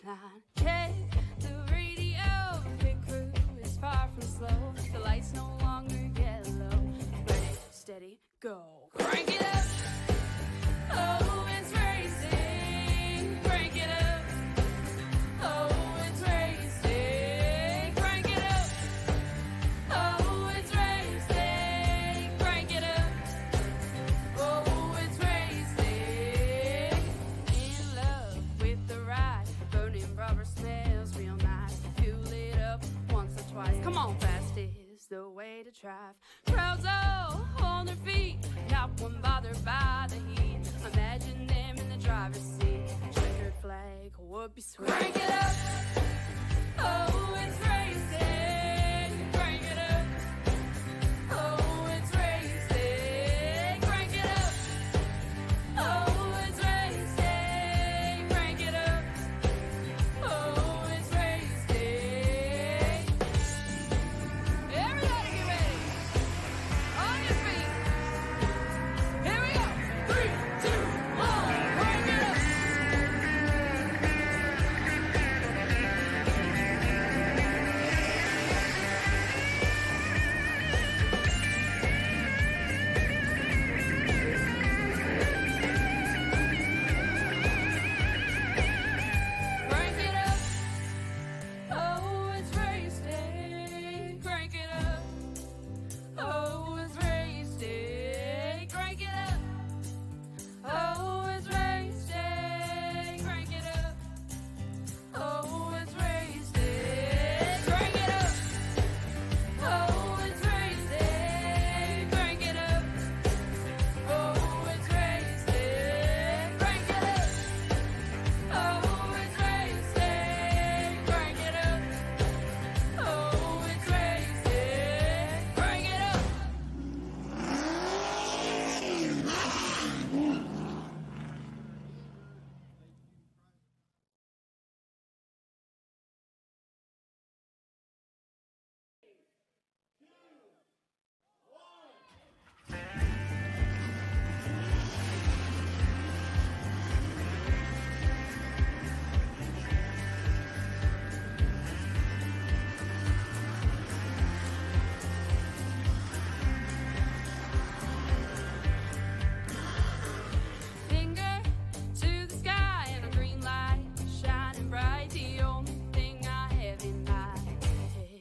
line. Check the radio, pit crew is far from slow. The lights no longer yellow. Ready, steady, go. Crank it up. Oh, it's racing. Crank it up. Oh, it's racing. Crank it up. Oh, it's racing. Crank it up. Oh, it's racing. In love with the ride. Burning rubber smells real nice. Fuel it up once or twice. Come on, fast is the way to drive. Crowds all on their feet. Not one bothered by the heat. Imagine them in the driver's seat. Checkered flag would be sweet. Crank it up. Oh, it's racing. Crank it up. Oh, it's racing. Crank it up. Oh, it's racing. Crank it up. Oh, it's racing. Everybody get ready. On your feet. Here we go. 3, 2, 1. Crank it up. Crank it up. Oh, it's racing. Crank it up. Oh, it's racing. Crank it up. Oh, it's racing. Crank it up. Oh, it's racing. Crank it up. Oh, it's racing. Crank it up. Oh, it's racing. Crank it up. Oh, it's racing. Crank it up. Oh, it's racing. Crank it up. Finger to the sky and a green light shining bright. The only thing I have in mind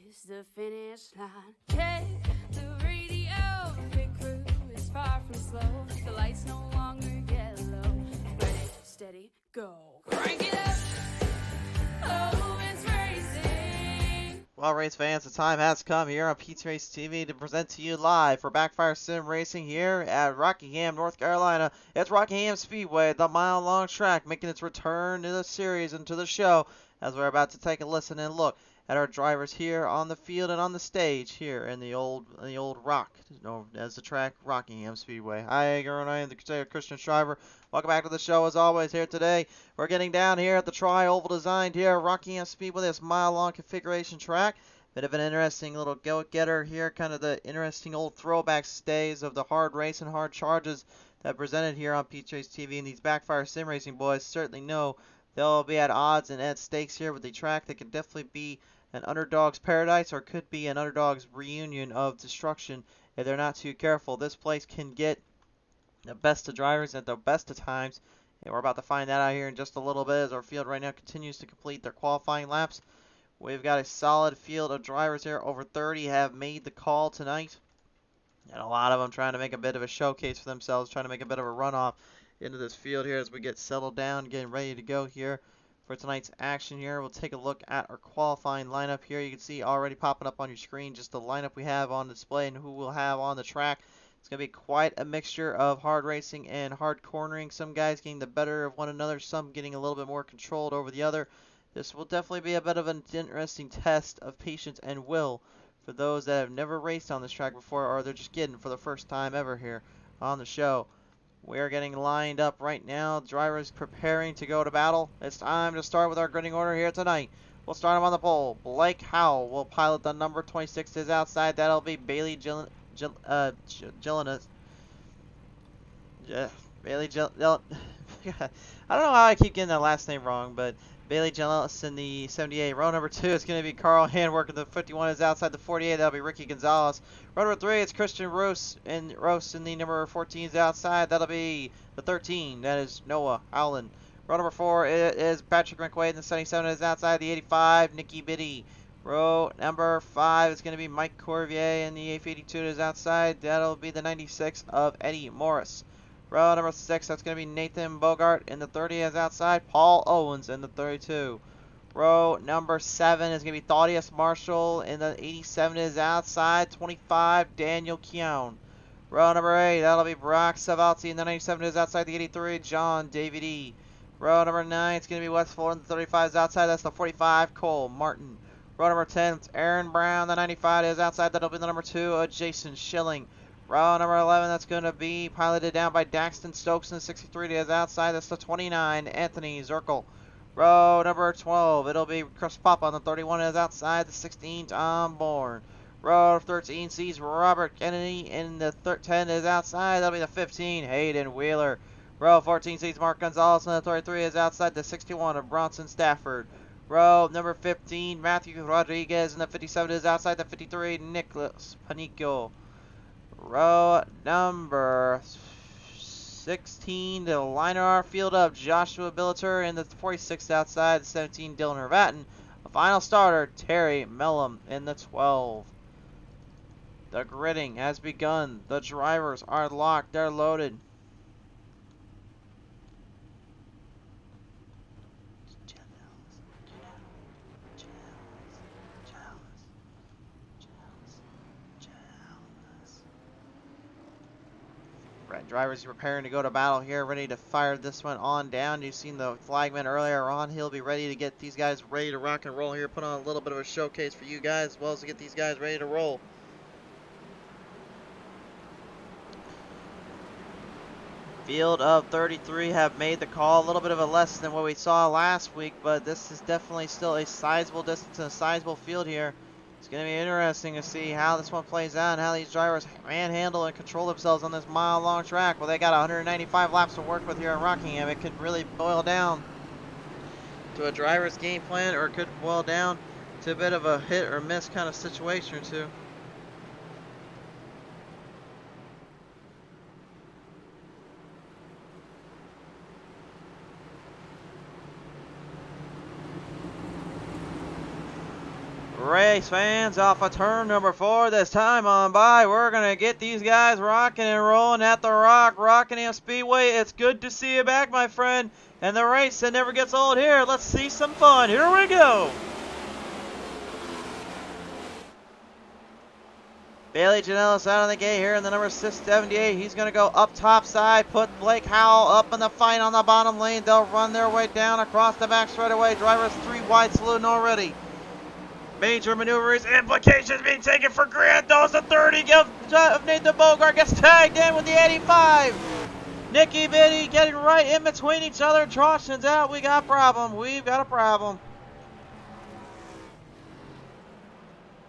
is the finish line. Check the radio, pit crew is far from slow. The lights no longer yellow. Ready, steady, go. Crank it up. Oh, it's racing. Well, race fans, the time has come here on PTM Racing TV to present to you live for BackFire Sim Racing here at Rockingham, North Carolina. It's Rockingham Speedway, the mile-long track, making its return to the series and to the show as we're about to take a listen and look at our drivers here on the field and on the stage here in the old rock, known as the track Rockingham Speedway. Hi, everyone. I am the Christian Shriver. Welcome back to the show as always here today. We're getting down here at the tri-oval designed here at Rockingham Speedway, this mile-long configuration track. Bit of an interesting little go-getter here, kind of the interesting old throwback stays of the hard race and hard charges that presented here on PTM TV. And these BackFire Sim Racing boys certainly know they'll be at odds and at stakes here with the track that could definitely be an underdog's paradise or could be an underdog's reunion of destruction if they're not too careful. This place can get the best of drivers at the best of times, and we're about to find that out here in just a little bit as our field right now continues to complete their qualifying laps. We've got a solid field of drivers here. Over 30 have made the call tonight, and a lot of them trying to make a bit of a showcase for themselves, trying to make a bit of a runoff into this field here as we get settled down, getting ready to go here for tonight's action here. We'll take a look at our qualifying lineup here. You can see already popping up on your screen just the lineup we have on display and who we'll have on the track. It's going to be quite a mixture of hard racing and hard cornering. Some guys getting the better of one another, some getting a little bit more controlled over the other. This will definitely be a bit of an interesting test of patience and will for those that have never raced on this track before or they're just getting for the first time ever here on the show. We are getting lined up right now. Drivers preparing to go to battle. It's time to start with our grading order here tonight. We'll start him on the pole. Blake Howell will pilot the number 26 is outside. That'll be Bailey Gillinas. Yeah, Bailey I don't know how I keep getting that last name wrong, but Bailey Janellis in the 78. Row number 2 is going to be Carl Handwork, and the 51 is outside the 48. That'll be Ricky Gonzalez. Row number 3, it's Christian Roos, and the number 14 is outside. That'll be the 13. That is Noah Howland. Row number 4 is Patrick McQuaid, and the 77 is outside the 85. Nikki Biddy. Row number 5 is going to be Mike Corvier, and the 82 is outside. That'll be the 96 of Eddie Morris. Row number 6, that's going to be Nathan Bogart, and the 30 is outside. Paul Owens in the 32. Row number 7 is going to be Thaddeus Marshall, and the 87 is outside. 25, Daniel Keown. Row number 8, that'll be Brock Savalti, and the 97 is outside the 83. John David E. Row number 9, it's going to be West Florida, and the 35 is outside. That's the 45, Cole Martin. Row number 10, it's Aaron Brown, the 95 is outside. That'll be the number 2, Jason Schilling. Row number 11, that's going to be piloted down by Daxton Stokes, and the 63 is outside. That's the 29, Anthony Zirkle. Row number 12, it'll be Chris Papa, and the 31 is outside. The 16, Tom Bourne. Row 13 sees Robert Kennedy, and the 10 is outside. That'll be the 15, Hayden Wheeler. Row 14 sees Mark Gonzalez, and the 33 is outside. The 61 of Bronson Stafford. Row number 15, Matthew Rodriguez, and the 57 is outside. The 53, Nicholas Panico. Row number 16, the liner our field up, Joshua Billiter, and the 46 outside, the 17, Dylan Hervatin. The final starter, Terry Mellum in the 12. The gridding has begun. The drivers are locked. They're loaded. Drivers preparing to go to battle here, ready to fire this one on down. You've seen the flagman earlier on. He'll be ready to get these guys ready to rock and roll here. Put on a little bit of a showcase for you guys, as well as to get these guys ready to roll. Field of 33 have made the call. A little bit of a less than what we saw last week, but this is definitely still a sizable distance and a sizable field here. It's going to be interesting to see how this one plays out and how these drivers manhandle and control themselves on this mile-long track. Well, they got 195 laps to work with here in Rockingham. It could really boil down to a driver's game plan, or it could boil down to a bit of a hit or miss kind of situation or two. Race fans, off of turn number 4 this time on by. We're going to get these guys rocking and rolling at the Rockingham Speedway. It's good to see you back, my friend. And the race that never gets old here. Let's see some fun. Here we go. Bailey Janellis out of the gate here in the number 678. He's going to go up top side, put Blake Howell up in the fight on the bottom lane. They'll run their way down across the back straightaway. Drivers 3 wide saluting already. Major maneuvers, implications being taken for granted. Those the 30 of Nathan Bogart gets tagged in with the 85. Nikki Biddy getting right in between each other. Traution's out. We got a problem. We've got a problem.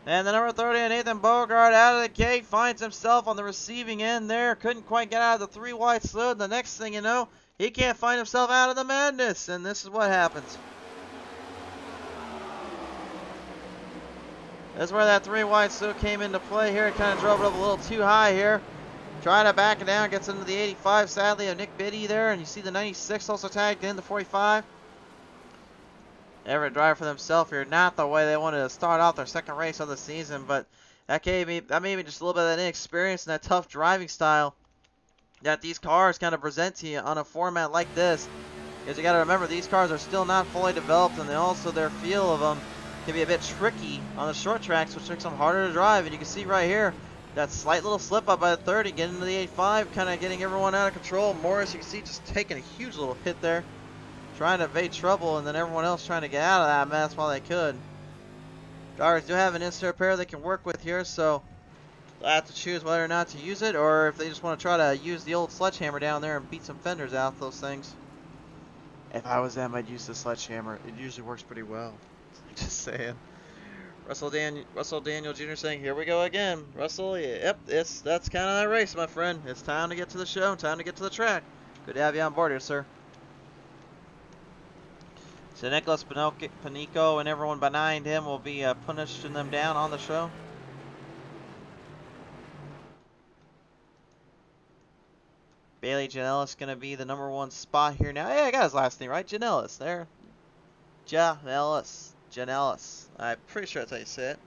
And the number 30, Nathan Bogart, out of the gate, finds himself on the receiving end there. Couldn't quite get out of the 3 wide slope. The next thing you know, he can't find himself out of the madness. And this is what happens. That's where that 3 wide slope came into play here. It kind of drove it up a little too high here. Trying to back it down, gets into the 85, sadly, of Nick Biddy there. And you see the 96 also tagged in, the 45. Everett driver for themselves here. Not the way they wanted to start off their second race of the season, but that made me just a little bit of that inexperience and that tough driving style that these cars kind of present to you on a format like this. Because you got to remember, these cars are still not fully developed, and also their feel of them can be a bit tricky on the short tracks, which makes them harder to drive. And you can see right here, that slight little slip up by the 30, getting into the 85, kind of getting everyone out of control. Morris, you can see, just taking a huge little hit there, trying to evade trouble, and then everyone else trying to get out of that mess while they could. Drivers do have an insert pair they can work with here, so they'll have to choose whether or not to use it, or if they just want to try to use the old sledgehammer down there and beat some fenders out those things. If I was them, I'd use the sledgehammer. It usually works pretty well. Just saying. Russell Daniel Jr. saying, here we go again. Russell, yep, that's kind of that race, my friend. It's time to get to the show, time to get to the track. Good to have you on board here, sir. So Nicholas Panico and everyone behind him will be punishing them down on the show. Bailey Janellis going to be the #1 spot here now. Hey, I got his last name right. Janellis there. Janellis. I'm pretty sure that's how you say it.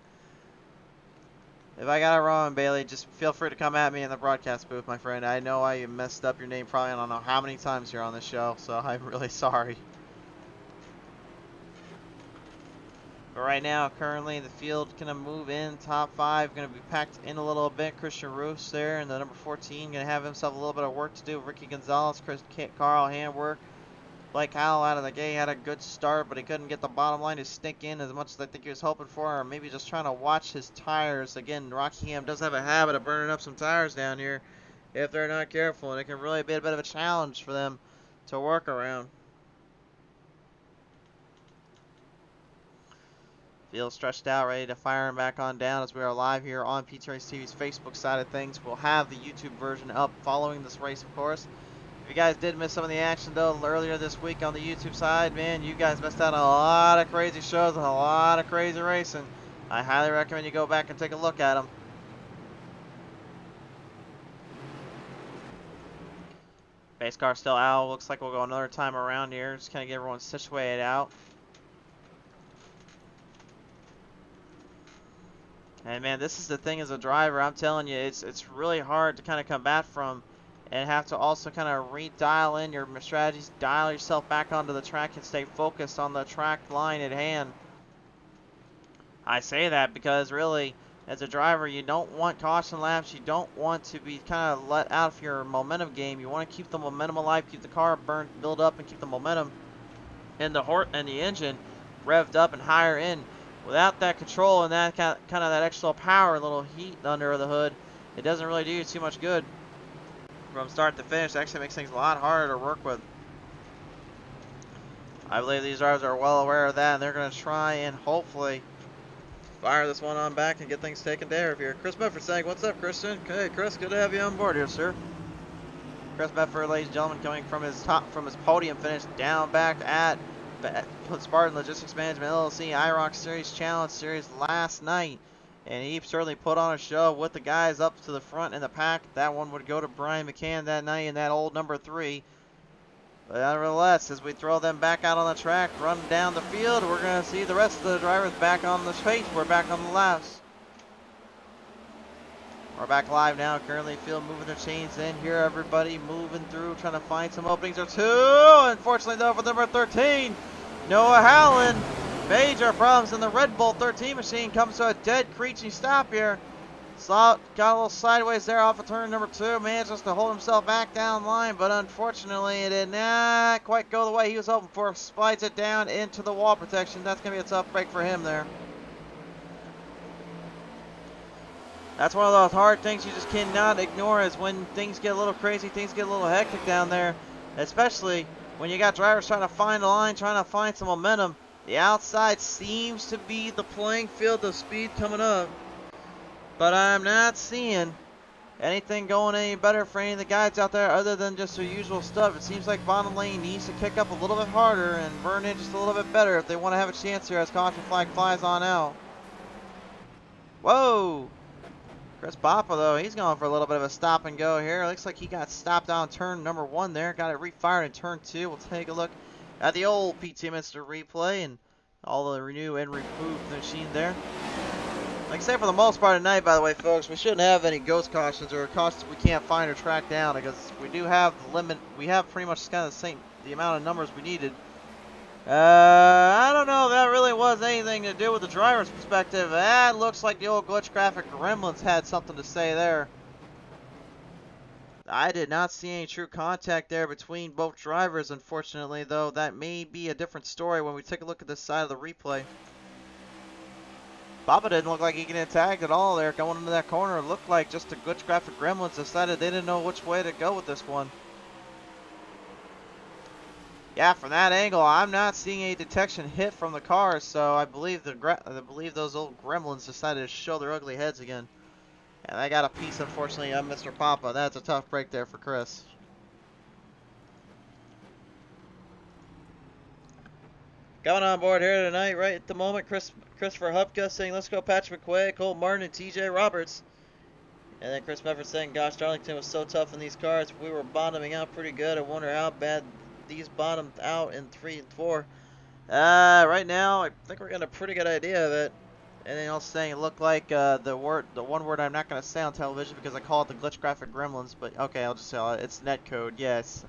If I got it wrong, Bailey, just feel free to come at me in the broadcast booth, my friend. I know I messed up your name probably I don't know how many times here on this show, so I'm really sorry. But right now, currently, the field going to move in. Top 5 going to be packed in a little bit. Christian Roos there, and the #14 going to have himself a little bit of work to do. Ricky Gonzalez, Carl Handwork. Blake Howell out of the gate had a good start, but he couldn't get the bottom line to stick in as much as I think he was hoping for, or maybe just trying to watch his tires. Again, Rockingham does have a habit of burning up some tires down here if they're not careful, and it can really be a bit of a challenge for them to work around. Field stretched out, ready to fire him back on down as we are live here on PTM Racing TV's Facebook side of things. We'll have the YouTube version up following this race, of course. If you guys did miss some of the action, though, earlier this week on the YouTube side, man, you guys missed out on a lot of crazy shows and a lot of crazy racing. I highly recommend you go back and take a look at them. Base car still out. Looks like we'll go another time around here. Just kind of get everyone situated out. And man, this is the thing as a driver, I'm telling you, it's really hard to kind of come back from and have to also kind of redial in your strategies, dial yourself back onto the track and stay focused on the track line at hand. I say that because really, as a driver, you don't want caution laps. You don't want to be kind of let out of your momentum game. You want to keep the momentum alive, keep the car build up, and keep the momentum in the engine revved up and higher in. Without that control and that kind of that extra power, a little heat under the hood, it doesn't really do you too much good from start to finish. It actually makes things a lot harder to work with. I believe these drivers are well aware of that, and they're going to try and hopefully fire this one on back and get things taken care of here. Chris Bedford saying, "What's up, Christian?" Hey, Chris, good to have you on board here, sir. Chris Bedford, ladies and gentlemen, coming from his podium finish down back at Spartan Logistics Management LLC IROC Series Challenge Series last night, and he certainly put on a show with the guys up to the front in the pack. That one would go to Brian McCann that night in that old #3. But nevertheless, as we throw them back out on the track, run down the field, we're going to see the rest of the drivers back on the pace. We're back on the laps. We're back live now. Currently, field moving their chains in here. Everybody moving through, trying to find some openings or two. Unfortunately, though, for #13, Noah Howland. Major problems in the Red Bull 13 machine. Comes to a dead, creaky stop here. Got a little sideways there off of turn #2. Manages to hold himself back down line, but unfortunately, it did not quite go the way he was hoping for. Slides it down into the wall protection. That's going to be a tough break for him there. That's one of those hard things you just cannot ignore, is when things get a little crazy, things get a little hectic down there, especially when you got drivers trying to find a line, trying to find some momentum. The outside seems to be the playing field of speed coming up, but I'm not seeing anything going any better for any of the guys out there other than just their usual stuff. It seems like bottom lane needs to kick up a little bit harder and burn in just a little bit better if they want to have a chance here as caution flag flies on out. Whoa! Chris Boppa, though, he's going for a little bit of a stop and go here. Looks like he got stopped on turn #1 there. Got it refired in turn 2. We'll take a look at the old PTM Instant replay and all the renew and remove the machine there. Like I said, for the most part tonight, by the way, folks, we shouldn't have any ghost cautions or cautions we can't find or track down, because we do have the limit. We have pretty much kind of the amount of numbers we needed. I don't know if that really was anything to do with the driver's perspective. That looks like the old glitch graphic gremlins had something to say there. I did not see any true contact there between both drivers, unfortunately, though that may be a different story when we take a look at this side of the replay. Baba didn't look like he get tagged at all there going into that corner. It looked like just the glitch graphic gremlins decided they didn't know which way to go with this one. Yeah, from that angle, I'm not seeing a detection hit from the cars, so I believe those old gremlins decided to show their ugly heads again. And I got a piece, unfortunately, of Mr. Papa. That's a tough break there for Chris. Coming on board here tonight, right at the moment, Christopher Hupka saying, let's go Patrick McQuay, Cole Martin, and TJ Roberts. And then Chris Mefford saying, gosh, Darlington was so tough in these cars. We were bottoming out pretty good. I wonder how bad these bottomed out in 3 and 4. Right now, I think we're getting a pretty good idea of it. Anything else saying it looked like the one word I'm not going to say on television because I call it the glitch graphic gremlins, but okay, I'll just say it's netcode. Yes,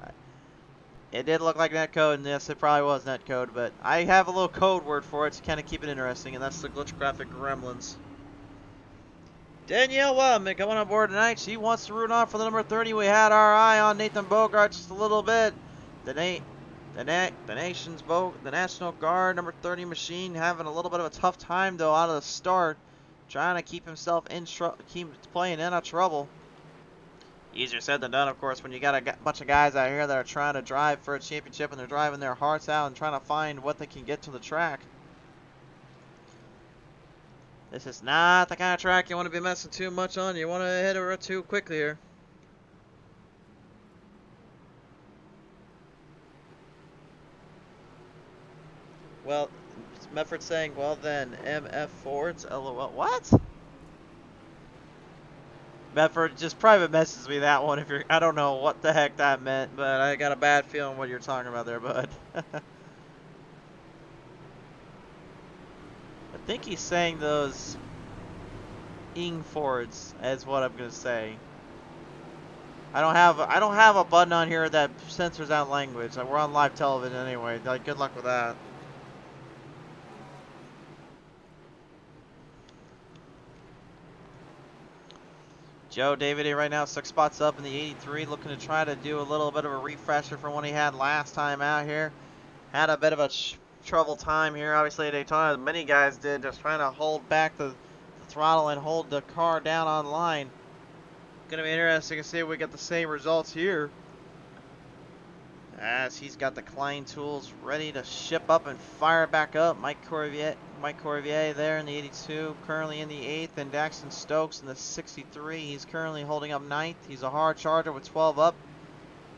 it did look like netcode, and yes, it probably was netcode, but I have a little code word for it to kind of keep it interesting, and that's the glitch graphic gremlins. Danielle Wellman coming on board tonight. She wants to root on for the number 30. We had our eye on Nathan Bogart just a little bit. The National Guard number 30 machine having a little bit of a tough time though out of the start, trying to keep himself keep playing in out trouble. Easier said than done, of course, when you got a bunch of guys out here that are trying to drive for a championship and they're driving their hearts out and trying to find what they can get to the track. This is not the kind of track you want to be messing too much on. You want to hit it too quickly here. Well, Mefford saying, well then, MF Fords, LOL. What? Mefford just private messages me that one if you're, I don't know what the heck that meant, but I got a bad feeling what you're talking about there, bud. I think he's saying those ing Fords is what I'm gonna say. I don't have a button on here that censors out language. We're on live television anyway. Like, good luck with that. Joe Davide right now 6 spots up in the 83, looking to try to do a little bit of a refresher from what he had last time out here. Had a bit of a trouble time here, obviously at Daytona. Many guys did, just trying to hold back the throttle and hold the car down on line. Gonna be interesting to see if we get the same results here, as he's got the Klein tools ready to ship up and fire back up. Mike Corvier there in the 82, currently in the 8th, and Daxton Stokes in the 63. He's currently holding up 9th. He's a hard charger with 12 up.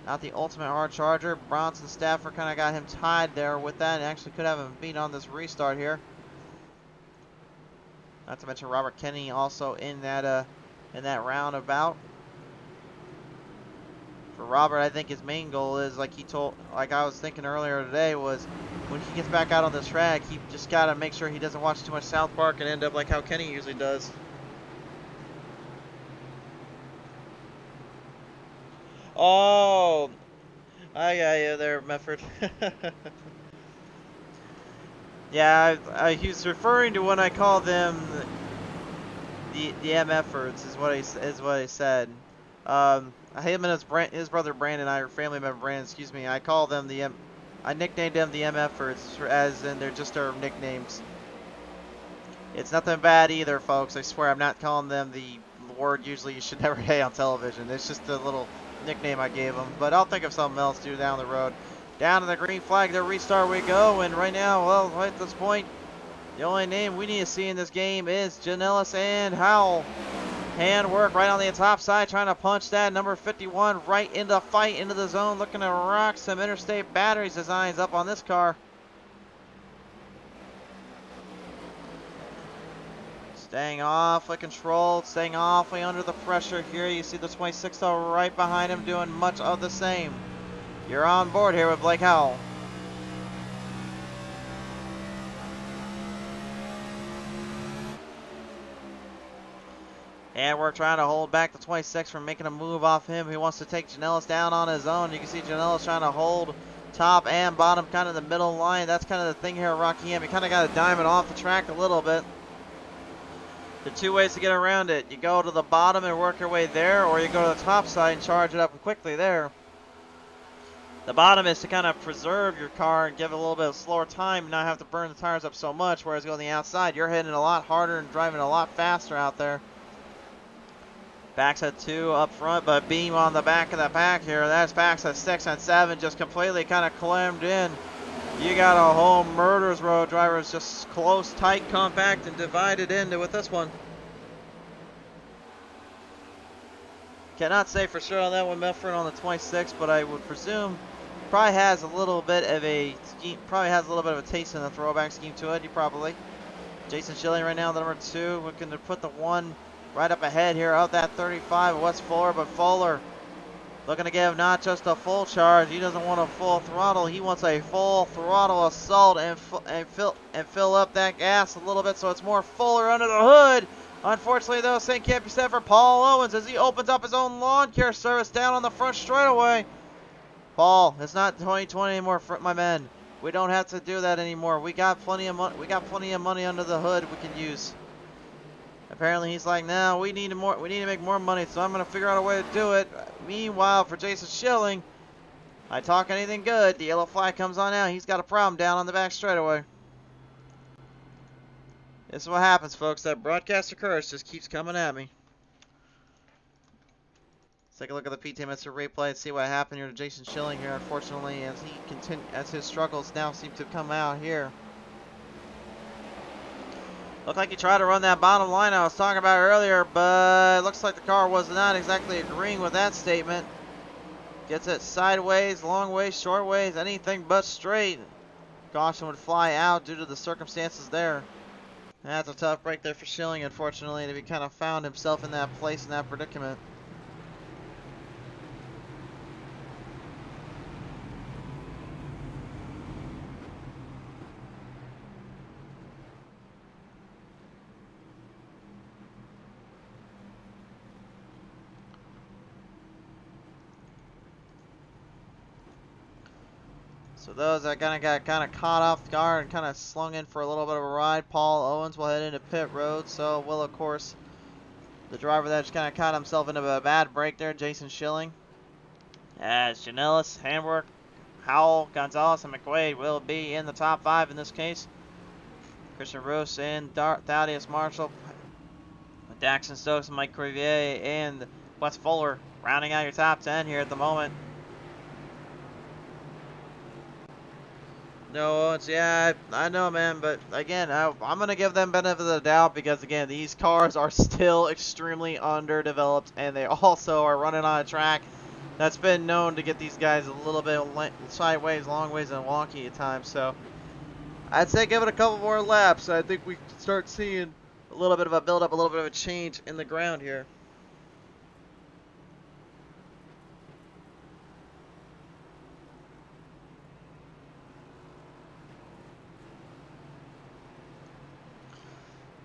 Not the ultimate hard charger. Bronson Stafford kind of got him tied there with that, and actually could have him beat on this restart here. Not to mention Robert Kenny also in that roundabout. For Robert, I think his main goal is, like I was thinking earlier today, was when he gets back out on this track, he just got to make sure he doesn't watch too much South Park and end up like how Kenny usually does. Oh, I got you there, Mefford. Yeah, he was referring to when I call them the MFers is what he said. Him and his brother Brandon, or family member Brandon, excuse me. I call them I nicknamed them the MFers, as in they're just our nicknames. It's nothing bad either, folks. I swear I'm not calling them the word usually you should never say on television. It's just a little nickname I gave them. But I'll think of something else to do down the road. Down to the green flag, the restart we go. And right now, well, right at this point, the only name we need to see in this game is Janellis and Howell. Hand work right on the top side, trying to punch that number 51 right into the fight, into the zone, looking to rock some Interstate Batteries designs up on this car. Staying awfully controlled, staying awfully under the pressure here. You see the 26 right behind him doing much of the same. You're on board here with Blake Howell. And we're trying to hold back the 26 from making a move off him. He wants to take Janellis down on his own. You can see Janellis trying to hold top and bottom, kind of the middle line. That's kind of the thing here at Rockingham. You kind of got to diamond off the track a little bit. There are two ways to get around it. You go to the bottom and work your way there, or you go to the top side and charge it up quickly there. The bottom is to kind of preserve your car and give it a little bit of slower time and not have to burn the tires up so much, whereas going to the outside, you're hitting a lot harder and driving a lot faster out there. Backside 2 up front, but Beam on the back of the pack here. That's backside 6 and 7, just completely kind of clammed in. You got a whole murderers row drivers just close, tight, compact, and divided into with this one. Cannot say for sure on that one, Mefford on the 26, but I would presume probably has a little bit of a scheme, probably has a little bit of a taste in the throwback scheme to it. You probably. Jason Schilling right now, the number 2, looking to put the 1 right up ahead here of that 35. What's Fuller, but Fuller looking to give not just a full charge. He doesn't want a full throttle. He wants a full throttle assault and fill up that gas a little bit so it's more Fuller under the hood. Unfortunately, though, same can't be said for Paul Owens as he opens up his own lawn care service down on the front straightaway. Paul, it's not 2020 anymore, my men. We don't have to do that anymore. We got plenty of money. We got plenty of money under the hood we can use. Apparently, he's like, no, we need to make more money, so I'm gonna figure out a way to do it. Meanwhile, for Jason Schilling, I talk anything good. The yellow flag comes on now. He's got a problem down on the back straightaway. This is what happens, folks. That broadcaster curse just keeps coming at me. Let's take a look at the PTM replay and see what happened here to Jason Schilling here. Unfortunately, as his struggles now seem to come out here. Looked like he tried to run that bottom line I was talking about earlier, but it looks like the car was not exactly agreeing with that statement. Gets it sideways, long ways, short ways, anything but straight. Caution would fly out due to the circumstances there. That's a tough break there for Schilling, unfortunately, to be kind of found himself in that place, in that predicament. So those that got kind of caught off guard and kind of slung in for a little bit of a ride, Paul Owens will head into pit road. So will, of course, the driver that just kind of caught himself into a bad break there, Jason Schilling. As Janellis, Hamburg, Howell, Gonzalez, and McQuaid will be in the top 5 in this case. Christian Roos and Thaddeus Marshall, Daxton Stokes, Mike Crevier, and Wes Fuller rounding out your top 10 here at the moment. No, yeah, I know, man, but again, I'm going to give them benefit of the doubt because, again, these cars are still extremely underdeveloped, and they also are running on a track that's been known to get these guys a little bit sideways, long ways, and wonky at times. So I'd say give it a couple more laps. I think we can start seeing a little bit of a build-up, a little bit of a change in the ground here.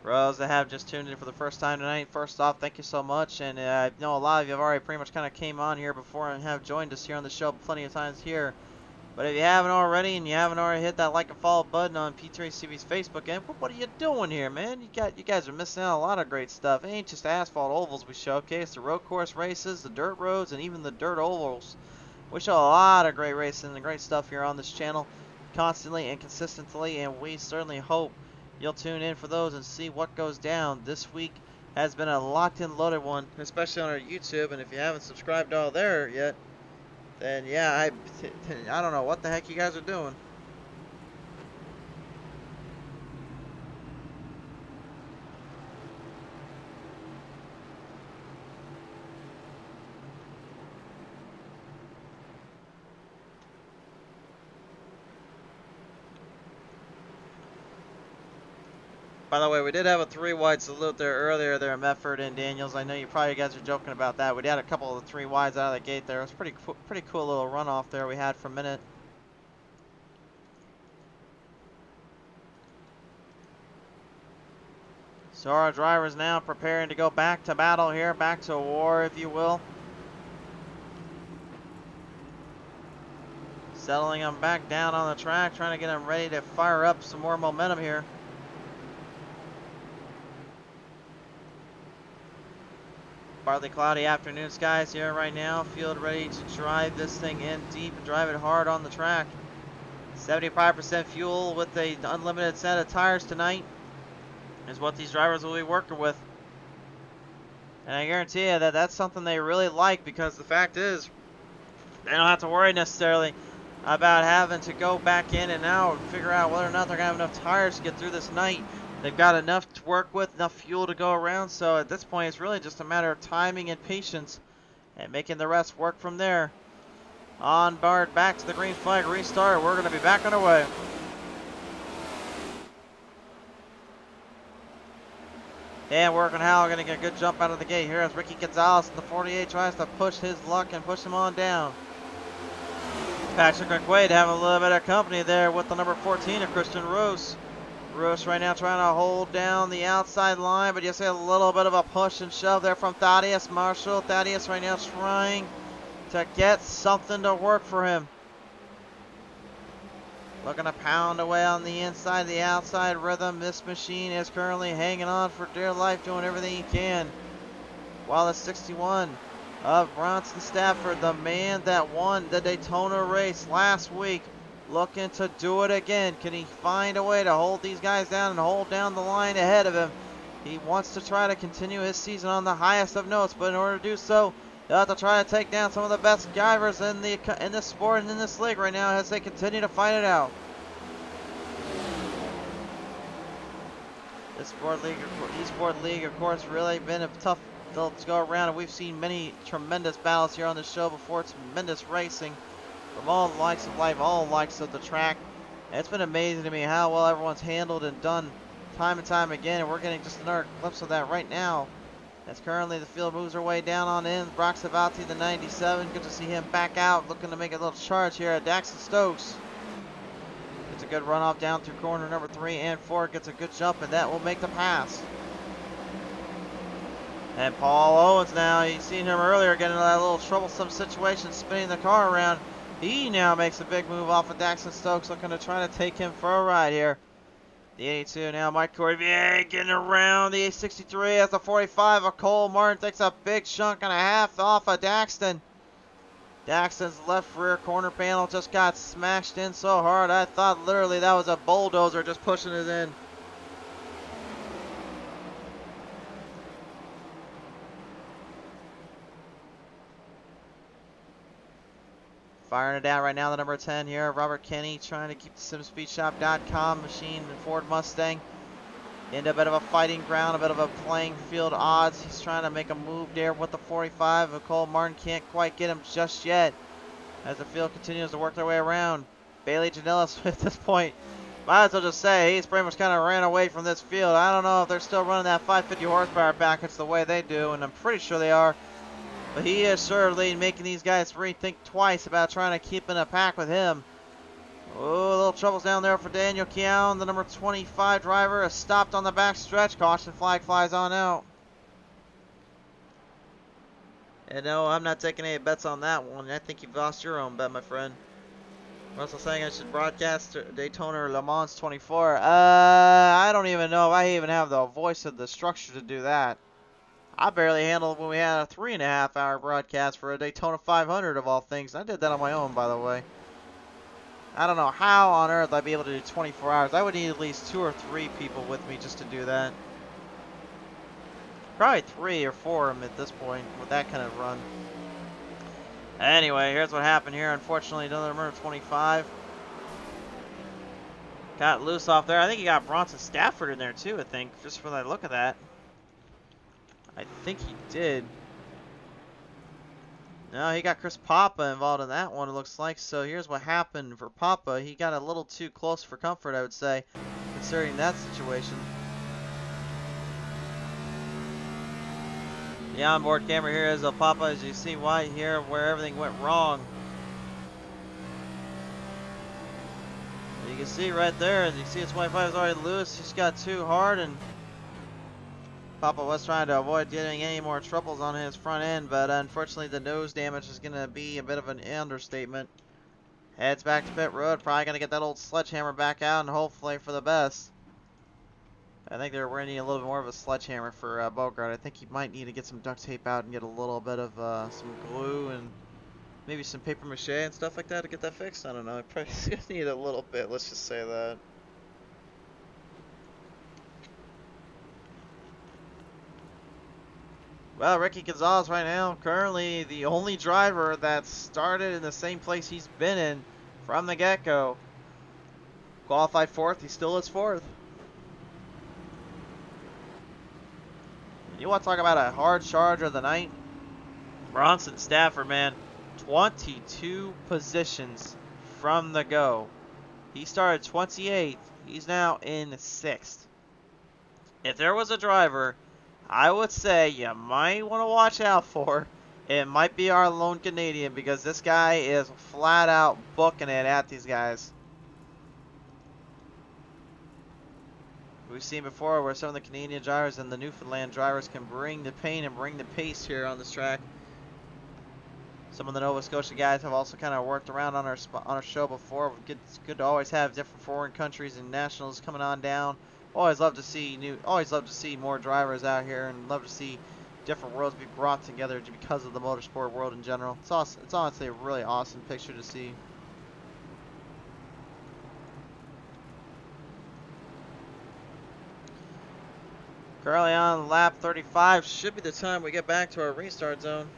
For those that have just tuned in for the first time tonight, first off, thank you so much. And I know a lot of you have already pretty much kind of came on here before and have joined us here on the show plenty of times here. But if you haven't already and you haven't already hit that like and follow button on PTM TV's Facebook, and what are you doing here, man? You guys are missing out on a lot of great stuff. It ain't just asphalt ovals we showcase, the road course races, the dirt roads, and even the dirt ovals. We show a lot of great racing and great stuff here on this channel constantly and consistently, and we certainly hope you'll tune in for those and see what goes down. This week has been a locked and loaded one, especially on our YouTube, and if you haven't subscribed all there yet, then yeah, I don't know what the heck you guys are doing. By the way, we did have a 3-wide salute there earlier there, Medford and Daniels. I know you probably guys are joking about that. We had a couple of the 3-wides out of the gate there. It was pretty cool little runoff there we had for a minute. So our drivers now preparing to go back to battle here, back to war, if you will. Settling them back down on the track, trying to get them ready to fire up some more momentum here. Partly cloudy afternoon skies here right now. Field ready to drive this thing in deep and drive it hard on the track. 75% fuel with the unlimited set of tires tonight is what these drivers will be working with. And I guarantee you that that's something they really like, because the fact is they don't have to worry necessarily about having to go back in and out and figure out whether or not they're going to have enough tires to get through this night. They've got enough to work with, enough fuel to go around, so at this point it's really just a matter of timing and patience and making the rest work from there. On board, back to the green flag, restart. We're going to be back underway. And working how going to get a good jump out of the gate here as Ricky Gonzalez in the 48 tries to push his luck and push him on down. Patrick McQuaid having a little bit of company there with the number 14 of Christian Roos. Roos right now trying to hold down the outside line, but you see a little bit of a push and shove there from Thaddeus Marshall. Thaddeus right now trying to get something to work for him. Looking to pound away on the inside, the outside rhythm. This machine is currently hanging on for dear life, doing everything he can. While the 61 of Bronson Stafford, the man that won the Daytona race last week, looking to do it again. Can he find a way to hold these guys down and hold down the line ahead of him? He wants to try to continue his season on the highest of notes, but in order to do so, he'll have to try to take down some of the best drivers in this sport and in this league right now as they continue to fight it out. This eSport League, of course, really been a tough field to go around, and we've seen many tremendous battles here on the show before. Tremendous racing from all likes of life, all likes of the track. And it's been amazing to me how well everyone's handled and done time and time again, and we're getting just another glimpse of that right now. As currently the field moves her way down on in. Brock Savati, the 97. Good to see him back out, looking to make a little charge here at Daxton Stokes. Gets a good runoff down through corner number 3 and 4. Gets a good jump, and that will make the pass. And Paul Owens now, you've seen him earlier getting into that little troublesome situation, spinning the car around. He now makes a big move off of Daxton Stokes, looking to try to take him for a ride here. The 82 now, Mike Corvier getting around the 63 as the 45 of Cole Martin takes a big chunk and a half off of Daxton. Daxton's left rear corner panel just got smashed in so hard, I thought literally that was a bulldozer just pushing it in. Firing it out right now, the number 10 here, Robert Kenny, trying to keep the SimSpeedShop.com machine and Ford Mustang into a bit of a fighting ground, a bit of a playing field odds. He's trying to make a move there with the 45, and Cole Martin can't quite get him just yet as the field continues to work their way around. Bailey Janellis at this point, might as well just say, he's pretty much kind of ran away from this field. I don't know if they're still running that 550 horsepower package the way they do, and I'm pretty sure they are. But he is certainly making these guys rethink twice about trying to keep in a pack with him. Oh, a little troubles down there for Daniel Keown. The number 25 driver is stopped on the back stretch. Caution flag flies on out. And no, I'm not taking any bets on that one. I think you've lost your own bet, my friend. Russell saying I should broadcast Daytona or Le Mans 24. I don't even know if I even have the voice of the structure to do that. I barely handled when we had a 3.5 hour broadcast for a Daytona 500 of all things. I did that on my own, by the way. I don't know how on earth I'd be able to do 24 hours. I would need at least 2 or 3 people with me just to do that. Probably 3 or 4 at this point with that kind of run. Anyway, here's what happened here. Unfortunately, another number 25 got loose off there. I think he got Bronson Stafford in there too, I think, just from the look of that. I think he did. No, he got Chris Papa involved in that one, it looks like. So here's what happened for Papa. He got a little too close for comfort, I would say, considering that situation. The onboard camera here is a Papa, as you see white here, where everything went wrong. You can see right there, as you see his 25 is already loose. He's got too hard, and Papa was trying to avoid getting any more troubles on his front end, but unfortunately the nose damage is going to be a bit of an understatement. Heads back to pit road, probably going to get that old sledgehammer back out and hopefully for the best. I think they're running a little bit more of a sledgehammer for Bogart. I think he might need to get some duct tape out and get a little bit of some glue and maybe some paper mache and stuff like that to get that fixed. I don't know. I probably need a little bit, let's just say that. Well, Ricky Gonzalez right now, currently the only driver that started in the same place he's been in from the get-go. Qualified 4th, he still is 4th. You want to talk about a hard charge of the night? Bronson Stafford, man. 22 positions from the go. He started 28th. He's now in 6th. If there was a driver I would say you might want to watch out for, it might be our lone Canadian, because this guy is flat out booking it at these guys. We've seen before where some of the Canadian drivers and the Newfoundland drivers can bring the pain and bring the pace here on this track. Some of the Nova Scotia guys have also kind of worked around on our show before. It's good to always have different foreign countries and nationals coming on down. Always love to see more drivers out here, and love to see different worlds be brought together because of the motorsport world in general. It's honestly a really awesome picture to see. Currently on lap 35, should be the time we get back to our restart zone.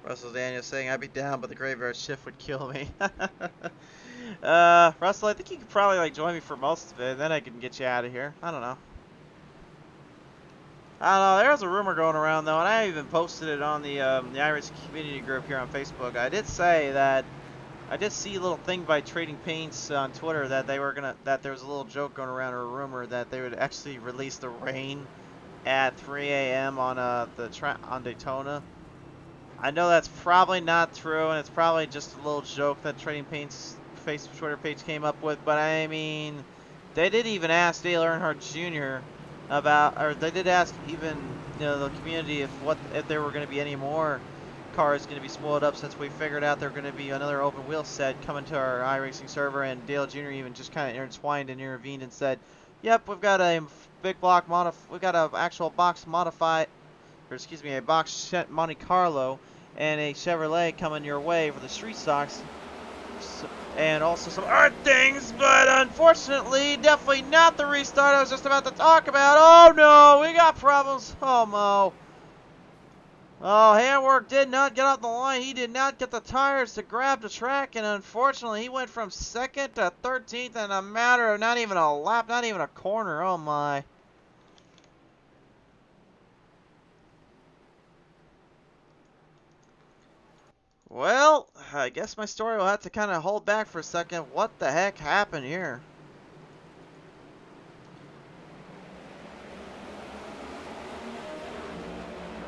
Russell Daniels saying, I'd be down, but the graveyard shift would kill me. Russell, I think you could probably join me for most of it, then I can get you out of here. I don't know. There's a rumor going around though, and I even posted it on the Irish community group here on Facebook. I did say that I did see a little thing by Trading Paints on Twitter that that there was a little joke going around, or a rumor that they would actually release the rain at 3 a.m. on on Daytona. I know that's probably not true, and it's probably just a little joke that Trading Paints Facebook Twitter page came up with. But I mean, they did even ask Dale Earnhardt Jr. or they did ask even the community if there were going to be any more cars going to be spoiled up, since we figured out there were going to be another open wheel set coming to our iRacing server. And Dale Jr. even just kind of intertwined and intervened and said, "Yep, we've got a big block we've got an actual box modified." Or excuse me, a box Monte Carlo and a Chevrolet coming your way for the street stocks, and also some art things, but unfortunately, definitely not the restart I was just about to talk about. Oh no, we got problems. Oh Mo. Oh, Handwork did not get off the line. He did not get the tires to grab the track, and unfortunately, he went from 2nd to 13th in a matter of not even a lap, not even a corner. Oh my. Well, I guess my story will have to kind of hold back for a second. What the heck happened here?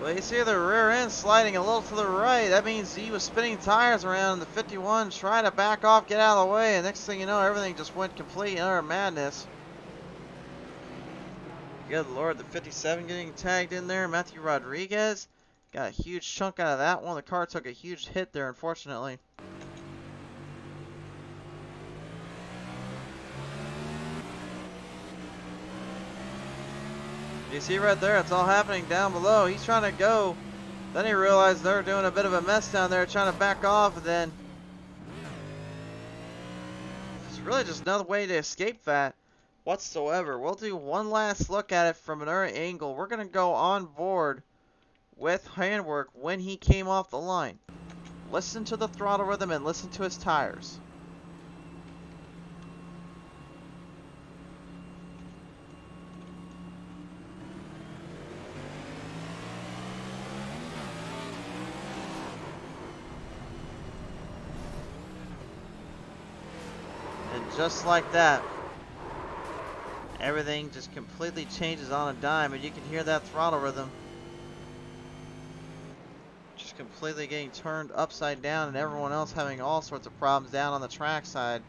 Well, you see the rear end sliding a little to the right. That means he was spinning tires around the 51, trying to back off, get out of the way, and next thing you know, everything just went complete utter madness. Good Lord, the 57 getting tagged in there. Matthew Rodriguez got a huge chunk out of that one. The car took a huge hit there, unfortunately. You see right there, it's all happening down below. He's trying to go. Then he realized they're doing a bit of a mess down there, trying to back off, and then there's really just no way to escape that whatsoever. We'll do one last look at it from another angle. We're going to go on board with Handwork when he came off the line. Listen to the throttle rhythm and listen to his tires. And just like that, everything just completely changes on a dime, and you can hear that throttle rhythm just completely getting turned upside down, and everyone else having all sorts of problems down on the track side.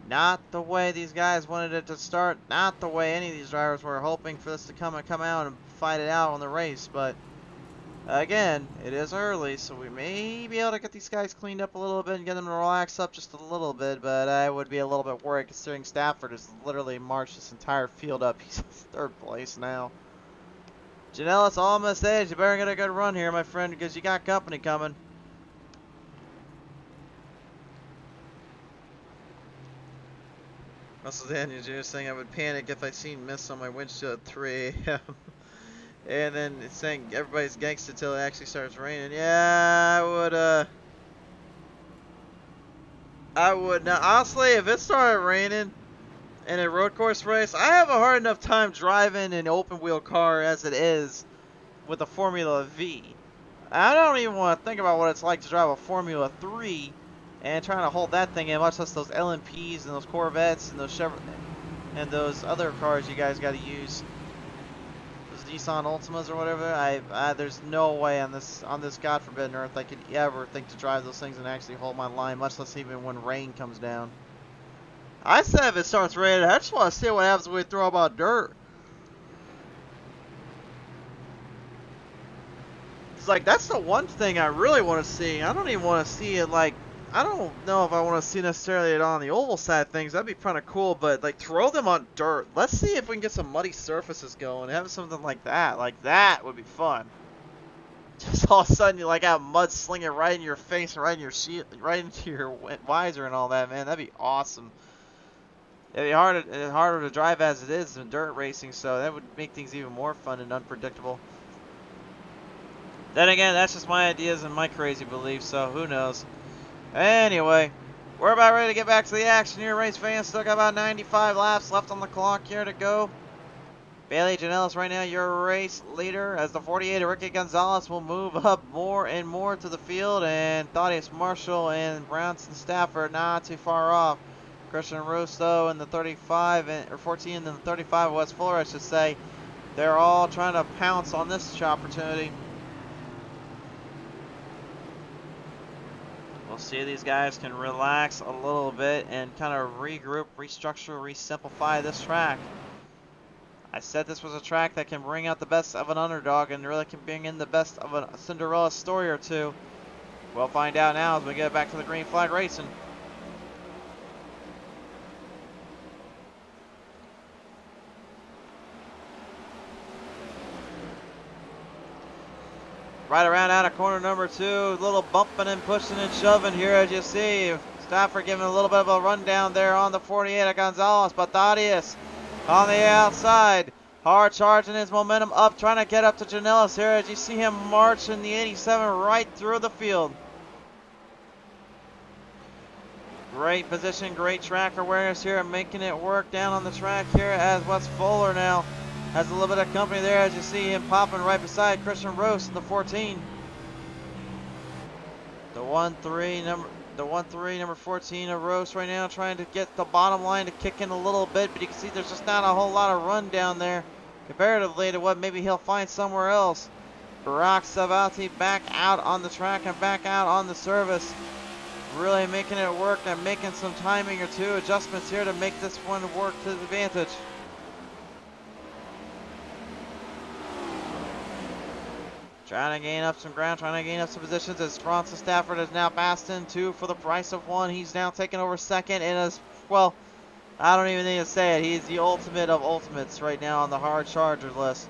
Not the way these guys wanted it to start, not the way any of these drivers were hoping for this to come out and fight it out on the race. But again, it is early, so we may be able to get these guys cleaned up a little bit and get them to relax up just a little bit, but I would be a little bit worried considering Stafford has literally marched this entire field up. He's in 3rd place now. Janelle, it's all I'm gonna say is you better get a good run here, my friend, because you got company coming. Russell Daniels Jr. saying I would panic if I seen mist on my windshield at 3 a.m. And then it's saying everybody's gangsta till it actually starts raining. Yeah, I would now. Honestly, if it started raining in a road course race, I have a hard enough time driving an open wheel car as it is with a Formula V. I don't even want to think about what it's like to drive a Formula 3 and trying to hold that thing in, much less those LMPs and those Corvettes and those Chevrolet and those other cars you guys got to use. Those Nissan Ultimas or whatever. There's no way on this God forbidden earth I could ever think to drive those things and actually hold my line, much less even when rain comes down. I said if it starts raining, I just want to see what happens when we throw about dirt. It's like, that's the one thing I really want to see. I don't even want to see it, like, I don't know if I want to see necessarily it on the oval side of things. That'd be kind of cool, but, like, throw them on dirt. Let's see if we can get some muddy surfaces going. Have something like that. Like, that would be fun. Just all of a sudden, you, like, have mud slinging right in your face, right in your sheet, right into your visor and all that, man. That'd be awesome. It'd be harder to drive as it is in dirt racing, so that would make things even more fun and unpredictable. Then again, that's just my ideas and my crazy beliefs, so who knows. Anyway, we're about ready to get back to the action here, race fans. Still got about 95 laps left on the clock here to go. Bailey Janellis right now your race leader, as the 48 Ricky Gonzalez will move up more and more to the field, and Thaddeus Marshall and Brownson Stafford not too far off. Christian Russo in the 35, or 14 in the 35, West Fuller I should say. They're all trying to pounce on this opportunity. We'll see if these guys can relax a little bit and kind of regroup, restructure, resimplify this track. I said this was a track that can bring out the best of an underdog and really can bring in the best of a Cinderella story or two. We'll find out now as we get back to the green flag racing. Right around out of corner number 2, a little bumping and pushing and shoving here as you see. Stafford giving a little bit of a rundown there on the 48 of Gonzalez, but Thaddeus on the outside. Hard charging his momentum up, trying to get up to Janellis here as you see him marching the 87 right through the field. Great position, great track awareness here, making it work down on the track here as Wes Fuller now has a little bit of company there as you see him popping right beside Christian Rose in the 14. The 1-3 number 14 of Rose right now trying to get the bottom line to kick in a little bit, but you can see there's just not a whole lot of run down there comparatively to what maybe he'll find somewhere else. Barack Savati back out on the track and back out on the service. Really making it work and making some timing or two adjustments here to make this one work to his advantage. Trying to gain up some ground, trying to gain up some positions as Bronson Stafford is now passed in 2 for the price of 1. He's now taking over second and is, well, I don't even need to say it. He's the ultimate of ultimates right now on the hard charger list.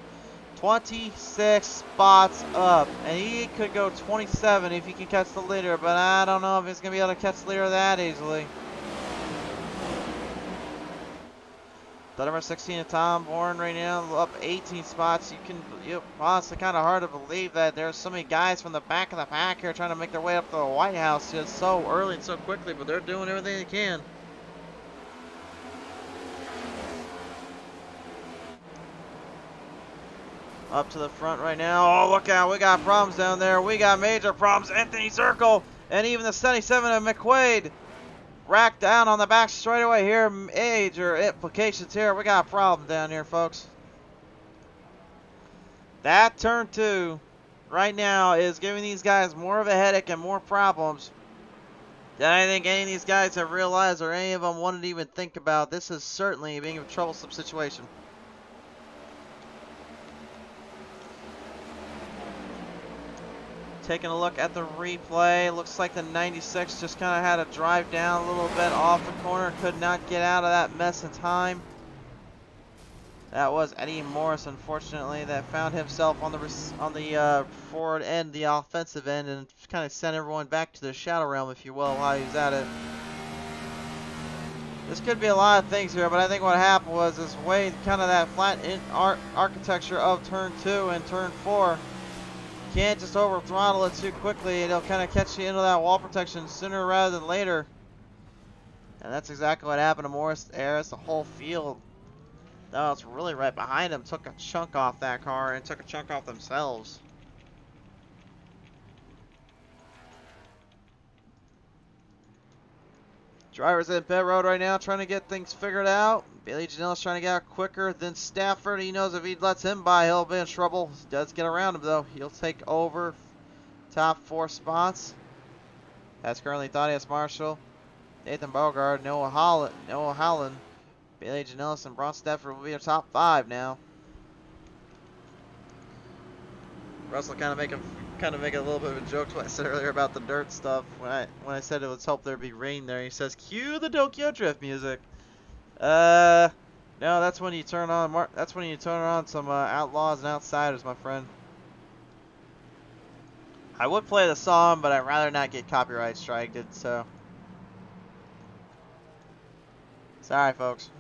26 spots up, and he could go 27 if he can catch the leader, but I don't know if he's going to be able to catch the leader that easily. The number 16 of Tom Bourne right now up 18 spots. Honestly kind of hard to believe that there's so many guys from the back of the pack here trying to make their way up to the White House just so early and so quickly, but they're doing everything they can. Up to the front right now. Oh, look out. We got problems down there. We got major problems. Anthony Zirkle and even the 77 of McQuaid racked down on the back straightaway here. Major implications here. We got a problem down here, folks. That turn 2 right now is giving these guys more of a headache and more problems than I think any of these guys have realized or any of them wanted to even think about. This is certainly being a troublesome situation. Taking a look at the replay, looks like the 96 just kind of had to drive down a little bit off the corner, could not get out of that mess in time. That was Eddie Morris, unfortunately, that found himself on the forward end, the offensive end, and kind of sent everyone back to the shadow realm, if you will, while he was at it. This could be a lot of things here, but I think what happened was this way, kind of that flat architecture of turn 2 and turn 4. You can't just over throttle it too quickly. It'll kind of catch you into that wall protection sooner rather than later. And that's exactly what happened to Morris there. It's the whole field. No, it's really right behind him. Took a chunk off that car and took a chunk off themselves. Driver's in pit road right now trying to get things figured out. Bailey Janela's trying to get out quicker than Stafford. He knows if he lets him by, he'll be in trouble. He does get around him though. He'll take over top 4 spots. That's currently Thaddeus Marshall, Nathan Bogard, Noah Howland, Bailey Janela, and Braun Stafford will be our top 5 now. Russell kind of making a little bit of a joke to what I said earlier about the dirt stuff. When I said let's hope there'd be rain there, he says, "Cue the Tokyo Drift music." No, that's when you turn on some Outlaws and Outsiders, my friend. I would play the song, but I'd rather not get copyright striked. So sorry, folks.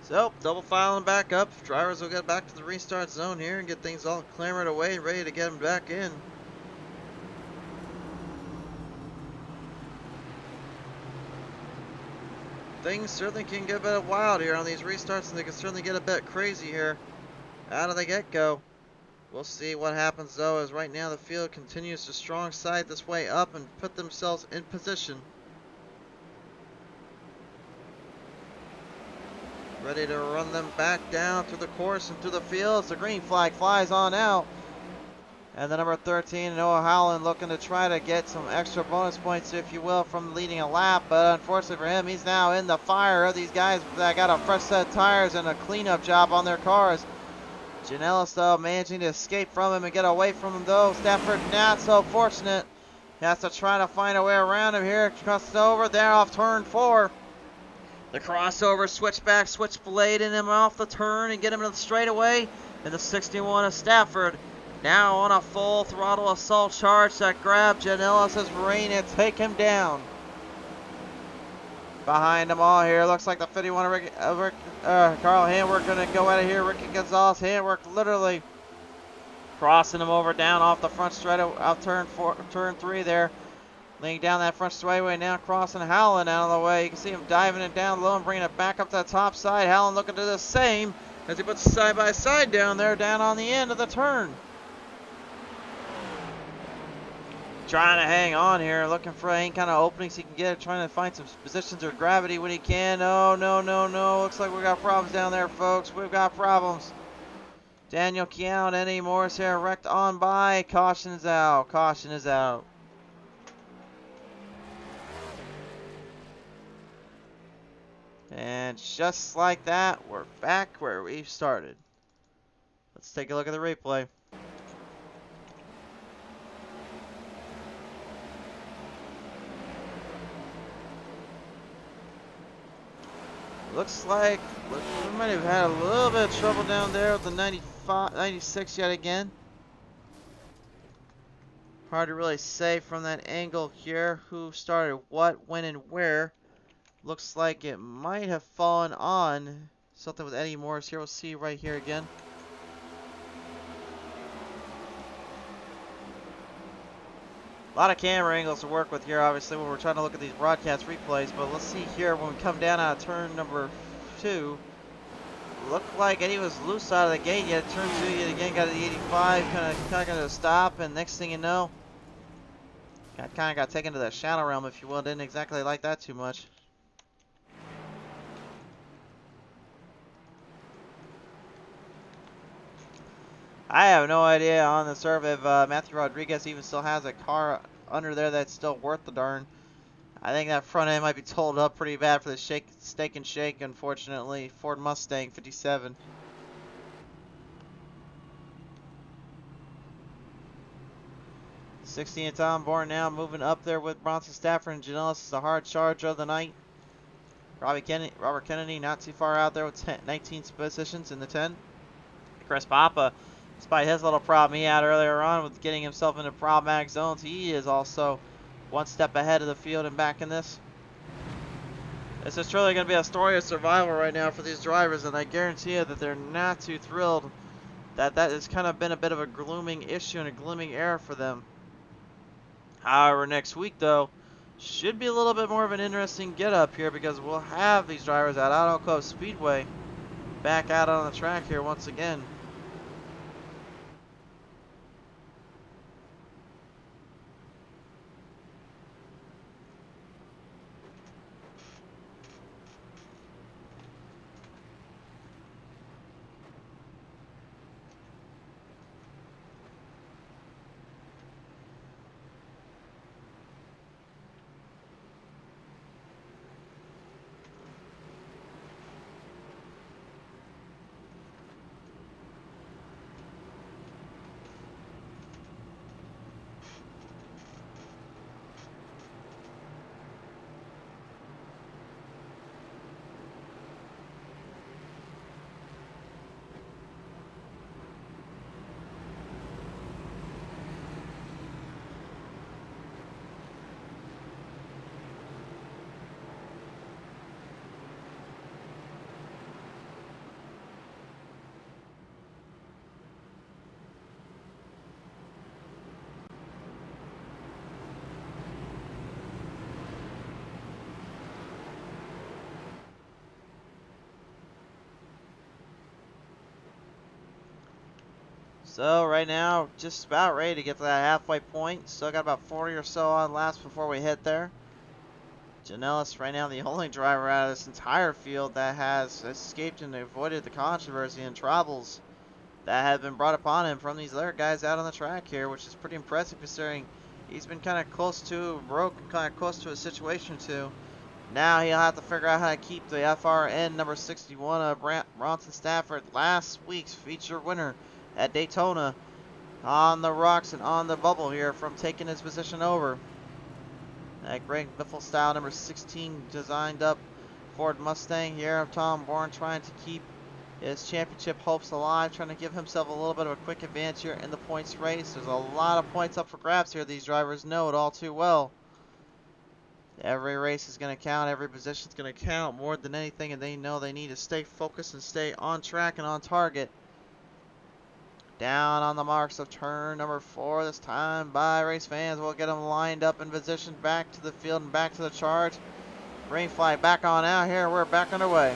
So, double filing back up. Drivers will get back to the restart zone here and get things all clamored away, ready to get them back in. Things certainly can get a bit wild here on these restarts, and they can certainly get a bit crazy here out of the get-go. We'll see what happens though, as right now the field continues to strong side this way up and put themselves in position. Ready to run them back down through the course and through the fields. The green flag flies on out. And the number 13, Noah Howland, looking to try to get some extra bonus points, if you will, from leading a lap. But unfortunately for him, he's now in the fire of these guys that got a fresh set of tires and a cleanup job on their cars. Janela though managing to escape from him and get away from him though. Stafford not so fortunate. He has to try to find a way around him here. Crosses over there off turn 4. The crossover, switchback, switchblade in him off the turn and get him to the straightaway. And the 61 of Stafford now on a full throttle assault charge that grabbed Janela's rein and take him down. Behind them all here, looks like the 51 Carl Handwork going to go out of here. Ricky Gonzalez Handwork literally crossing him over down off the front straight out turn 3 there. Laying down that front straightaway now, crossing Howland out of the way. You can see him diving it down low and bringing it back up to the top side. Howland looking to do the same as he puts side by side down there, down on the end of the turn. Trying to hang on here, looking for any kind of openings he can get, trying to find some positions or gravity when he can. No. Looks like we got problems down there, folks. We've got problems. Daniel Keown, Eddie Morris here, wrecked on by. Caution is out. Caution is out. And just like that, we're back where we started. Let's take a look at the replay. Looks like we might have had a little bit of trouble down there with the 96 yet again. Hard to really say from that angle here who started what, when, and where. Looks like it might have fallen on something with Eddie Morris here. We'll see right here again. A lot of camera angles to work with here, obviously, when we're trying to look at these broadcast replays. But let's see here when we come down out of turn number 2. Looked like Eddie was loose out of the gate. Yet turn 2 yet again got to the 85, kind of going to stop, and next thing you know, kind of got taken to the shadow realm, if you will. Didn't exactly like that too much. I have no idea on the serve if Matthew Rodriguez even still has a car under there that's still worth the darn. I think that front end might be told up pretty bad for the steak and shake, unfortunately. Ford Mustang 57. '16 Tom Bourne now moving up there with Bronson Stafford and Janellis is the hard charge of the night. Robert Kennedy not too far out there with 19 positions in the 10. Chris Papa, despite his little problem he had earlier on with getting himself into problematic zones, he is also one step ahead of the field and back in this. This is truly going to be a story of survival right now for these drivers, and I guarantee you that they're not too thrilled that has kind of been a bit of a glooming issue and a glooming era for them. However, next week, though, should be a little bit more of an interesting get-up here because we'll have these drivers at Auto Club Speedway back out on the track here once again. So right now, just about ready to get to that halfway point. Still got about 40 or so on laps before we hit there. Janellis right now the only driver out of this entire field that has escaped and avoided the controversy and troubles that have been brought upon him from these other guys out on the track here, which is pretty impressive considering he's been kind of close to broke, kind of close to a situation too. Now he'll have to figure out how to keep the FRN number 61 of Bronson Stafford, last week's feature winner at Daytona, on the rocks and on the bubble here from taking his position over. That Greg Biffle style number 16 designed up Ford Mustang here of Tom Bourne trying to keep his championship hopes alive, trying to give himself a little bit of a quick advantage here in the points race. There's a lot of points up for grabs here. These drivers know it all too well. Every race is going to count. Every position is going to count more than anything, and they know they need to stay focused and stay on track and on target. Down on the marks of turn number 4 this time by race fans. We'll get them lined up and positioned back to the field and back to the charge. Green flag back on out here. We're back underway.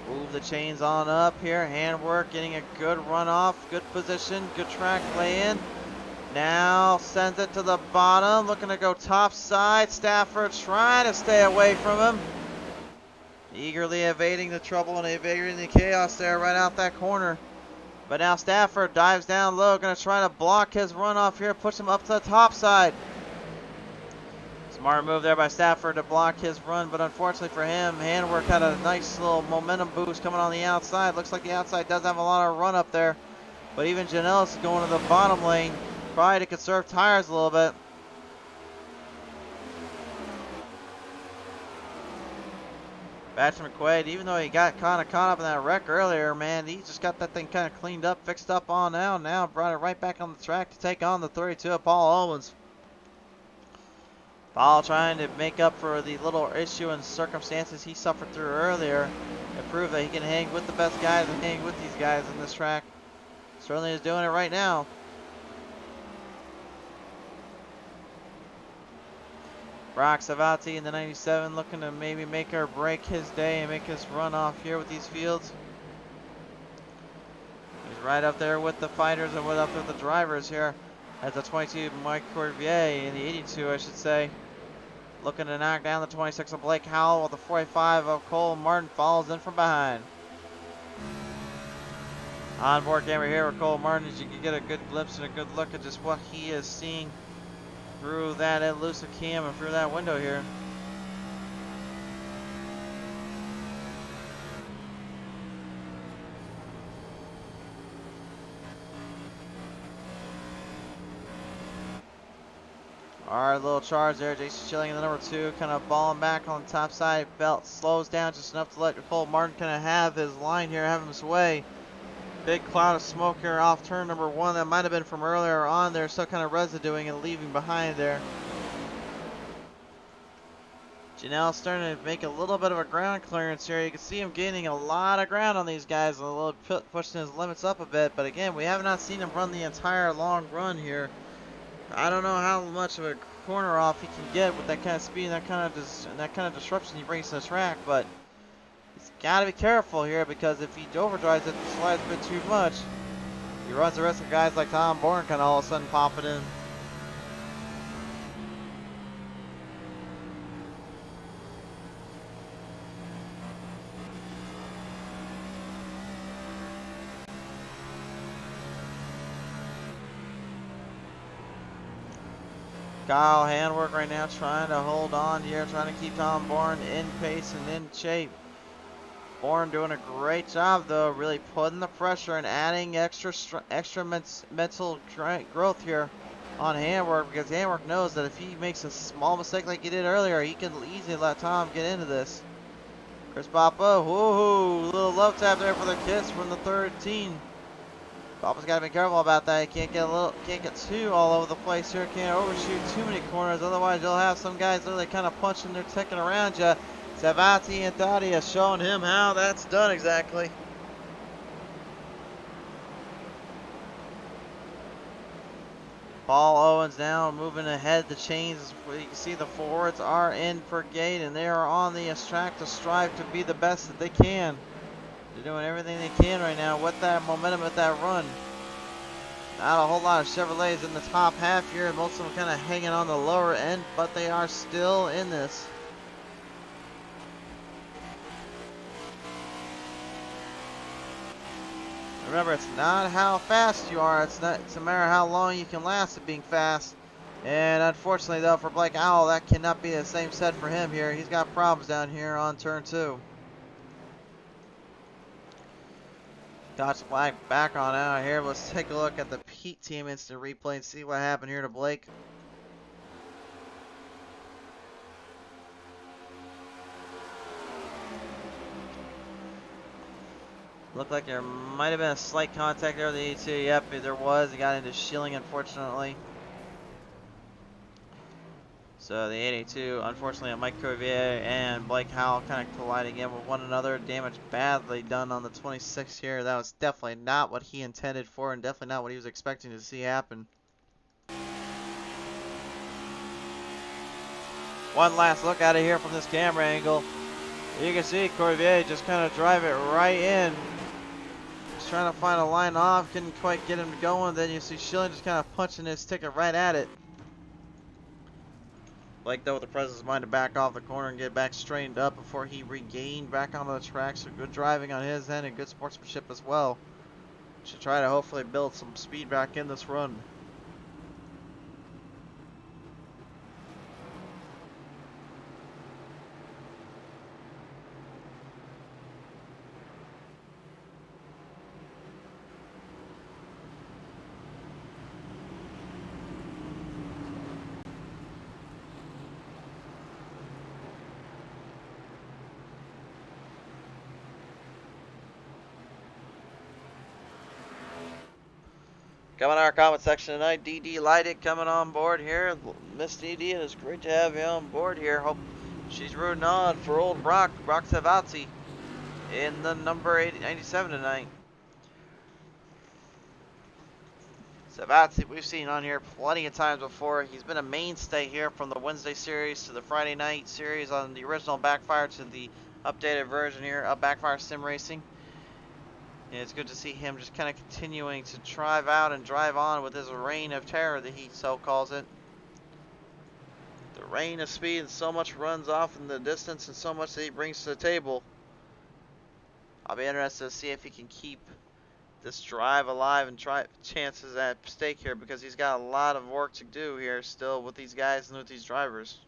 Move the chains on up here. Handwork, getting a good run off. Good position. Good track lay in. Now sends it to the bottom, looking to go top side. Stafford trying to stay away from him. Eagerly evading the trouble and evading the chaos there right out that corner. But now Stafford dives down low, going to try to block his runoff here, push him up to the top side. Smart move there by Stafford to block his run, but unfortunately for him, Handwork had a nice little momentum boost coming on the outside. Looks like the outside does have a lot of run up there. But even Janellis is going to the bottom lane, probably to conserve tires a little bit. Batcher McQuaid, even though he got kind of caught up in that wreck earlier, man, he just got that thing kind of cleaned up, fixed up on now. Now brought it right back on the track to take on the 32 of Paul Owens. Paul trying to make up for the little issue and circumstances he suffered through earlier and prove that he can hang with the best guys and hang with these guys in this track. Certainly is doing it right now. Brock Savati in the 97 looking to maybe make or break his day and make his run off here with these fields. He's right up there with the fighters and up there with the drivers here at the 22 Mike Corvier in the 82 I should say. Looking to knock down the 26 of Blake Howell while the 45 of Cole Martin follows in from behind. Onboard camera here with Cole Martin as you can get a good glimpse and a good look at just what he is seeing through that elusive cam and through that window here. Alright, little charge there. Jason Schilling in the number 2, kind of balling back on the top side. Belt slows down just enough to let Cole Martin kind of have his line here, have him sway. Big cloud of smoke here off turn number 1. That might have been from earlier on there, still kind of residuing and leaving behind there. Janelle starting to make a little bit of a ground clearance here. You can see him gaining a lot of ground on these guys, a little pushing his limits up a bit. But again, we have not seen him run the entire long run here. I don't know how much of a corner off he can get with that kind of speed and that kind of disruption he brings to the track, but he's got to be careful here because if he overdrives it and slides a bit too much, he runs the risk of guys like Tom Bourne kind of all of a sudden popping in. Kyle Handwork right now trying to hold on here, trying to keep Tom Bourne in pace and in shape. Bourne doing a great job though, really putting the pressure and adding extra mental growth here on Handwork, because Handwork knows that if he makes a small mistake like he did earlier, he can easily let Tom get into this. Chris Papa, woohoo, little love tap there for the kiss from the 13. Papa's got to be careful about that. He can't get too all over the place here. Can't overshoot too many corners. Otherwise, you'll have some guys really kind of punching their ticking around you. Savati and Dadia showing him how that's done exactly. Paul Owens now moving ahead the chains. You can see the forwards are in for gate and they are on the track to strive to be the best that they can. They're doing everything they can right now with that momentum, with that run. Not a whole lot of Chevrolets in the top half here. Most of them kind of hanging on the lower end, but they are still in this. Remember, it's not how fast you are. It's a matter of how long you can last at being fast. And unfortunately, though, for Blake Owl, that cannot be the same said for him here. He's got problems down here on turn 2. Dodge Black back on out here. Let's take a look at the PTM instant replay and see what happened here to Blake. Looked like there might have been a slight contact there with the 82. Yep, there was. He got into shielding, unfortunately. So the 82, unfortunately, Mike Corvier and Blake Howell kind of colliding in with one another. Damage badly done on the 26 here. That was definitely not what he intended for and definitely not what he was expecting to see happen. One last look at it here from this camera angle. You can see Corvier just kind of drive it right in. He's trying to find a line off, couldn't quite get him going. Then you see Schilling just kind of punching his ticket right at it. Blake, though, with the presence of mind to back off the corner and get back straightened up before he regained back onto the track. So good driving on his end and good sportsmanship as well. Should try to hopefully build some speed back in this run. Coming to our comment section tonight, DD Lighted coming on board here. Miss DD, it is great to have you on board here. Hope she's rooting on for old Brock Savazzi in the number 97 tonight. Savazzi, we've seen on here plenty of times before. He's been a mainstay here from the Wednesday series to the Friday night series on the original Backfire to the updated version here of Backfire Sim Racing. And it's good to see him just kind of continuing to drive out and drive on with his reign of terror that he so calls it. The reign of speed, and so much runs off in the distance and so much that he brings to the table. I'll be interested to see if he can keep this drive alive and try chances at stake here, because he's got a lot of work to do here still with these guys and with these drivers.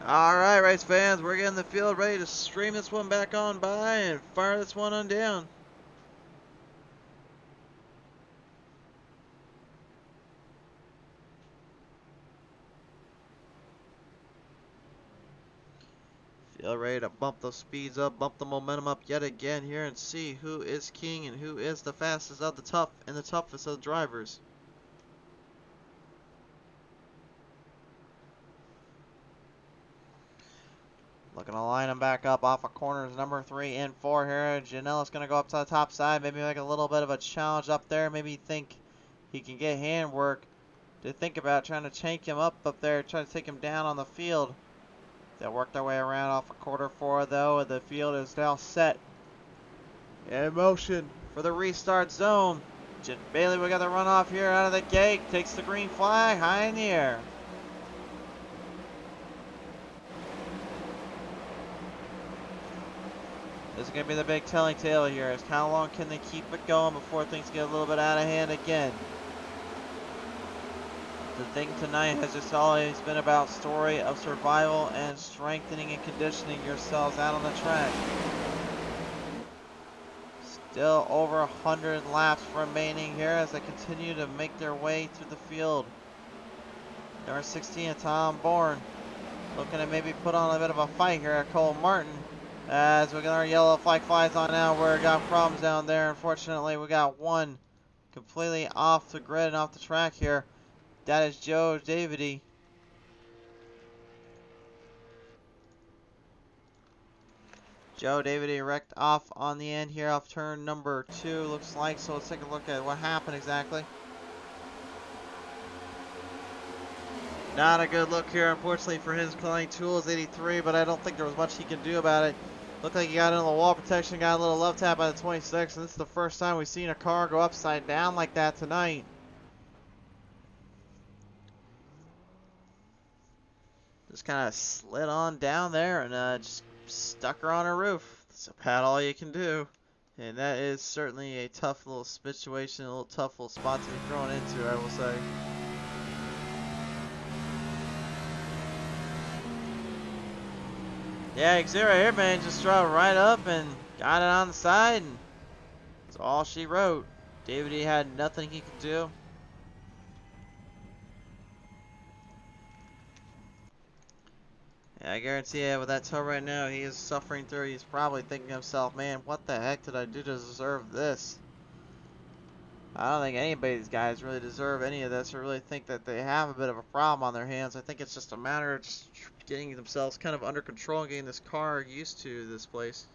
Alright, race fans, we're getting the field ready to stream this one back on by and fire this one on down. Field ready to bump those speeds up, bump the momentum up yet again here, and see who is king and who is the fastest of the tough and the toughest of the drivers. Looking to line them back up off of corners number 3 and 4 here. Janela's going to go up to the top side. Maybe make a little bit of a challenge up there. Maybe think he can get handwork to think about trying to chank him up there. Try to take him down on the field. They'll work their way around off of quarter 4 though. And the field is now set in motion for the restart zone. Bailey, we got the runoff here out of the gate. Takes the green flag high in the air. This is going to be the big telling tale here, is how long can they keep it going before things get a little bit out of hand again. The thing tonight has just always been about story of survival and strengthening and conditioning yourselves out on the track. Still over 100 laps remaining here as they continue to make their way through the field. Number 16, Tom Bourne, looking to maybe put on a bit of a fight here at Cole Martin. As we got our yellow flag flies on now, we got problems down there. Unfortunately, we got one completely off the grid and off the track here. That is Joe Davidi. Joe Davidi wrecked off on the end here off turn number 2, looks like. So let's take a look at what happened exactly. Not a good look here, unfortunately, for his Klein Tools 83, but I don't think there was much he can do about it. Looked like he got into the wall protection, got a little love tap by the 26, and this is the first time we've seen a car go upside down like that tonight. Just kind of slid on down there and just stuck her on her roof. That's about all you can do. And that is certainly a tough little situation, a little tough little spot to be thrown into, I will say. Yeah, you can see right here, man, just drove right up and got it on the side, and that's all she wrote. David, he had nothing he could do. Yeah, I guarantee you, with that toe right now, he is suffering through. He's probably thinking to himself, man, what the heck did I do to deserve this? I don't think any of these guys really deserve any of this or really think that they have a bit of a problem on their hands. I think it's just a matter of just getting themselves kind of under control and getting this car used to this place.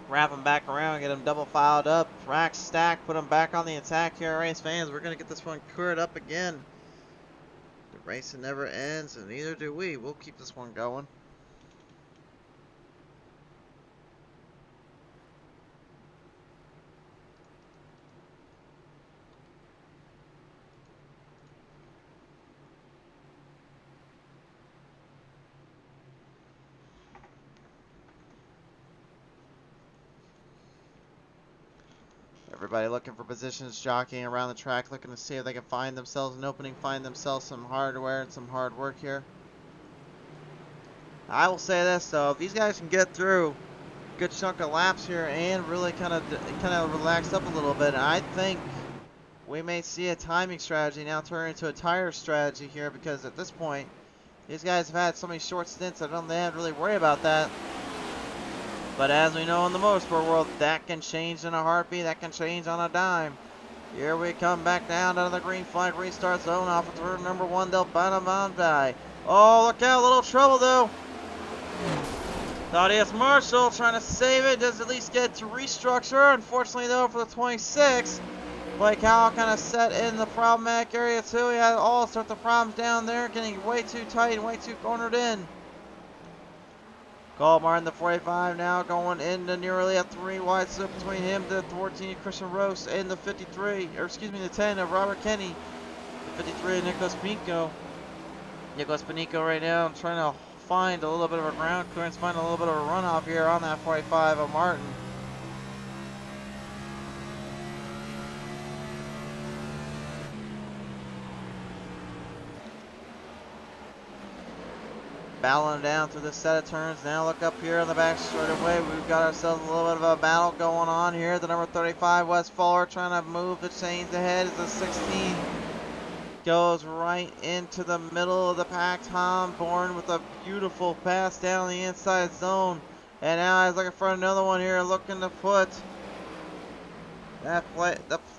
Wrap them back around, get them double filed up, rack stack, put them back on the attack here, race fans. We're going to get this one cleared up again. The racing never ends, and neither do we. We'll keep this one going. Everybody looking for positions, jockeying around the track, looking to see if they can find themselves an opening, find themselves some hardware and some hard work here. I will say this though, if these guys can get through a good chunk of laps here and really kind of relax up a little bit, I think we may see a timing strategy now turn into a tire strategy here, because at this point these guys have had so many short stints that they haven't really worry about that. But as we know in the motorsport world, that can change in a heartbeat, that can change on a dime. Here we come back down to the green flag restart zone off of turn number 1, Del Banamonte. Oh, look out, little trouble though. Thaddeus Marshall trying to save it, does at least get to restructure. Unfortunately though, for the 26, Blake Howell kind of set in the problematic area too. He had all sorts of problems down there, getting way too tight and way too cornered in. Colmar in the 45 now, going into nearly a 3 wide slip between him, the 14 Christian Rose, and the 53, or excuse me, the 10 of Robert Kenny. The 53 of Nicholas Pinico. Nicholas Pinico right now trying to find a little bit of a ground clearance, find a little bit of a runoff here on that 45 of Martin. Battling down through this set of turns. Now look up here on the back straightaway. We've got ourselves a little bit of a battle going on here. The number 35 West Fuller trying to move the chains ahead as the 16 goes right into the middle of the pack. Tom Bourne with a beautiful pass down the inside zone. And now he's looking for another one here, looking to put that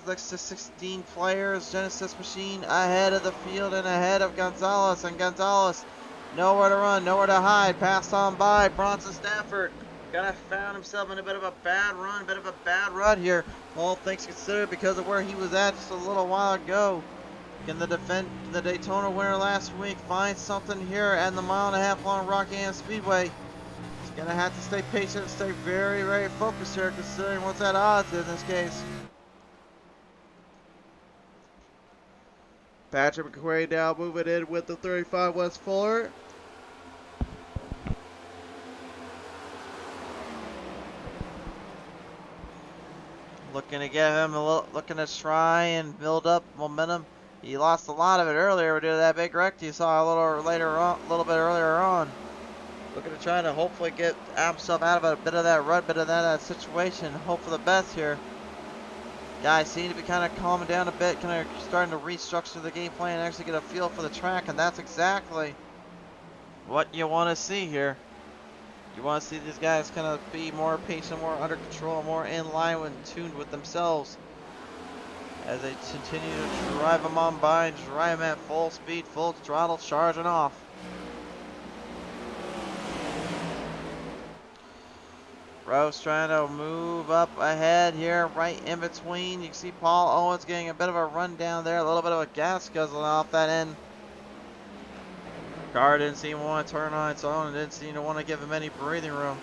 the 16 players Genesis machine ahead of the field and ahead of Gonzalez. And Gonzalez Nowhere to run, nowhere to hide. Passed on by Bronson Stafford. Kind of found himself in a bit of a bad run here. All things considered, because of where he was at just a little while ago. Can the Daytona winner last week find something here at the mile-and-a-half long Rockingham Speedway? He's gonna have to stay patient and stay very, very focused here, considering what's at odds in this case. Patrick McQuaid now moving in with the 35 West Fuller. Looking to get him looking to try and build up momentum. He lost a lot of it earlier due to that big wreck you saw a little bit earlier on. Looking to try to hopefully get himself out of a bit of that rut, bit of that situation. Hope for the best here. Guys seem to be kind of calming down a bit, kind of starting to restructure the game plan and actually get a feel for the track, and that's exactly what you want to see here. You want to see these guys kind of be more patient, more under control, more in line and tuned with themselves as they continue to drive them on by and drive them at full speed, full throttle, charging off. Rose trying to move up ahead here, right in between. You can see Paul Owens getting a bit of a run down there, a little bit of a gas guzzling off that end. Car didn't seem to want to turn on its own and didn't seem to want to give him any breathing room.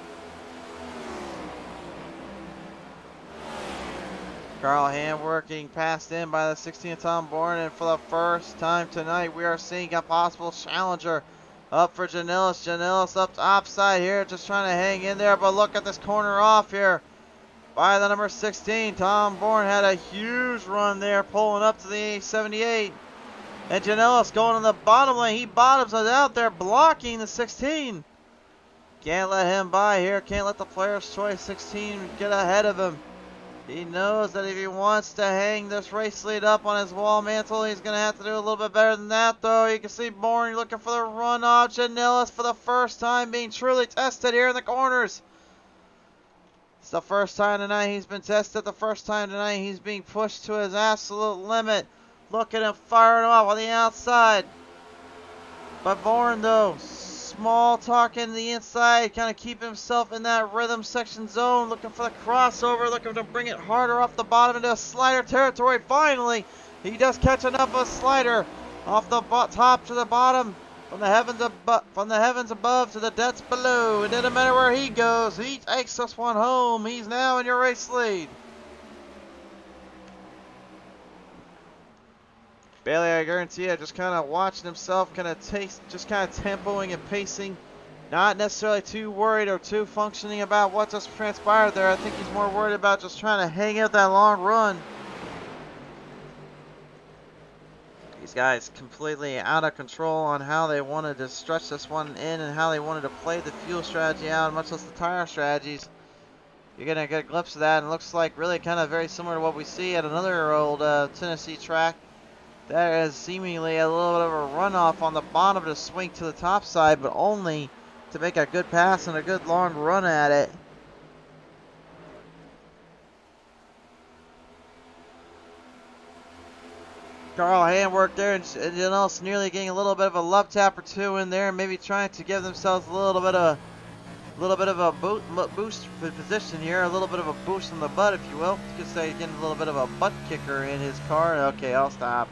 Carl Hand working passed in by the 16th Tom Bourne, and for the first time tonight we are seeing a possible challenger up for Janillas. Janillas up top side here, just trying to hang in there, but look at this corner off here by the number 16. Tom Bourne had a huge run there, pulling up to the 78. And Janellis going in the bottom lane. He bottoms it out there, blocking the 16. Can't let him by here. Can't let the player's choice 16 get ahead of him. He knows that if he wants to hang this race lead up on his wall mantle, he's going to have to do a little bit better than that, though. You can see Bourne looking for the runoff. Janellis for the first time being truly tested here in the corners. It's the first time tonight he's been tested. The first time tonight he's being pushed to his absolute limit. Look at him firing off on the outside. But Bourne, though, small talk in the inside, kind of keep himself in that rhythm section zone, looking for the crossover, looking to bring it harder off the bottom into slider territory. Finally, he does catch enough of a slider off the top to the bottom, from the heavens above to the depths below. It doesn't matter where he goes. He takes this one home. He's now in your race lead. Bailey, I guarantee you, just kind of watching himself, just kind of tempoing and pacing. Not necessarily too worried or too functioning about what just transpired there. I think he's more worried about just trying to hang out that long run. These guys completely out of control on how they wanted to stretch this one in and how they wanted to play the fuel strategy out, much less the tire strategies. You're going to get a glimpse of that, and it looks like really kind of very similar to what we see at another old Tennessee track. There is seemingly a little bit of a runoff on the bottom to swing to the top side, but only to make a good pass and a good long run at it. Carl Handwork there, and Janelle's nearly getting a little bit of a love tap or two in there, maybe trying to give themselves a little bit of a boost position here, a little bit of a boost in the butt, if you will. You could say getting a little bit of a butt kicker in his car. Okay, I'll stop.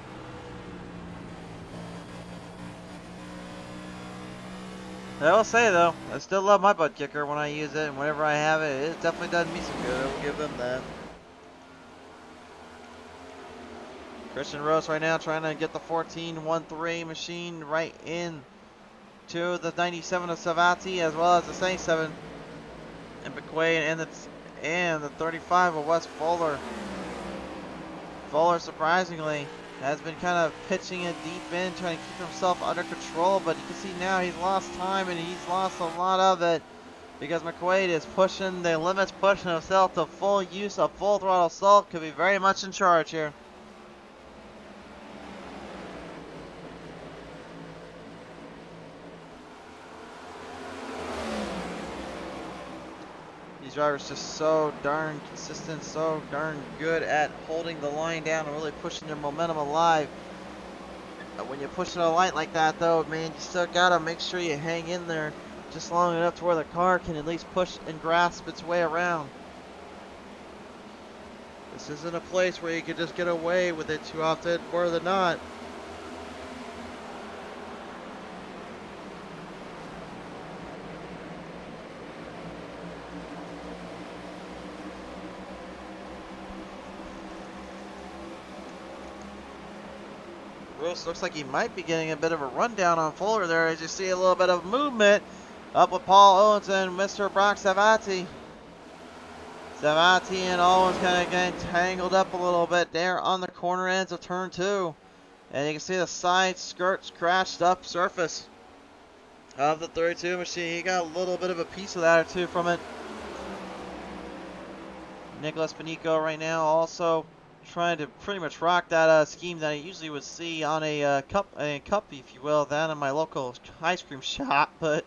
I will say though, I still love my butt kicker when I use it, and whenever I have it, it definitely does me some good. I will give them that. Christian Rose right now trying to get the 14-1-3 machine right in to the 97 of Savati, as well as the 77 and McQuaid and the 35 of West Fuller. Fuller surprisingly has been kind of pitching it deep in, trying to keep himself under control, but you can see now he's lost time and he's lost a lot of it because McQuaid is pushing the limits, pushing himself to full use of full throttle assault. Could be very much in charge here. These drivers just so darn consistent, so darn good at holding the line down and really pushing their momentum alive. When you're pushing a light like that, though, man, you still gotta make sure you hang in there just long enough to where the car can at least push and grasp its way around. This isn't a place where you can just get away with it too often, more than not. Bruce looks like he might be getting a bit of a rundown on Fuller there as you see a little bit of movement up with Paul Owens and Mr. Brock Savati. Savati and Owens kind of getting tangled up a little bit there on the corner ends of turn 2. And you can see the side skirt scratched up surface of the 32 machine. He got a little bit of a piece of that or two from it. Nicholas Panico right now also trying to pretty much rock that scheme that I usually would see on a cup, if you will, down in my local ice cream shop. But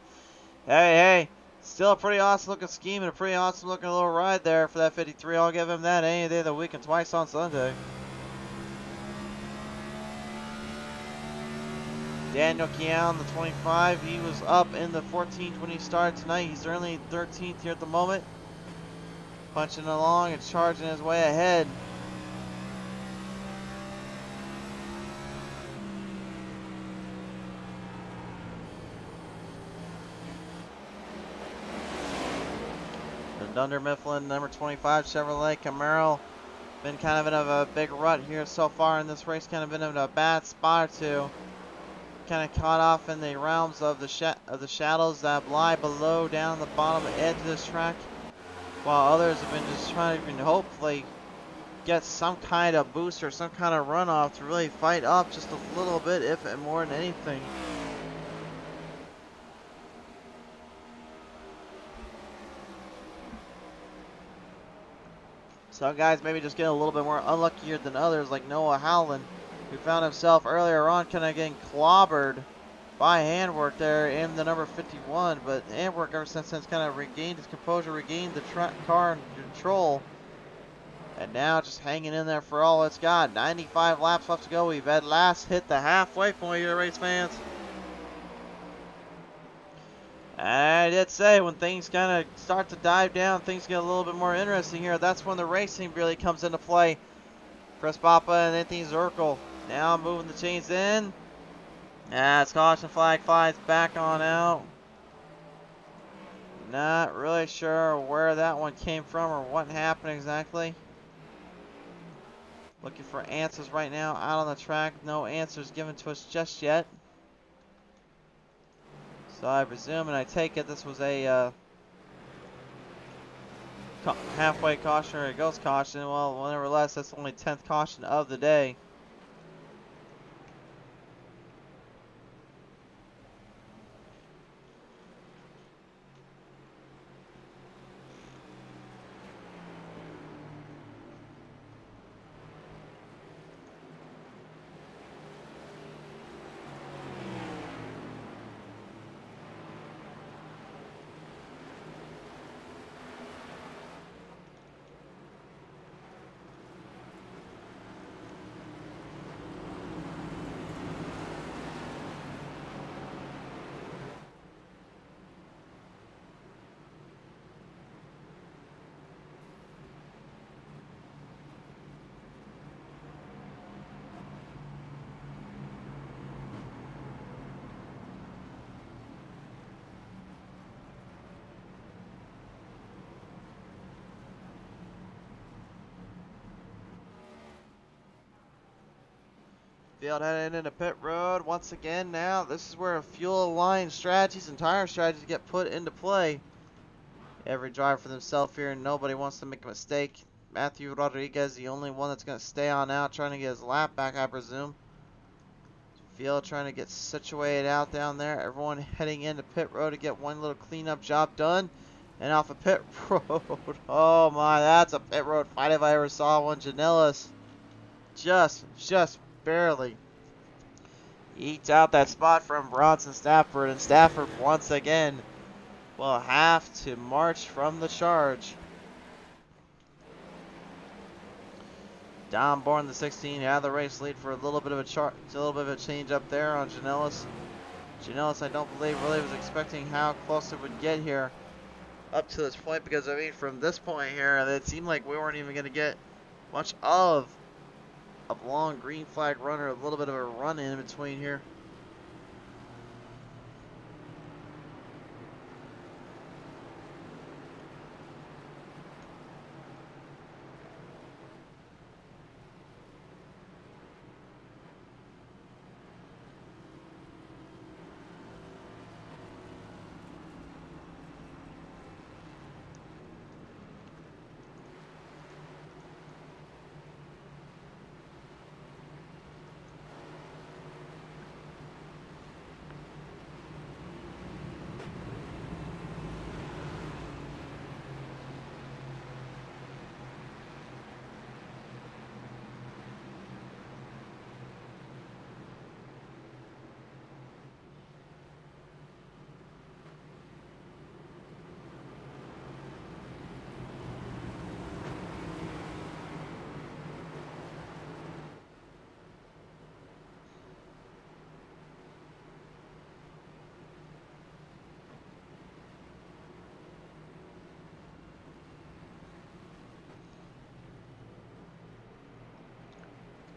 hey, still a pretty awesome looking scheme and a pretty awesome looking little ride there for that 53. I'll give him that any day of the week and twice on Sunday. Daniel Keown, the 25, he was up in the 14th when he started tonight. He's early 13th here at the moment. Punching along and charging his way ahead. The Dunder Mifflin number 25 Chevrolet Camaro been kind of in a big rut here so far in this race. Kind of been in a bad spot or two. Kind of caught off in the realms of the shadows that lie below down the bottom edge of this track, while others have been just trying to hopefully get some kind of boost or some kind of runoff to really fight up just a little bit, if and more than anything. Some guys maybe just getting a little bit more unluckier than others, like Noah Howland, who found himself earlier on kind of getting clobbered by Handwork there in the number 51. But Handwork ever since then kind of regained his composure, regained the car in control. And now just hanging in there for all it's got. 95 laps left to go. We've at last hit the halfway point here, race fans. I did say when things kind of start to dive down, things get a little bit more interesting here. That's when the racing really comes into play. Chris Papa and Anthony Zirkle now moving the chains in. As caution flag flies back on out. Not really sure where that one came from or what happened exactly. Looking for answers right now out on the track. No answers given to us just yet. So I presume and I take it this was a halfway caution or a ghost caution. Well, nevertheless, that's only 10th caution of the day. Field heading into pit road once again now. This is where fuel line strategies and tire strategies get put into play. Every driver for themselves here and nobody wants to make a mistake. Matthew Rodriguez, the only one that's going to stay on out, trying to get his lap back, I presume. Field trying to get situated out down there. Everyone heading into pit road to get one little cleanup job done. And off of pit road. Oh my, that's a pit road fight if I ever saw one. Janellis just barely eats out that spot from Bronson Stafford, and Stafford once again will have to march from the charge. Don Born, the 16, had the race lead for a little bit of a change up there on Janellis. Janellis, I don't believe, really was expecting how close it would get here up to this point, because I mean, from this point here, it seemed like we weren't even going to get much of a long green flag runner, a little bit of a run in between here.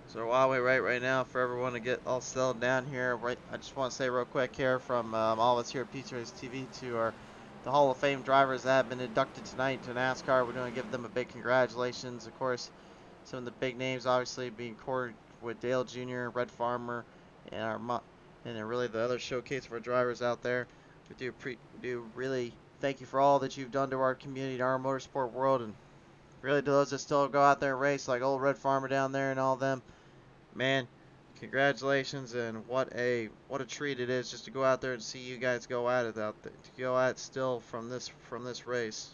So while we wait right now for everyone to get all settled down here, I just want to say real quick here from all of us here at PTM Racing TV to the Hall of Fame drivers that have been inducted tonight to NASCAR. We're going to give them a big congratulations. Of course, some of the big names obviously being Corey with Dale Jr., Red Farmer, and then really the other showcase for drivers out there. We do really thank you for all that you've done to our community, to our motorsport world, and really to those that still go out there and race, like old Red Farmer down there and all them. Man, congratulations, and what a treat it is just to go out there and see you guys go at it out there, to go at it still from this race.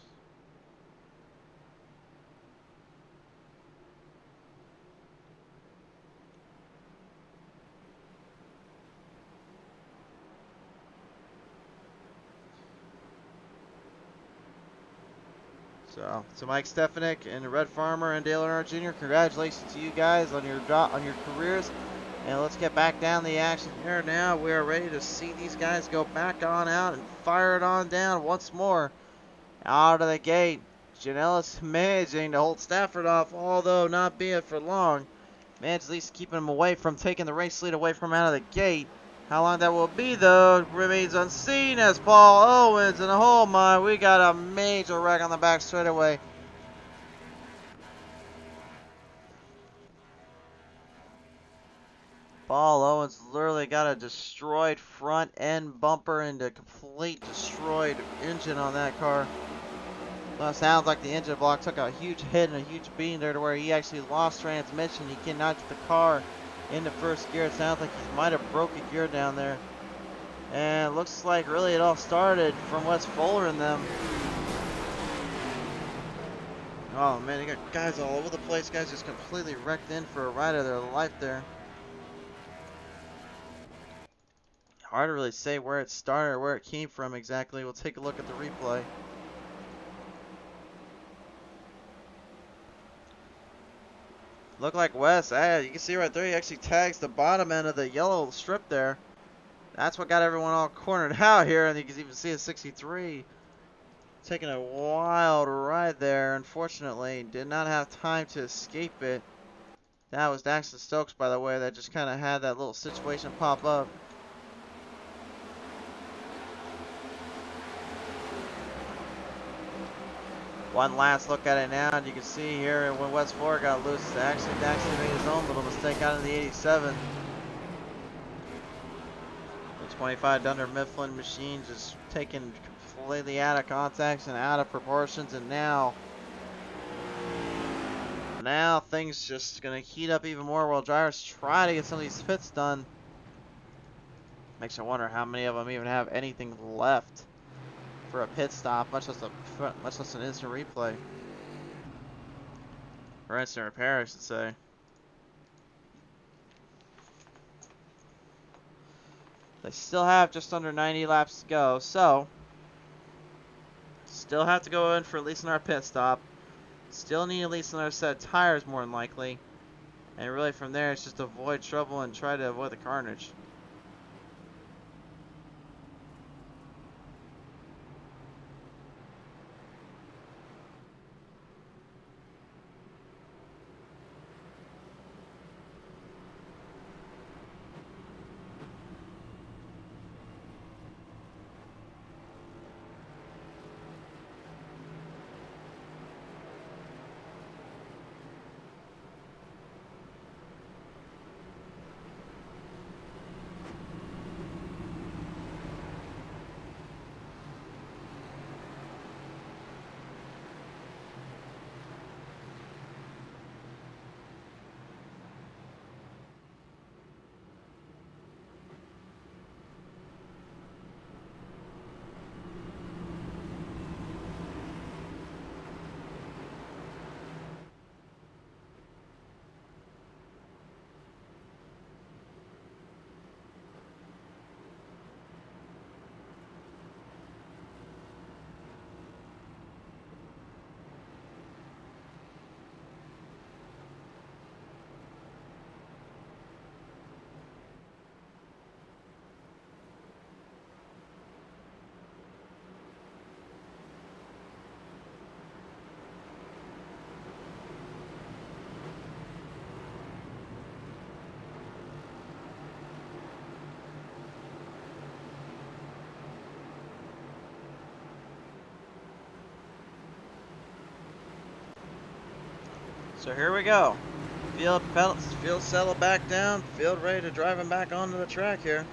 So Mike Stefanik and Red Farmer and Dale Earnhardt Jr., congratulations to you guys on your careers. And let's get back down the action here now. We are ready to see these guys go back on out and fire it on down once more. Out of the gate, Janellis managing to hold Stafford off, although not be it for long. Managed at least keeping him away from taking the race lead away from out of the gate. How long that will be, though, remains unseen as Paul Owens, and oh my, we got a major wreck on the back straightaway. Paul Owens literally got a destroyed front end bumper and a complete destroyed engine on that car. Well, it sounds like the engine block took a huge hit and a huge beating there to where he actually lost transmission. He cannot get the car into first gear. It sounds like he might have broke a gear down there. And it looks like really it all started from Wes Fuller and them. Oh man, you got guys all over the place. Guys just completely wrecked in for a ride of their life there. Hard to really say where it started or where it came from exactly. We'll take a look at the replay. Look like Wes, you can see right there, he actually tags the bottom end of the yellow strip there. That's what got everyone all cornered out here, and you can even see a 63 taking a wild ride there. Unfortunately, did not have time to escape it. That was Daxton Stokes, by the way, that just kind of had that little situation pop up. One last look at it now, and you can see here when Wes Fuller got loose, actually Daxton made his own little mistake out of the 87. The 25 Dunder Mifflin machine just taken completely out of context and out of proportions, and now things just gonna heat up even more while drivers try to get some of these pits done. Makes you wonder how many of them even have anything left for a pit stop, much less an instant replay. Or instant repair, I should say. They still have just under 90 laps to go, so still have to go in for at least another pit stop. Still need at least another set of tires, more than likely. And really from there, it's just avoid trouble and try to avoid the carnage. So here we go. Field settled back down. Field ready to drive him back onto the track here.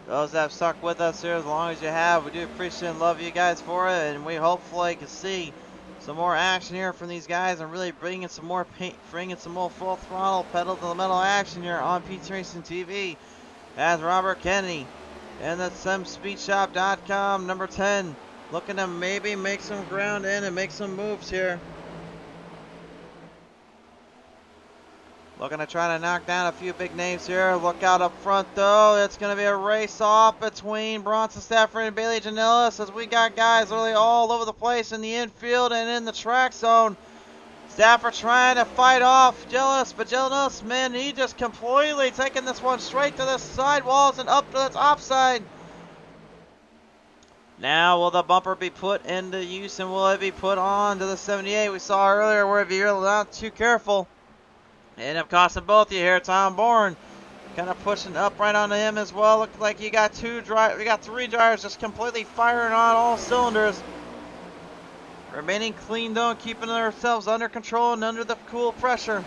Those that have stuck with us here as long as you have, we do appreciate and love you guys for it, and we hopefully can see some more action here from these guys and really bringing some more full throttle pedal to the metal action here on PTM Racing TV. As Robert Kennedy and the SimSpeedShop.com number 10 looking to maybe make some ground in and make some moves here. Looking to try to knock down a few big names here. Look out up front, though. It's going to be a race-off between Bronson Stafford and Bailey Janellis as we got guys really all over the place in the infield and in the track zone. Stafford trying to fight off Janellis, but Janellis, man, he just completely taking this one straight to the sidewalls and up to the top side. Now, will the bumper be put into use and will it be put on to the 78 we saw earlier where if you're not too careful, end up costing both of you here. Tom Bourne kind of pushing up right onto him as well. Looks like you got three drivers just completely firing on all cylinders. Remaining clean though, and keeping themselves under control and under the cool pressure.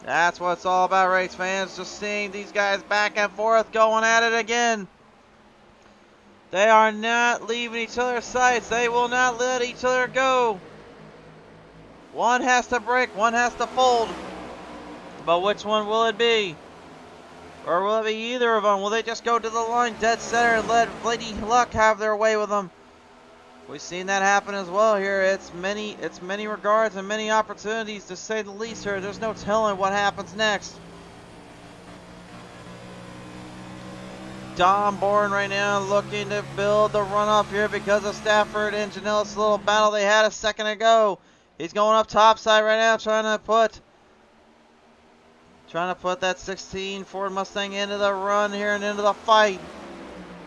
That's what it's all about, race fans. Just seeing these guys back and forth going at it again. They are not leaving each other's sights. They will not let each other go. One has to break, one has to fold. But which one will it be? Or will it be either of them? Will they just go to the line dead center and let Lady Luck have their way with them? We've seen that happen as well here. It's many regards and many opportunities to say the least here. There's no telling what happens next. Don Bourne right now looking to build the run up here because of Stafford and Janellis' little battle they had a second ago. He's going up topside right now, trying to put that 16 Ford Mustang into the run here and into the fight.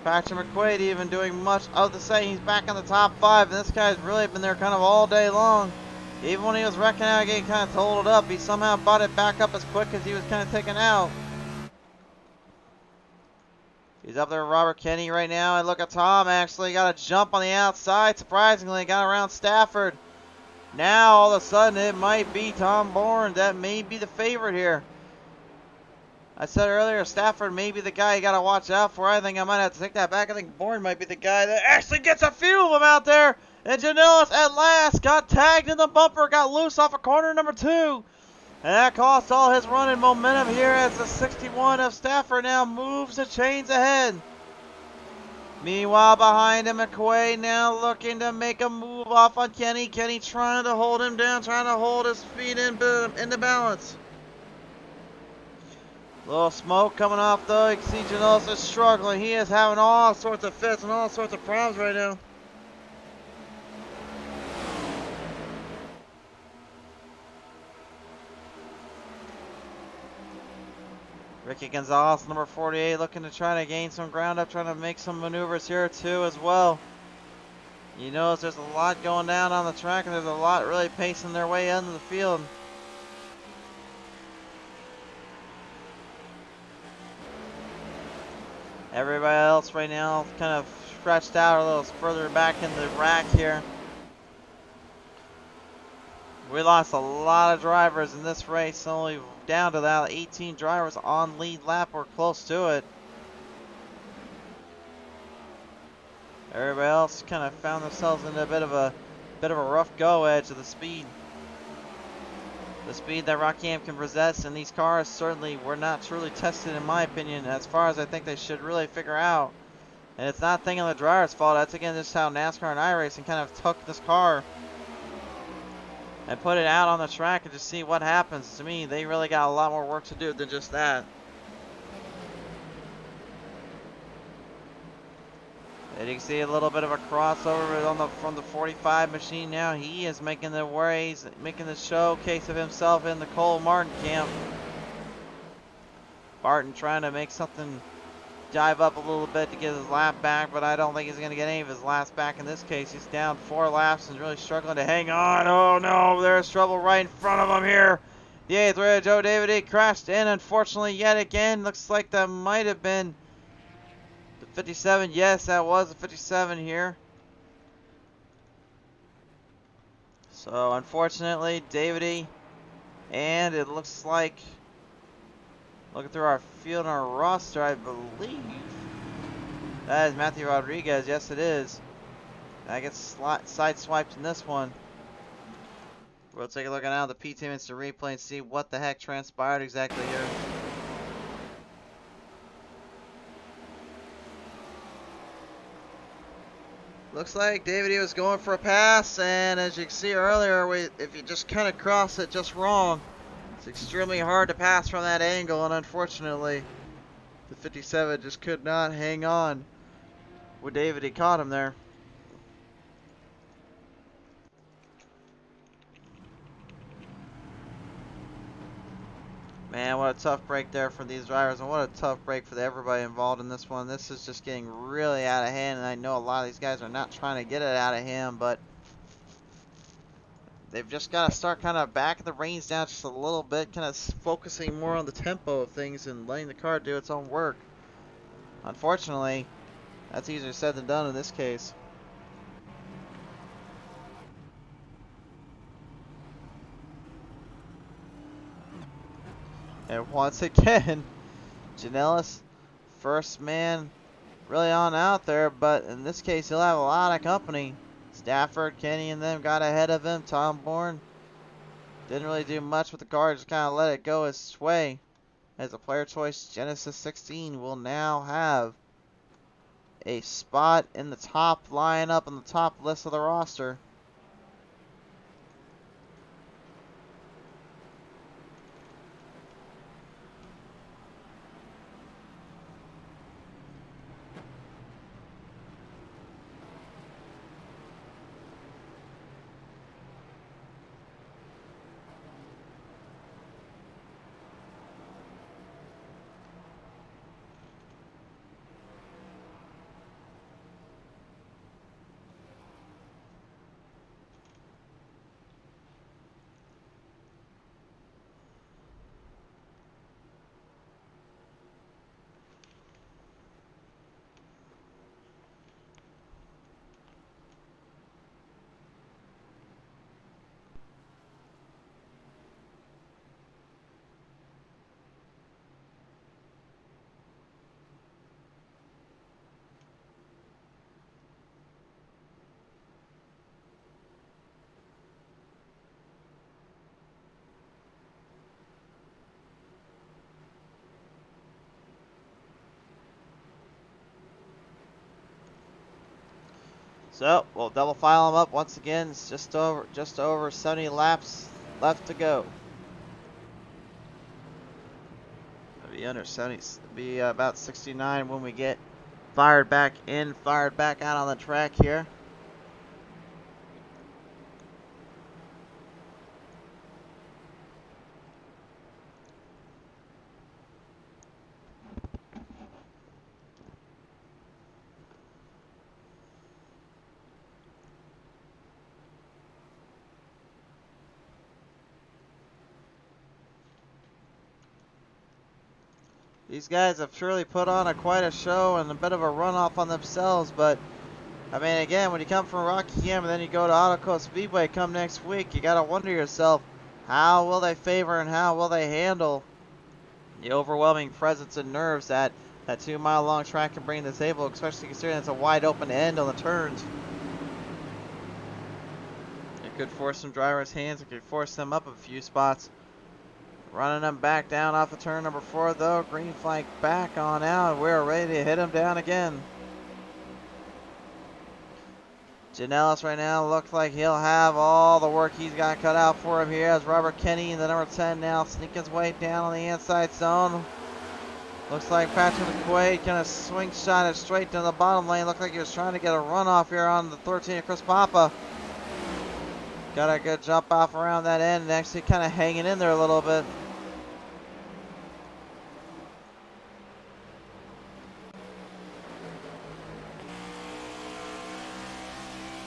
Patrick McQuaid even doing much of the same. He's back in the top 5, and this guy's really been there kind of all day long. Even when he was wrecking out, getting kind of totaled up, he somehow brought it back up as quick as he was kind of taken out. He's up there with Robert Kenny right now, and look at Tom actually got a jump on the outside. Surprisingly, got around Stafford. Now, all of a sudden, it might be Tom Bourne that may be the favorite here. I said earlier, Stafford may be the guy you got to watch out for. I think I might have to take that back. I think Bourne might be the guy that actually gets a few of them out there. And Janellis at last got tagged in the bumper, got loose off of corner number 2. And that costs all his running momentum here as the 61 of Stafford now moves the chains ahead. Meanwhile, behind him, McQuaid now looking to make a move off on Kenny. Kenny trying to hold him down, trying to hold his feet into balance. Little smoke coming off though. You can see Janellis is struggling. He is having all sorts of fits and all sorts of problems right now. Ricky Gonzalez, number 48, looking to try to gain some ground up, trying to make some maneuvers here too as well. You notice there's a lot going down on the track, and there's a lot really pacing their way into the field. Everybody else right now kind of stretched out a little further back in the rack here. We lost a lot of drivers in this race, only down to that 18 drivers on lead lap or close to it. Everybody else kind of found themselves in a bit of a rough go edge of the speed. The speed that Rockingham can possess in these cars certainly were not truly tested, in my opinion, as far as I think they should really figure out. And it's not thinking the driver's fault. That's again just how NASCAR and iRacing kind of took this car and put it out on the track and just see what happens. To me, they really got a lot more work to do than just that. And you can see a little bit of a crossover from the 45 machine now. He is making the ways, making the showcase of himself in the Cole Martin camp. Martin trying to make something dive up a little bit to get his lap back, but I don't think he's going to get any of his laps back in this case. He's down 4 laps and really struggling to hang on. Oh no, there's trouble right in front of him here. The 8th rated Joe David crashed in, unfortunately, yet again. Looks like that might have been the 57. Yes, that was the 57 here. So unfortunately, Davide, and it looks like, looking through our field and our roster, I believe that is Matthew Rodriguez. Yes, it is. I get sideswiped in this one. We'll take a look at now the PTM Instant Replay and see what the heck transpired exactly here. Looks like David was going for a pass, and as you can see earlier, if you just kind of cross it just wrong, it's extremely hard to pass from that angle, and unfortunately, the 57 just could not hang on with David. He caught him there. Man, what a tough break there for these drivers, and what a tough break for everybody involved in this one. This is just getting really out of hand, and I know a lot of these guys are not trying to get it out of hand, but they've just got to start kind of backing the reins down just a little bit, kind of focusing more on the tempo of things and letting the car do its own work. Unfortunately, that's easier said than done in this case. And once again, Janellis, first man really on out there, but in this case, he'll have a lot of company. Stafford, Kenny, and them got ahead of him. Tom Bourne didn't really do much with the car, just kind of let it go his way. As a player choice, Genesis 16 will now have a spot in the top lineup on the top list of the roster. So we'll double file them up once again. It's just over 70 laps left to go. It'll be under 70. It'll be about 69 when we get fired back in, fired back out on the track here. These guys have surely put on quite a show and a bit of a runoff on themselves, but I mean, again, when you come from Rockingham and then you go to Autoco Speedway come next week, you gotta wonder yourself, how will they favor and how will they handle the overwhelming presence and nerves that 2 mile long track can bring to the table, especially considering it's a wide open end on the turns. It could force some drivers' hands, it could force them up a few spots. Running them back down off of turn number 4 though. Green flag back on out. We're ready to hit him down again. Janellis right now looks like he'll have all the work he's got cut out for him here as Robert Kenny, the number 10 now, sneaking his way down on the inside zone. Looks like Patrick McQuaid kind of swing shot it straight to the bottom lane. Looked like he was trying to get a runoff here on the 13 of Chris Papa. Got a good jump off around that end and actually kind of hanging in there a little bit.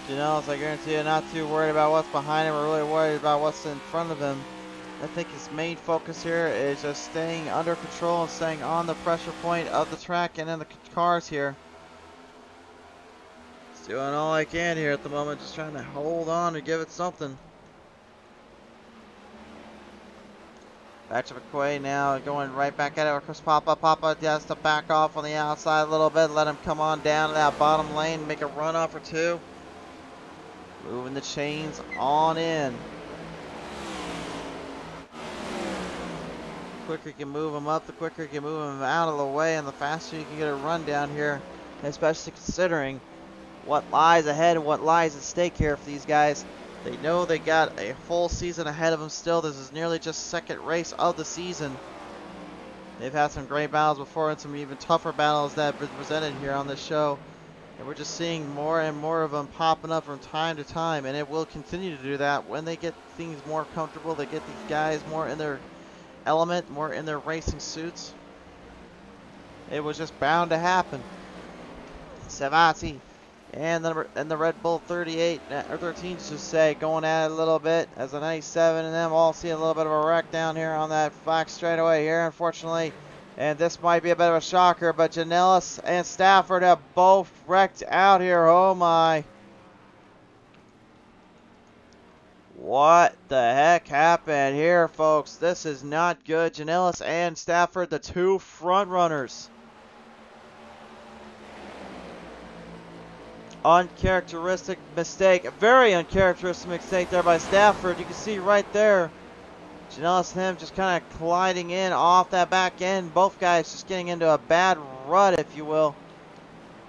Janellis, I guarantee you, not too worried about what's behind him. We're really worried about what's in front of him. I think his main focus here is just staying under control and staying on the pressure point of the track and in the cars here. He's doing all I can here at the moment, just trying to hold on and give it something. Patrick McQuaid now going right back at it with Chris Papa. Papa has to back off on the outside a little bit, let him come on down to that bottom lane, make a runoff or two. Moving the chains on in. The quicker you can move them up, the quicker you can move them out of the way, and the faster you can get a run down here, especially considering what lies ahead and what lies at stake here for these guys. They know they got a full season ahead of them still. This is nearly just second race of the season. They've had some great battles before and some even tougher battles that have been presented here on this show. And we're just seeing more and more of them popping up from time to time, and it will continue to do that when they get things more comfortable. They get these guys more in their element, more in their racing suits. It was just bound to happen. Savati and the Red Bull 38 or 13 to say going at it a little bit as a 97 and them all see a little bit of a wreck down here on that back straightaway here, unfortunately. And this might be a bit of a shocker, but Janellis and Stafford have both wrecked out here. Oh my. What the heck happened here, folks? This is not good. Janellis and Stafford, the two front runners. Uncharacteristic mistake. A very uncharacteristic mistake there by Stafford. You can see right there. Janellis and him just kind of colliding in off that back end. Both guys just getting into a bad rut, if you will.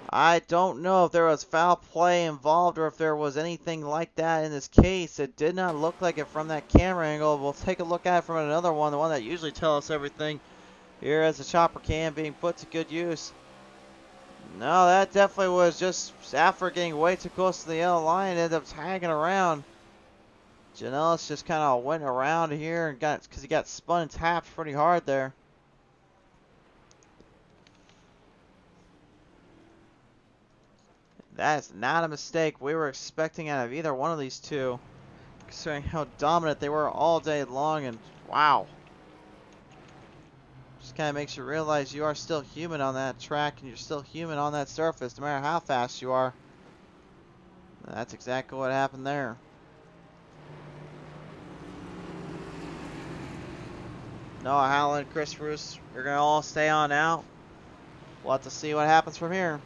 I don't know if there was foul play involved or if there was anything like that in this case. It did not look like it from that camera angle. We'll take a look at it from another one, the one that usually tells us everything. Here is the chopper cam being put to good use. No, that definitely was just Stafford getting way too close to the yellow line and ended up tagging around. Janellis just kind of went around here and because he got spun and tapped pretty hard there. That is not a mistake we were expecting out of either one of these two, considering how dominant they were all day long. And wow, just kind of makes you realize you are still human on that track and you're still human on that surface no matter how fast you are. And that's exactly what happened there. Noah Howland, Chris Roos, you're going to all stay on out. We'll have to see what happens from here.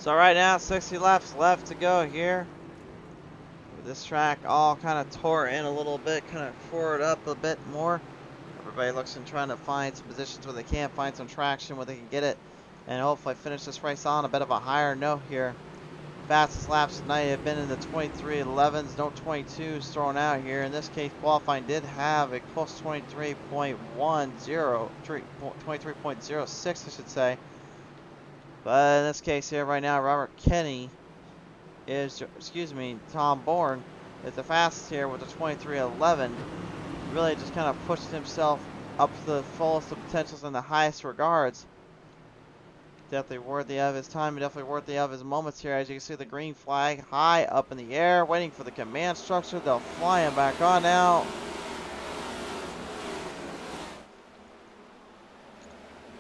So right now, 60 laps left to go here. This track all kind of tore in a little bit, kind of tore it up a bit more. Everybody looks and trying to find some positions where they can find some traction, where they can get it, and hopefully finish this race on a bit of a higher note here. Fastest laps tonight have been in the 23:11s, no 22s thrown out here. In this case, qualifying did have a close 23.10, 23.06, I should say. But in this case here right now, Robert Kenny is, Tom Bourne is the fastest here with the 23:11. Really just kind of pushed himself up to the fullest of potentials in the highest regards. Definitely worthy of his time, definitely worthy of his moments here. As you can see, the green flag high up in the air, waiting for the command structure. They'll fly him back on now.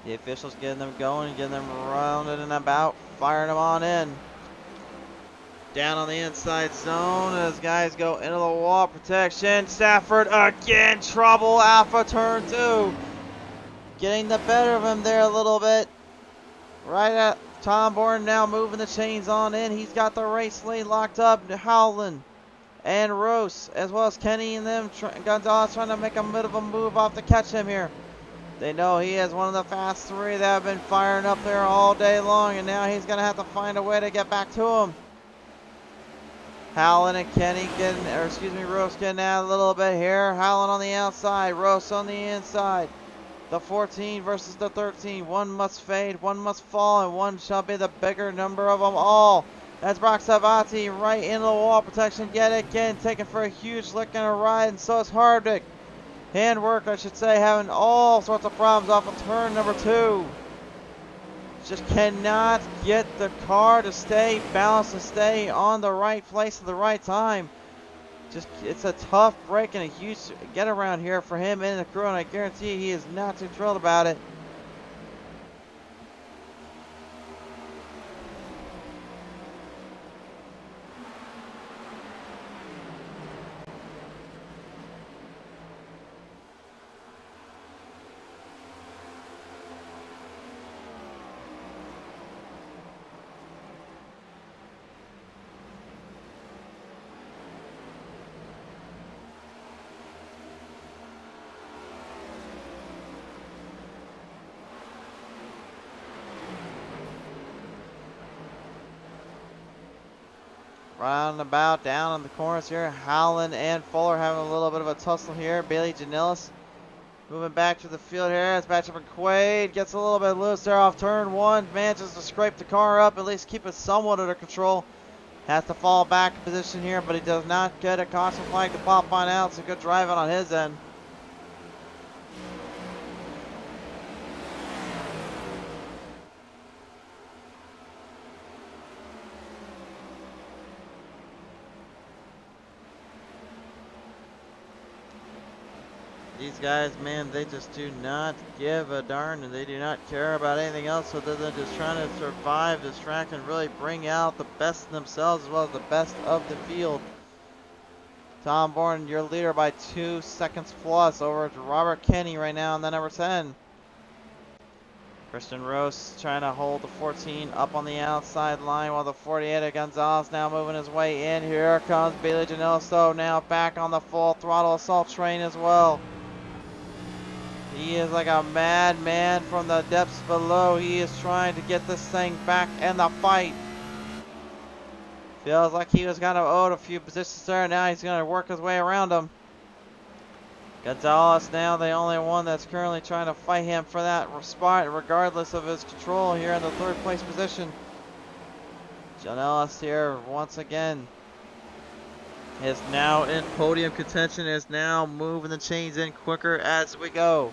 The officials getting them going, getting them rounded and about, firing them on in. Down on the inside zone as guys go into the wall protection. Stafford again, trouble, Alpha turn 2. Getting the better of him there a little bit. Right at Tom Bourne now moving the chains on in. He's got the race lead locked up. Howland and Rose, as well as Kenny and them. Gonzalez trying to make a bit of a move off to catch him here. They know he is one of the fast three that have been firing up there all day long, and now he's going to have to find a way to get back to him. Howland and Kenny Rose getting out a little bit here. Howland on the outside, Rose on the inside. The 14 versus the 13. One must fade, one must fall, and one shall be the bigger number of them all. That's Brock Savati right into the wall protection yet again, taking for a huge lick and a ride, and so is Hardwick. Handwork, I should say, having all sorts of problems off of turn number 2. Just cannot get the car to stay balanced and stay on the right place at the right time. Just, it's a tough break and a huge get around here for him and the crew, and I guarantee he is not too thrilled about it. Roundabout down in the corners here. Howland and Fuller having a little bit of a tussle here. Bailey Janillis moving back to the field here. As matchup and Quaid gets a little bit loose there off turn 1. Manages to scrape the car up, at least keep it somewhat under control. Has to fall back in position here, but he does not get a caution flag to pop on out. So good driving on his end. These guys, man, they just do not give a darn, and they do not care about anything else other than just trying to survive this track and really bring out the best in themselves as well as the best of the field. Tom Bourne, your leader by 2 seconds plus over to Robert Kenny right now in the number 10. Christian Rose trying to hold the 14 up on the outside line while the 48 of Gonzalez now moving his way in. Here comes Bailey Janillo now back on the full throttle assault train as well. He is like a madman from the depths below. He is trying to get this thing back in the fight. Feels like he was kind of owed a few positions there. Now he's going to work his way around them. Gonzalez now the only one that's currently trying to fight him for that spot, regardless of his control here in the 3rd place position. Janellis here once again is now in podium contention, is now moving the chains in quicker as we go.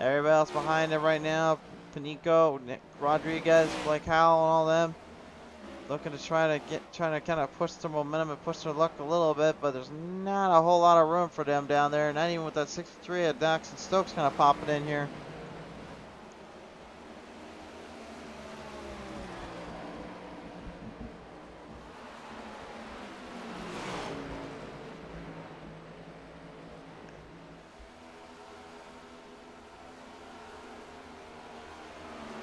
Everybody else behind him right now, Panico, Nick Rodriguez, Blake Howell, and all them, looking to trying to kind of push their momentum and push their luck a little bit, but there's not a whole lot of room for them down there, not even with that 63 of Dax and Stokes kind of popping in here.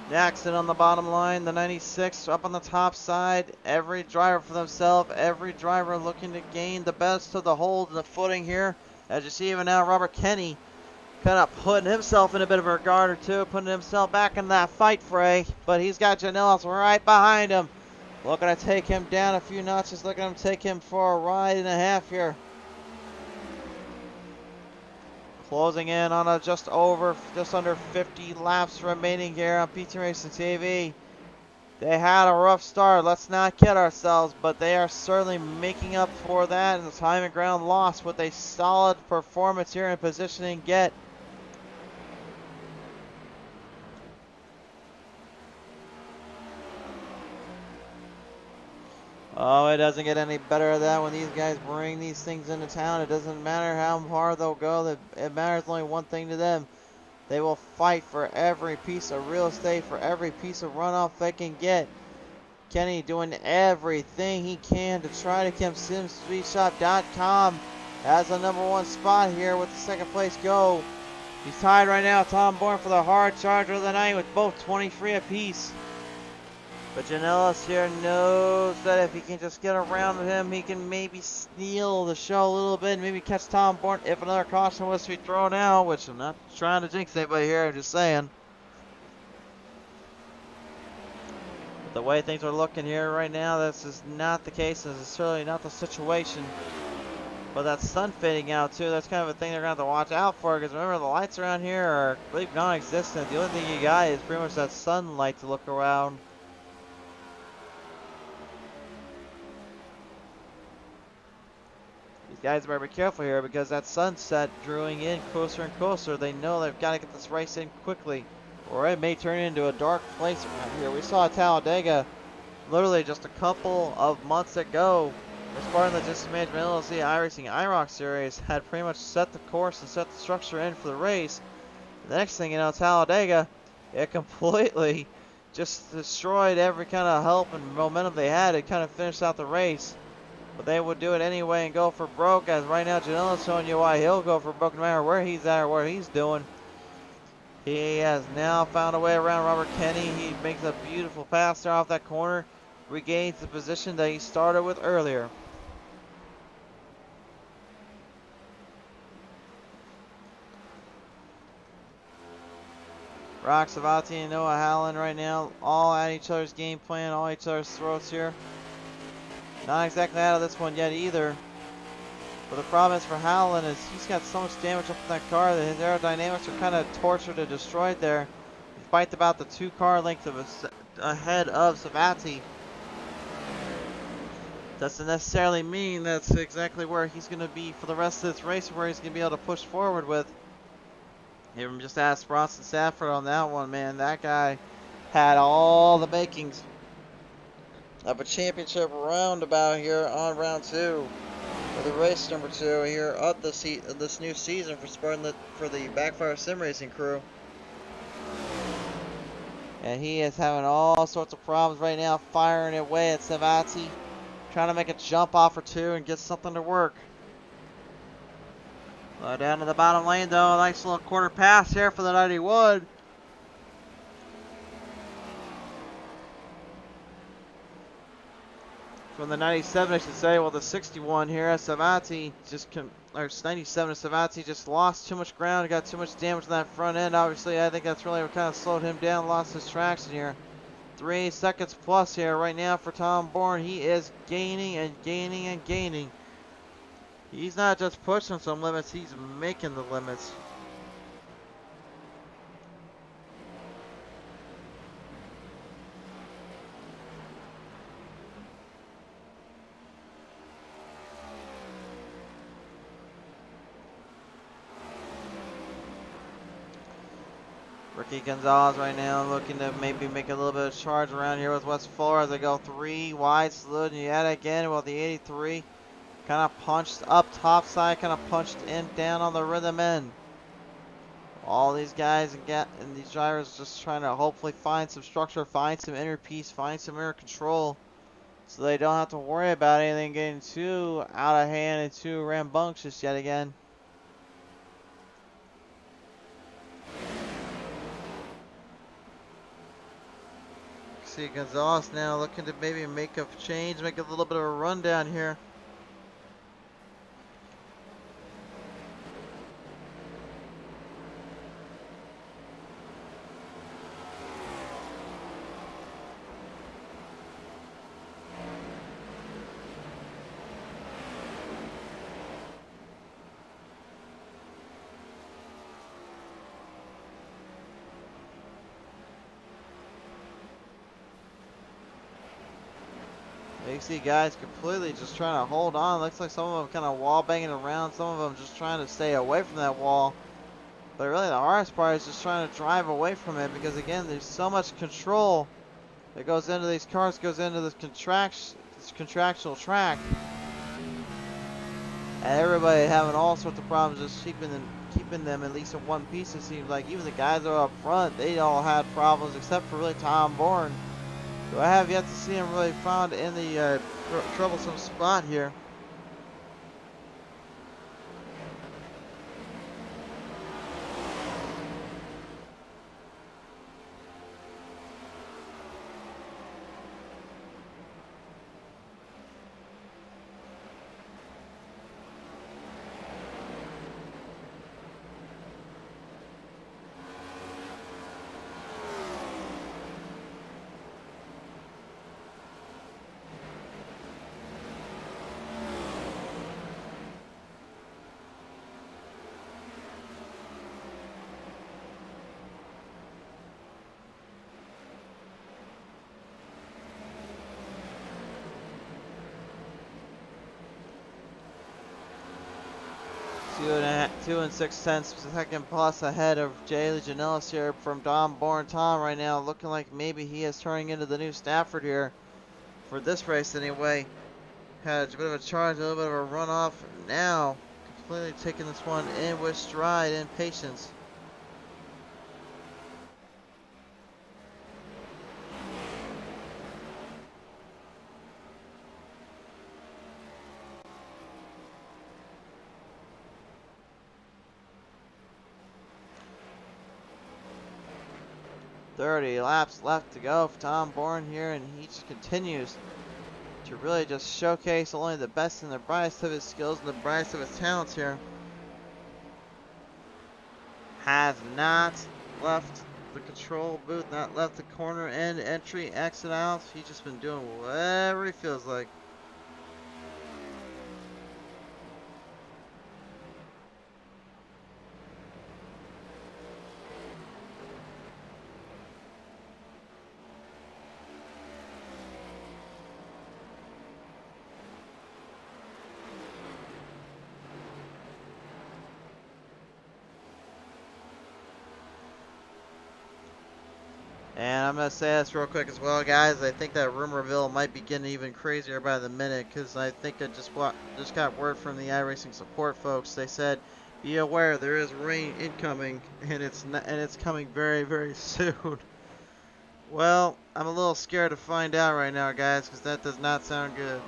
Next, and on the bottom line, the 96 up on the top side. Every driver for themselves. Every driver looking to gain the best of the hold and the footing here. As you see even now, Robert Kenny kind of putting himself in a bit of a regard or two, putting himself back in that fight fray. But he's got Janellis right behind him. Looking to take him down a few notches. Looking to take him for a ride and a half here. Closing in on just under 50 laps remaining here on PTM Racing TV. They had a rough start, let's not kid ourselves, but they are certainly making up for that in the time and ground loss with a solid performance here in positioning get. Oh, it doesn't get any better than that when these guys bring these things into town. It doesn't matter how hard they'll go. It matters only one thing to them. They will fight for every piece of real estate, for every piece of runoff they can get. Kenny doing everything he can to try to keep SimSpeedShop.com as a #1 spot here with the second place go. He's tied right now, Tom Bourne, for the hard charger of the night with both 23 apiece. But Janellis here knows that if he can just get around him, he can maybe steal the show a little bit and maybe catch Tom Bourne if another caution was to be thrown out, which I'm not trying to jinx anybody here, I'm just saying. But the way things are looking here right now, this is not the case. This is certainly not the situation. But that sun fading out too, that's kind of a thing they're going to have to watch out for, because remember the lights around here are really non-existent. The only thing you got is pretty much that sunlight to look around. These guys better be careful here because that sunset drawing in closer and closer. They know they've got to get this race in quickly, or it may turn into a dark place around here. We saw Talladega literally just a couple of months ago. As part of the Distance Management LLC iRacing IROC series had pretty much set the course and set the structure in for the race. The next thing you know, Talladega, it completely just destroyed every kind of help and momentum they had. It kind of finished out the race. But they would do it anyway and go for broke, as right now Janela's showing you why he'll go for broke no matter where he's at or what he's doing. He has now found a way around Robert Kenny. He makes a beautiful pass there off that corner. Regains the position that he started with earlier. Rock Savati and Noah Hallen right now, all at each other's game plan, all each other's throats here. Not exactly out of this one yet either. But the problem is for Hallen is he's got so much damage up in that car that his aerodynamics are kind of tortured and destroyed there. Despite about the 2-car length of ahead of Savati. Doesn't necessarily mean that's exactly where he's going to be for the rest of this race, where he's going to be able to push forward with. Even just ask Bronson Safford on that one, man. That guy had all the makings of a championship roundabout here on round 2 for the race number 2 here of this new season for the BackFire Sim Racing crew. And he is having all sorts of problems right now, firing away at Savati, trying to make a jump off or two and get something to work. Down to the bottom lane though, a nice little quarter pass here for the 91. From the 97, I should say. Well, the 61 here, Savati or 97 Savati just lost too much ground, got too much damage on that front end. Obviously, I think that's really what kind of slowed him down, lost his traction here. 3 seconds plus here right now for Tom Bourne. He is gaining and gaining and gaining. He's not just pushing some limits, he's making the limits. Ricky Gonzalez right now looking to maybe make a little bit of charge around here with West Fuller as they go 3 wide, slid yet again. Well, the 83 kind of punched up top side, kind of punched in down on the rhythm end. All these guys and these drivers just trying to hopefully find some structure, find some inner peace, find some inner control, so they don't have to worry about anything getting too out of hand and too rambunctious yet again. see Gonzalez now looking to maybe make a change, make a little bit of a run down here. You see guys completely just trying to hold on. Looks like some of them kind of wall banging around. Some of them just trying to stay away from that wall. But really the hardest part is just trying to drive away from it, because again, there's so much control that goes into these cars, goes into this contractual track. And everybody having all sorts of problems just keeping them at least in one piece, it seems like. Even the guys that are up front, they all had problems except for really Tom Bourne, who I have yet to see him really found in the troublesome spot here. Two and 6/10 second plus ahead of Jay Legionellis here from Don Bourne. Tom right now looking like maybe he is turning into the new Stafford here for this race anyway. Had a bit of a charge, a little bit of a runoff. Now completely taking this one in with stride and patience. .30 laps left to go for Tom Bourne here, and he just continues to really just showcase only the best and the brightest of his skills and the brightest of his talents here. Has not left the control booth, not left the corner end, entry, exit out. He's just been doing whatever he feels like. And I'm going to say this real quick as well, guys. I think that rumorville might be getting even crazier by the minute, because I think I just got word from the iRacing support folks. They said, be aware there is rain incoming, and it's coming very, very soon. Well, I'm a little scared to find out right now, guys, because that does not sound good.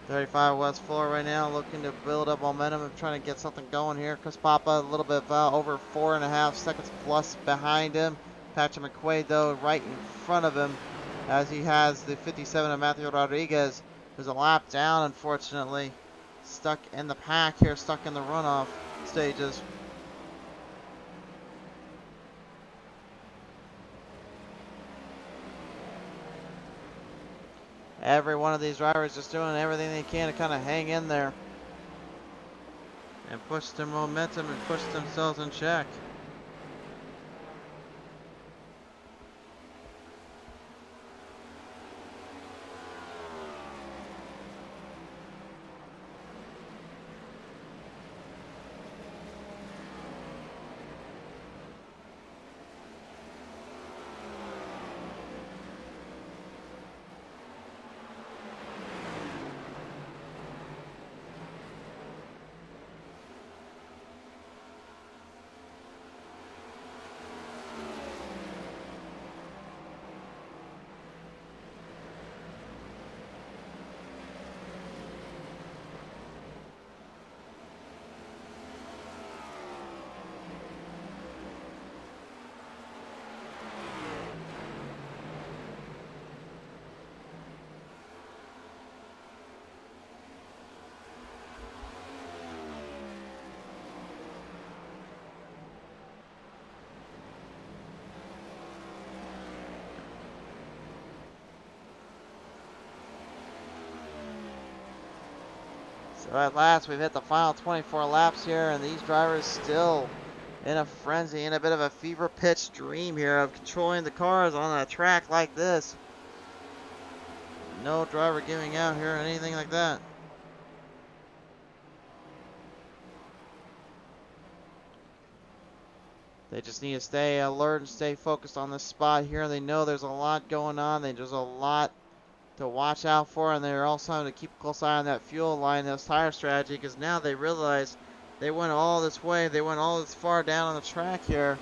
.35 West Floor right now, looking to build up momentum and trying to get something going here. Chris Papa a little bit over 4.5 seconds plus behind him. Patrick McQuaid, though, right in front of him, as he has the 57 of Matthew Rodriguez, who's a lap down, unfortunately. Stuck in the pack here, stuck in the runoff stages. Every one of these drivers just doing everything they can to kind of hang in there and push their momentum and push themselves in check. So at last we've hit the final 24 laps here, and these drivers still in a frenzy, in a bit of a fever pitch dream here of controlling the cars on a track like this. No driver giving out here or anything like that. They just need to stay alert and stay focused on this spot here. They know there's a lot going on. There's a lot to watch out for, and they're also having to keep a close eye on that fuel line, this tire strategy, because now they realize they went all this way, they went all this far down on the track here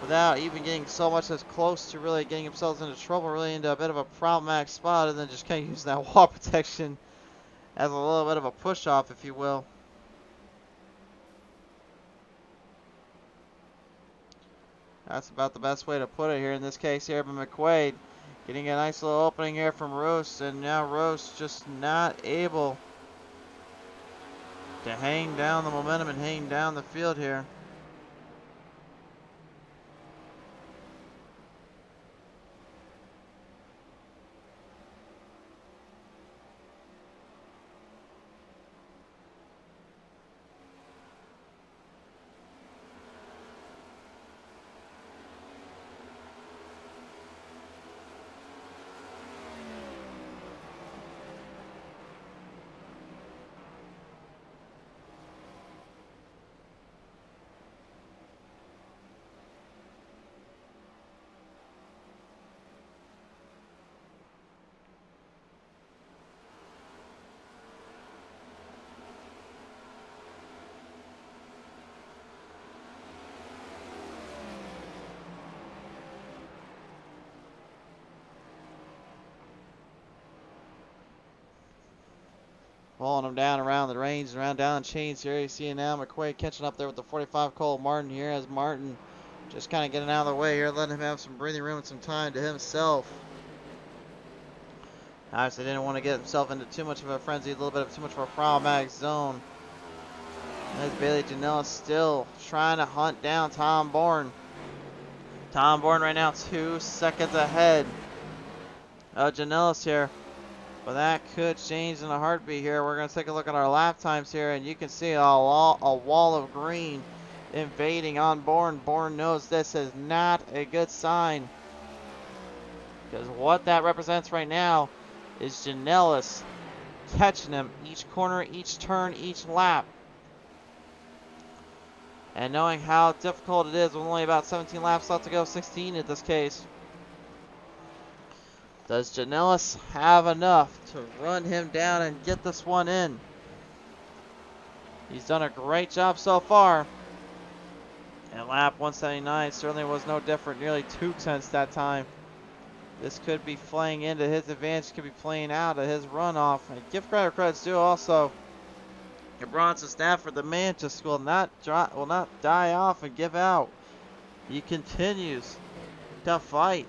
without even getting so much as close to really getting themselves into trouble, really into a bit of a problematic spot, and then just kind of using that wall protection as a little bit of a push off, if you will. That's about the best way to put it here in this case here, but McQuaid getting a nice little opening here from Roos, and now Roos just not able to hang down the momentum and hang down the field here. Pulling him down around the range, around down chains here. You see now McQuaid catching up there with the 45 Cole Martin here, as Martin just kind of getting out of the way here, letting him have some breathing room and some time to himself. Obviously didn't want to get himself into too much of a frenzy, a little bit of too much of a problematic zone. As Bailey Janela still trying to hunt down Tom Bourne. Tom Bourne right now 2 seconds ahead of Janellis here. But that could change in a heartbeat here. We're going to take a look at our lap times here, and you can see a wall of green invading on Bourne. Bourne knows this is not a good sign, because what that represents right now is Janellis catching him each corner, each turn, each lap. And knowing how difficult it is with only about 17 laps left to go, 16 in this case. Does Janellis have enough to run him down and get this one in? He's done a great job so far. And lap 179 certainly was no different. Nearly 2 tenths that time. This could be playing into his advantage, could be playing out of his runoff. And give credit's due also. Bronson Stafford, the man, just will not die off and give out. He continues to fight.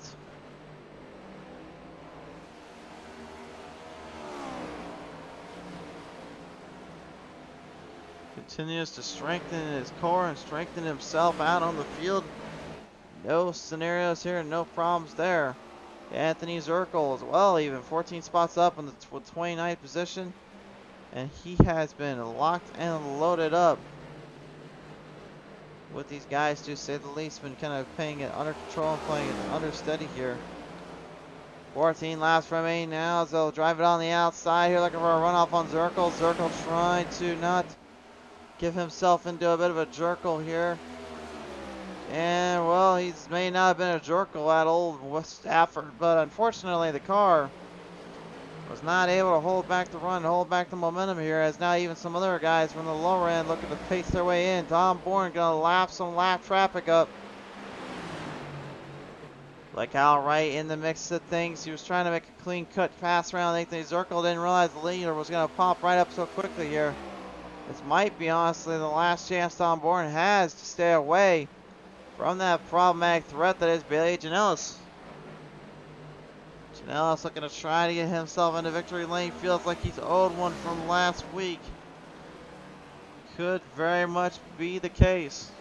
Continues to strengthen his core and strengthen himself out on the field. No scenarios here, no problems there. Anthony Zirkle as well, even 14 spots up in the 29th position. And he has been locked and loaded up with these guys, to say the least. Been kind of playing it under control and playing it understeady here. 14 laps remain now, as they'll drive it on the outside here, looking for a runoff on Zirkle. Zirkle trying to not give himself into a bit of a jerkle here. And, well, he's may not have been a jerkle at old West Stafford, but unfortunately the car was not able to hold back the run, hold back the momentum here, as now even some other guys from the lower end looking to pace their way in. Tom Bourne gonna lap some lap traffic up. Like Al Wright in the mix of things. He was trying to make a clean cut pass around Anthony Zirkle. Didn't realize the leader was gonna pop right up so quickly here. This might be honestly the last chance Tom Bourne has to stay away from that problematic threat that is Bailey Janellis. Janellis looking to try to get himself into victory lane. Feels like he's owed one from last week. Could very much be the case.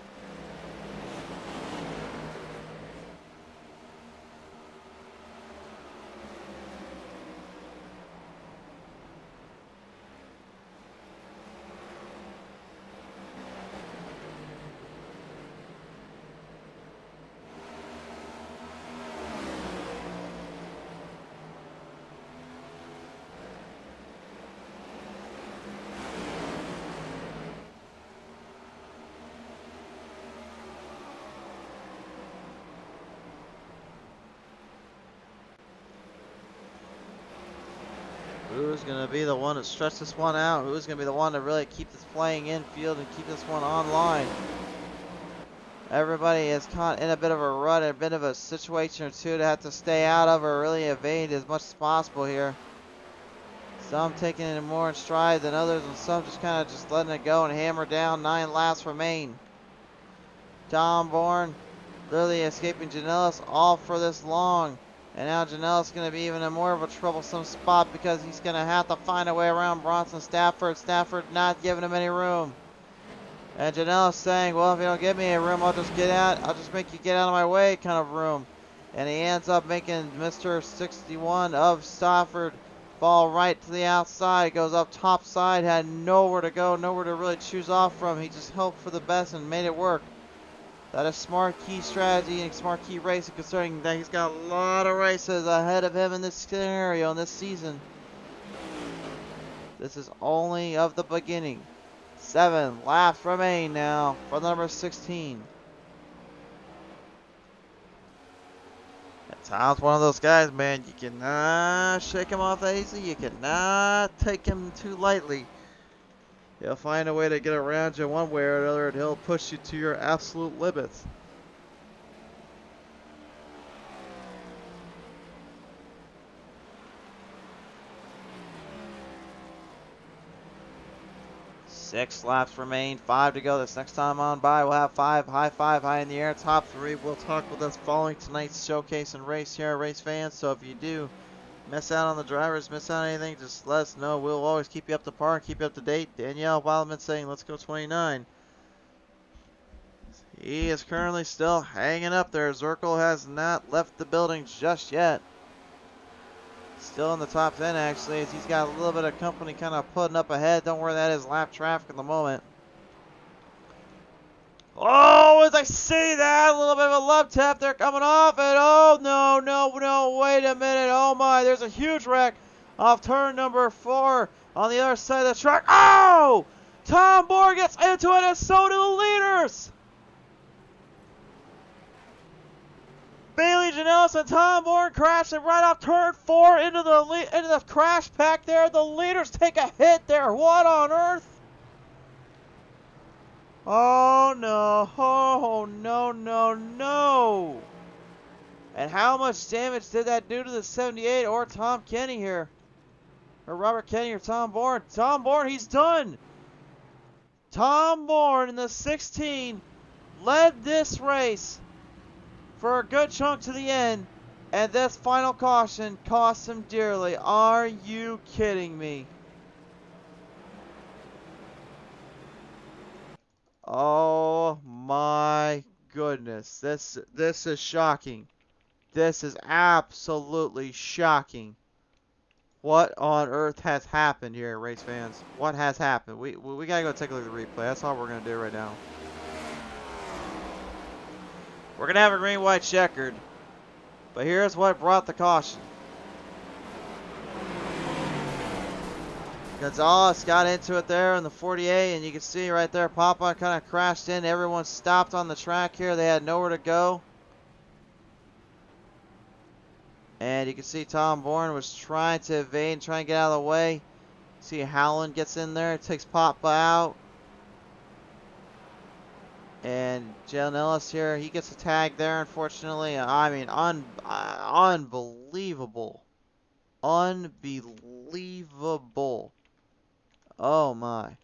Who's going to be the one to stretch this one out? Who's going to be the one to really keep this playing infield and keep this one online? Everybody is caught in a bit of a rut, a bit of a situation or two to have to stay out of or really evade as much as possible here. Some taking it more in stride than others, and some just kind of just letting it go and hammer down. 9 laps remain. Tom Bourne literally escaping Janellis all for this long. And now Janellis going to be even in more of a troublesome spot because he's going to have to find a way around Bronson Stafford. Stafford not giving him any room. And Janellis saying, well, if you don't give me a room, I'll just get out. I'll just make you get out of my way kind of room. And he ends up making Mr. 61 of Stafford fall right to the outside. Goes up top side, had nowhere to go, nowhere to really choose off from. He just hoped for the best and made it work. That is smart key strategy and smart key racing, considering that he's got a lot of races ahead of him in this scenario, in this season. This is only of the beginning. 7 laps remain now for the number 16. And Tom's one of those guys, man, you cannot shake him off easy. You cannot take him too lightly. He'll find a way to get around you one way or another, and he'll push you to your absolute limits. Six laps remain, 5 to go. This next time on by, we'll have 5 high in the air. Top 3 will talk with us following tonight's showcase and race here at Race Fans. So if you do miss out on the drivers, miss out on anything, just let us know. We'll always keep you up to par and keep you up to date. Danielle Wildman saying, let's go 29. He is currently still hanging up there. Zirkle has not left the building just yet. Still in the top 10 actually, as he's got a little bit of company kind of putting up ahead. Don't worry, that is lap traffic at the moment. Oh, as I see that, a little bit of a love tap there coming off it. Oh, no, wait a minute. Oh my, there's a huge wreck off turn number 4 on the other side of the track. Oh! Tom Bourne gets into it, and so do the leaders. Bailey Janellis and Tom Bourne crashing right off turn 4 into the crash pack there. The leaders take a hit there. What on earth? Oh no, oh no. And how much damage did that do to the 78 or Tom Kenny here? Or Robert Kenny or Tom Bourne? Tom Bourne, he's done. Tom Bourne in the 16 led this race for a good chunk to the end, and this final caution cost him dearly. Are you kidding me? Oh my goodness. This is shocking. This is absolutely shocking. What on earth has happened here, race fans? What has happened? We gotta go take a look at the replay. That's all we're gonna do right now. We're gonna have a green-white checkered, but here's what brought the caution. Gonzalez got into it there in the 48, and you can see right there, Papa kind of crashed in. Everyone stopped on the track here. They had nowhere to go. And you can see Tom Bourne was trying to evade and try and get out of the way. See Howland gets in there, takes Papa out. And Jalen Ellis here, he gets a tag there, unfortunately. I mean, unbelievable. Unbelievable. Oh my.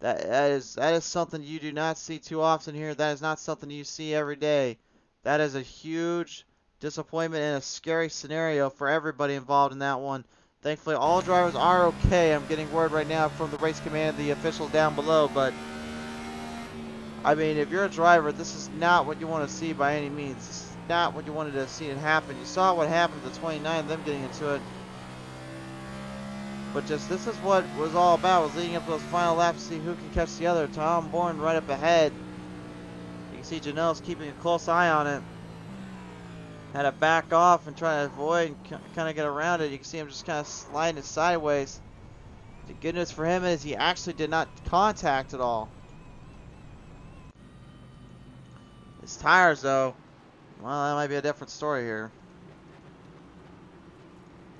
That is something you do not see too often here. That is not something you see every day. That is a huge disappointment and a scary scenario for everybody involved in that one. Thankfully, all drivers are okay. I'm getting word right now from the race command, the official down below, but I mean, if you're a driver, this is not what you want to see by any means. This is not what you wanted to see it happen. You saw what happened to 29, them getting into it. But just, this is what it was all about, was leading up to those final laps to see who can catch the other. Tom Bourne right up ahead. You can see Janelle's keeping a close eye on it. Had to back off and try to avoid and kind of get around it. You can see him just kind of sliding it sideways. The good news for him is he actually did not contact at all. His tires, though, well, that might be a different story here.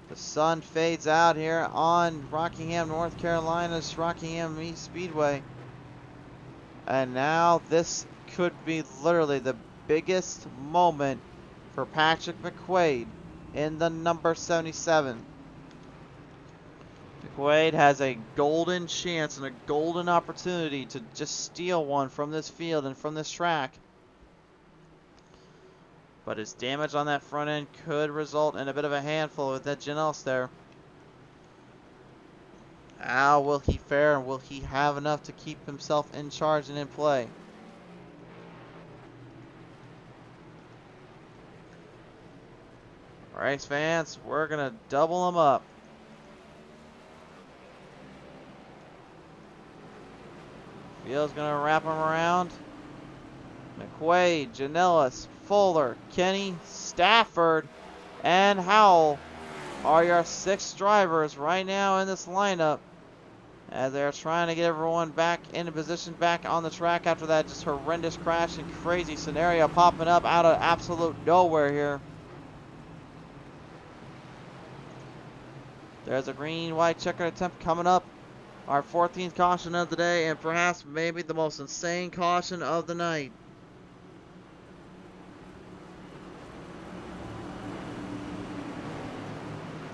The sun fades out here on Rockingham, North Carolina's Rockingham East Speedway. And now this could be literally the biggest moment for Patrick McQuaid in the number 77. McQuaid has a golden chance and a golden opportunity to just steal one from this field and from this track. But his damage on that front end could result in a bit of a handful with that Janelle there. How will he fare, and will he have enough to keep himself in charge and in play? Alright, fans, we're going to double him up. Field's going to wrap him around. McQuaid, Janellis, Fuller, Kenny, Stafford, and Howell are your 6 drivers right now in this lineup, as they're trying to get everyone back into position, back on the track after that just horrendous crash and crazy scenario popping up out of absolute nowhere here. There's a green-white checkered attempt coming up. Our 14th caution of the day, and perhaps maybe the most insane caution of the night.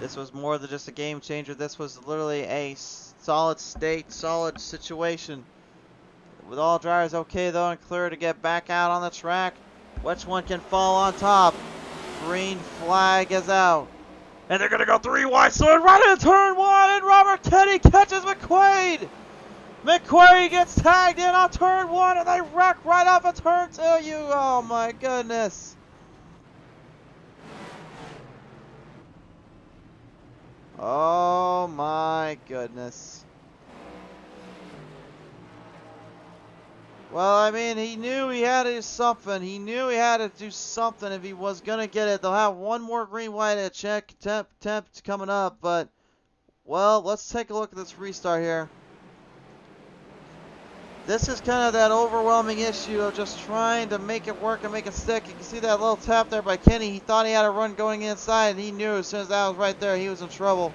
This was more than just a game changer. This was literally a solid state, solid situation. With all drivers okay though and clear to get back out on the track. Which one can fall on top? Green flag is out. And they're going to go 3 wide, so right into turn 1, and Robert Kenny catches McQuaid. McQuaid gets tagged in on turn 1, and they wreck right off of turn 2. Oh my goodness. Oh my goodness. Well, I mean, he knew he had to do something. He knew he had to do something if he was going to get it. They'll have one more green-white attempt coming up, but, well, let's take a look at this restart here. This is kind of that overwhelming issue of just trying to make it work and make it stick. You can see that little tap there by Kenny. He thought he had a run going inside, and he knew as soon as that was right there, he was in trouble.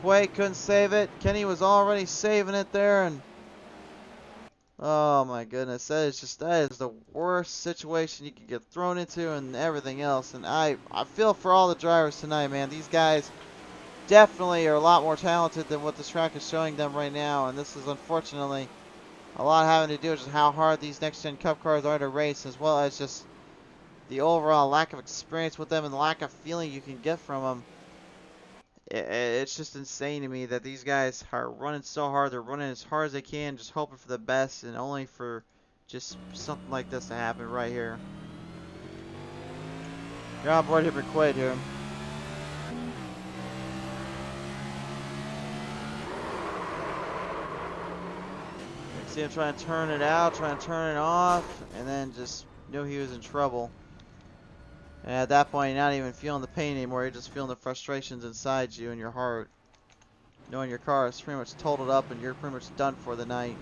McQuaid couldn't save it. Kenny was already saving it there, and oh my goodness, that is the worst situation you could get thrown into and everything else. And I feel for all the drivers tonight, man. These guys definitely are a lot more talented than what this track is showing them right now, and this is unfortunately a lot having to do with just how hard these next gen cup cars are to race, as well as just the overall lack of experience with them and the lack of feeling you can get from them. It's just insane to me that these guys are running so hard. They're running as hard as they can, just hoping for the best, and only for just something like this to happen right here. You're on board here for McQuaid here. See him trying to turn it out, trying to turn it off, and then just knew he was in trouble. And at that point, you're not even feeling the pain anymore. You're just feeling the frustrations inside you and your heart, knowing your car is pretty much totaled up and you're pretty much done for the night.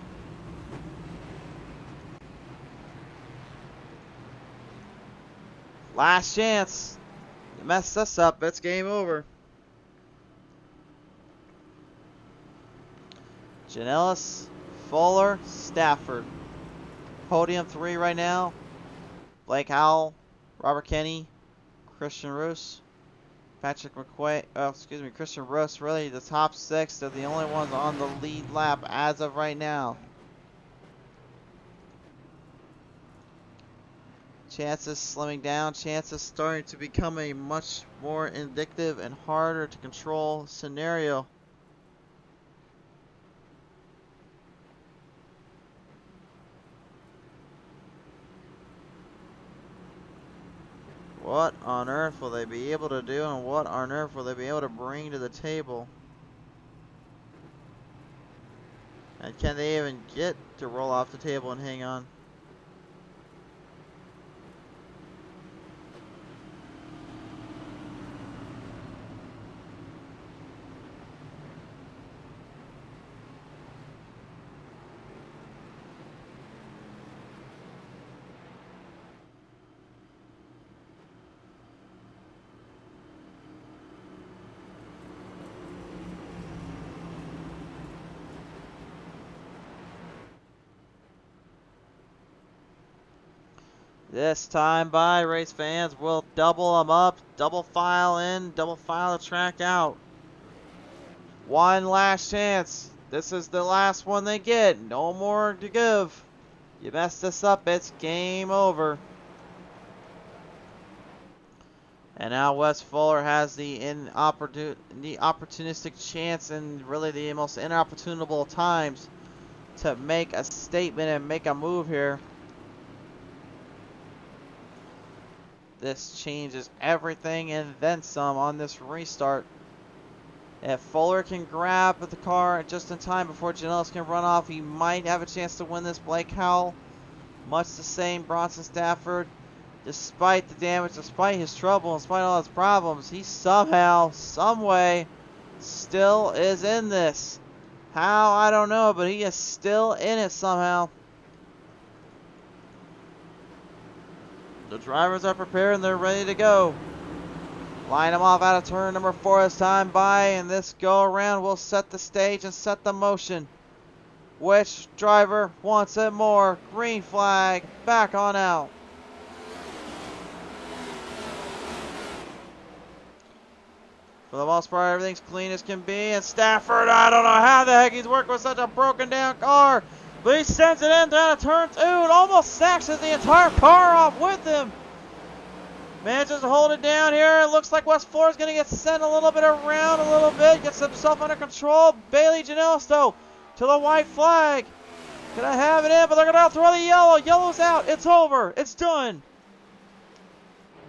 Last chance. You messed us up. It's game over. Janellis, Fuller, Stafford. Podium 3 right now. Blake Howell, Robert Kenny, Christian Roos, Patrick McQuaid, Christian Roos. Really, the top 6, they're the only ones on the lead lap as of right now. Chances slimming down, chances starting to become a much more indicative and harder to control scenario. What on earth will they be able to do, and what on earth will they be able to bring to the table? And can they even get to roll off the table and hang on? This time by race fans will double them up, double file in, double file the track out. One last chance. This is the last one they get. No more to give. You mess this up, it's game over. And now Wes Fuller has the opportunistic chance and really the most inopportunable times to make a statement and make a move here. This changes everything and then some on this restart. If Fuller can grab the car just in time before Janellis can run off, he might have a chance to win this. Blake Howell, much the same. Bronson Stafford, despite the damage, despite his trouble, despite all his problems, he somehow, someway, still is in this. How, I don't know, but he is still in it somehow. The drivers are prepared and they're ready to go. Line them off out of turn number 4 as time by, and this go around will set the stage and set the motion. Which driver wants it more? Green flag, back on out. For the most part, everything's clean as can be, and Stafford, I don't know how the heck he's working with such a broken down car, but he sends it in down to turn 2 and almost snatches the entire car off with him. Manages to hold it down here. It looks like Wes Fuller's going to get sent a little bit around a little bit. Gets himself under control. Bailey Janellis, though, to the white flag. Gonna have it in, but they're going to throw the yellow. Yellow's out. It's over. It's done.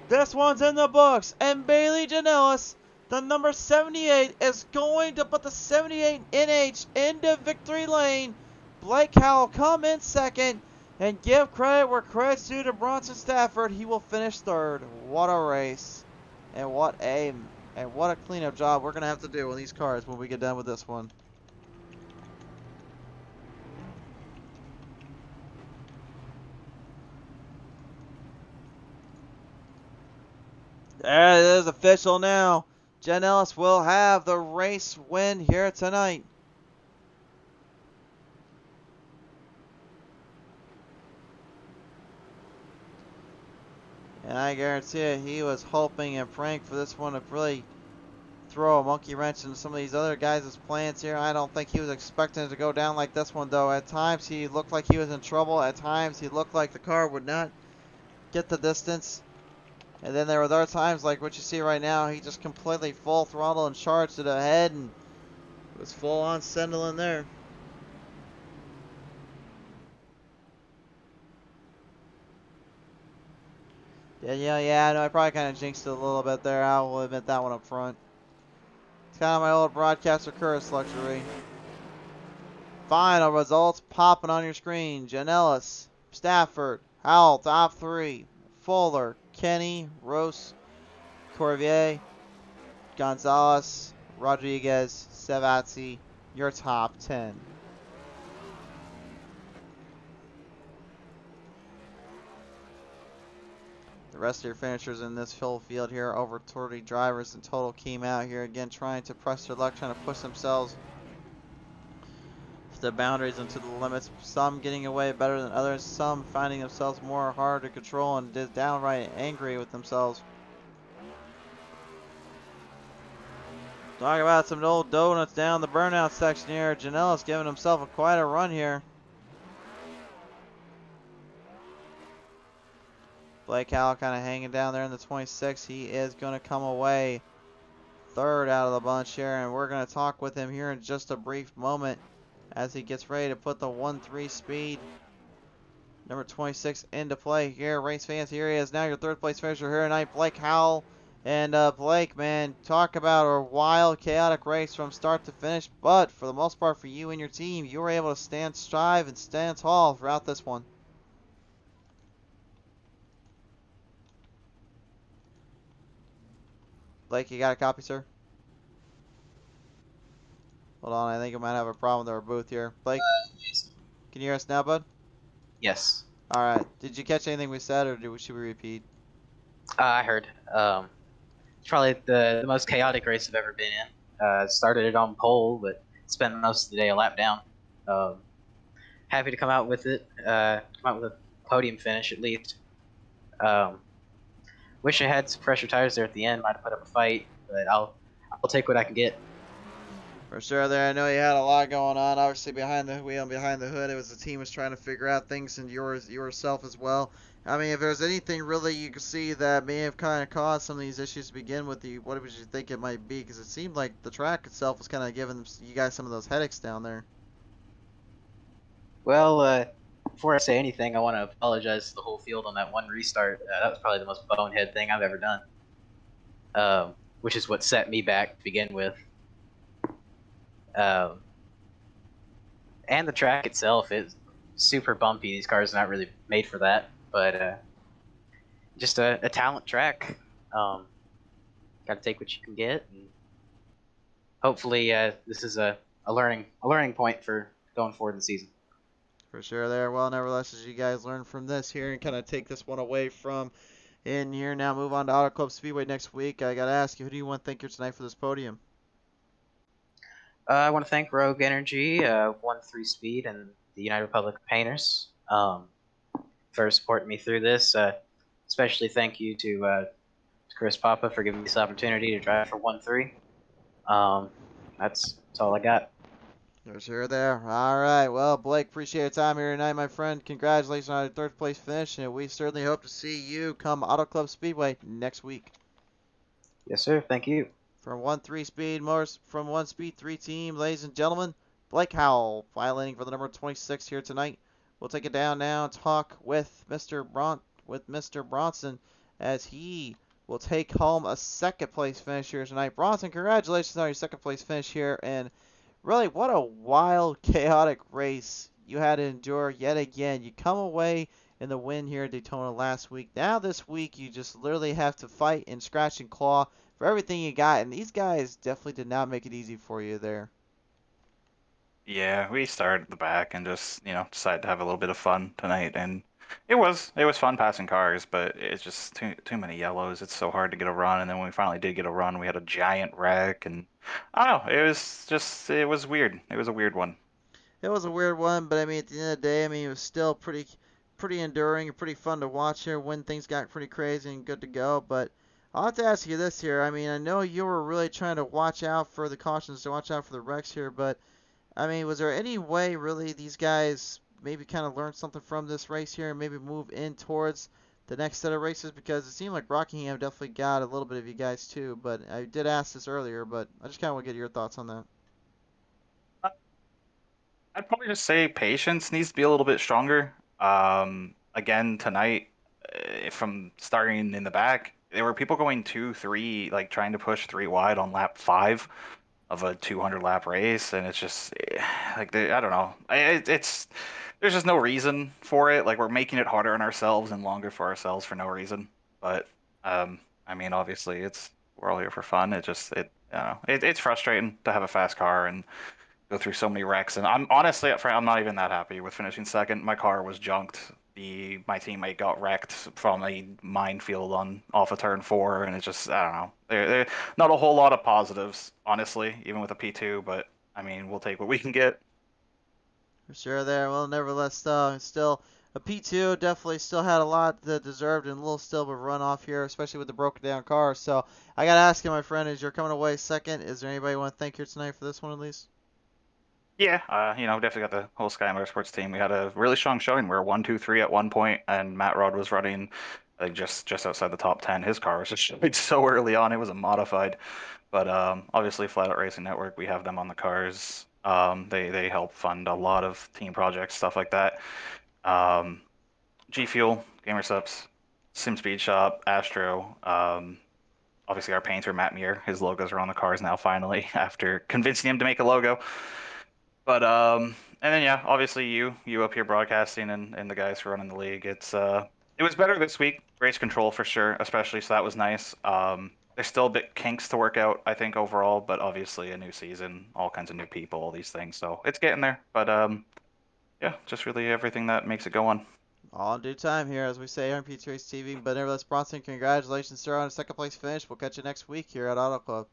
This one's in the books. And Bailey Janellis, the number 78, is going to put the 78 NH into victory lane. Blake Howell come in second. And give credit where credit's due to Bronson Stafford. He will finish third. What a race. And what a cleanup job we're going to have to do on these cars when we get done with this one. There it is, official now. Janellis will have the race win here tonight. And I guarantee you, he was hoping and praying for this one to really throw a monkey wrench into some of these other guys' plans here. I don't think he was expecting it to go down like this one, though. At times, he looked like he was in trouble. At times, he looked like the car would not get the distance. And then there were other times, like what you see right now, he just completely full throttle and charged it ahead and was full on sending there. Yeah, I know I probably kind of jinxed it a little bit there. I will admit that one up front. It's kind of my old broadcaster curse luxury. Final results popping on your screen. Janellis, Stafford, Howell, top 3. Fuller, Kenny, Rose, Corvier, Gonzalez, Rodriguez, Savazzi, your top 10. The rest of your finishers in this full field here, over 30 drivers in total, came out here again trying to press their luck, trying to push themselves to the boundaries and to the limits. Some getting away better than others, some finding themselves more hard to control and just downright angry with themselves. Talk about some old donuts down the burnout section here. Janellis giving himself quite a run here. Blake Howell kind of hanging down there in the 26. He is going to come away third out of the bunch here, and we're going to talk with him here in just a brief moment as he gets ready to put the 1-3 speed number 26 into play here. Race fans, here he is now, your third place finisher here tonight, Blake Howell. And Blake, man, talk about a wild, chaotic race from start to finish, but for the most part for you and your team, you were able to strive and stand tall throughout this one. Blake, you got a copy, sir? Hold on, I think I might have a problem with our booth here. Blake, can you hear us now, bud? Yes. Alright, did you catch anything we said, or should we repeat? I heard. It's probably the most chaotic race I've ever been in. Started it on pole, but spent most of the day a lap down. Happy to come out with it. Come out with a podium finish at least. Wish I had some fresher tires there at the end. Might have put up a fight, but I'll take what I can get. For sure there. I know you had a lot going on. Obviously behind the wheel and behind the hood, it was the team was trying to figure out things and yourself as well. I mean, if there's anything really you could see that may have kind of caused some of these issues to begin with, what would you think it might be? Because it seemed like the track itself was kind of giving you guys some of those headaches down there. Well, before I say anything, I want to apologize to the whole field on that one restart. That was probably the most bonehead thing I've ever done, which is what set me back to begin with. Um, and the track itself is super bumpy. These cars are not really made for that, but just a talent track. Got to take what you can get, and hopefully this is a learning point for going forward in the season. For sure there. Well, nevertheless, as you guys learn from this here and kind of take this one away from in here, now move on to Auto Club Speedway next week. I got to ask you, who do you want to thank here tonight for this podium? I want to thank Rogue Energy, 1-3 Speed, and the United Republic of Painters for supporting me through this. Especially thank you to Chris Papa for giving me this opportunity to drive for 1-3. That's all I got. For sure there. All right. Well, Blake, appreciate your time here tonight, my friend. Congratulations on your third place finish, and we certainly hope to see you come Auto Club Speedway next week. Yes, sir. Thank you. From 1-3 Speed Motors, from 1 Speed 3 team, ladies and gentlemen, Blake Howell, filing for the number 26 here tonight. We'll take it down now and talk with Mr. Bronson as he will take home a second place finish here tonight. Bronson, congratulations on your second place finish here, and really, what a wild, chaotic race you had to endure yet again. You come away in the win here at Daytona last week. Now this week, you just literally have to fight and scratch and claw for everything you got. And these guys definitely did not make it easy for you there. Yeah, we started at the back and just, decided to have a little bit of fun tonight, and it was fun passing cars, but it's just too many yellows. It's so hard to get a run, and then when we finally did get a run, we had a giant wreck, and I don't know, it was weird. It was a weird one. It was a weird one, but I mean, at the end of the day, I mean, it was still pretty enduring and pretty fun to watch here when things got pretty crazy and good to go. But I'll have to ask you this here. I mean, I know you were really trying to watch out for the cautions, to watch out for the wrecks here, but I mean, was there any way really these guys maybe kind of learned something from this race here and maybe move in towards the next set of races? Because it seemed like Rockingham definitely got a little bit of you guys too. But I did ask this earlier, but I just kind of want to get your thoughts on that. I'd probably just say patience needs to be a little bit stronger. Again, tonight, from starting in the back, there were people going 2-3, like trying to push 3 wide on lap 5 of a 200 lap race, and it's just like I don't know. It's there's just no reason for it. Like, we're making it harder on ourselves and longer for ourselves for no reason. But I mean, obviously, we're all here for fun. I don't know. It's frustrating to have a fast car and go through so many wrecks. And I'm honestly, I'm not even that happy with finishing second. My car was junked. My teammate got wrecked from a minefield off of turn 4, and it's just, I don't know. There not a whole lot of positives, honestly, even with a P2. But I mean, we'll take what we can get. For sure there. Well, nevertheless, still a P2 definitely still had a lot that deserved and a little still of a run off here, especially with the broken down car. So I got to ask you, my friend, as you're coming away second, is there anybody you want to thank here tonight for this one at least? Yeah, definitely got the whole Sky Motorsports team. We had a really strong showing. We were 1-2-3 at one point, and Matt Rod was running like just outside the top 10. His car was just showing so early on. It was a modified, but obviously Flat Out Racing Network, we have them on the cars. They help fund a lot of team projects, stuff like that. G Fuel, Gamer Subs, Sim Speed Shop, Astro. Obviously our painter Matt Muir. His logos are on the cars now finally after convincing him to make a logo. But and then yeah, obviously you up here broadcasting and the guys who are running the league. It was better this week. Race control for sure, especially, so that was nice. There's still a bit kinks to work out, I think, overall, but obviously a new season, all kinds of new people, all these things, so it's getting there. But yeah, just really everything that makes it go on. All in due time here, as we say here on PTM Racing TV. But nevertheless, Bronson, congratulations, sir, on a second place finish. We'll catch you next week here at Auto Club.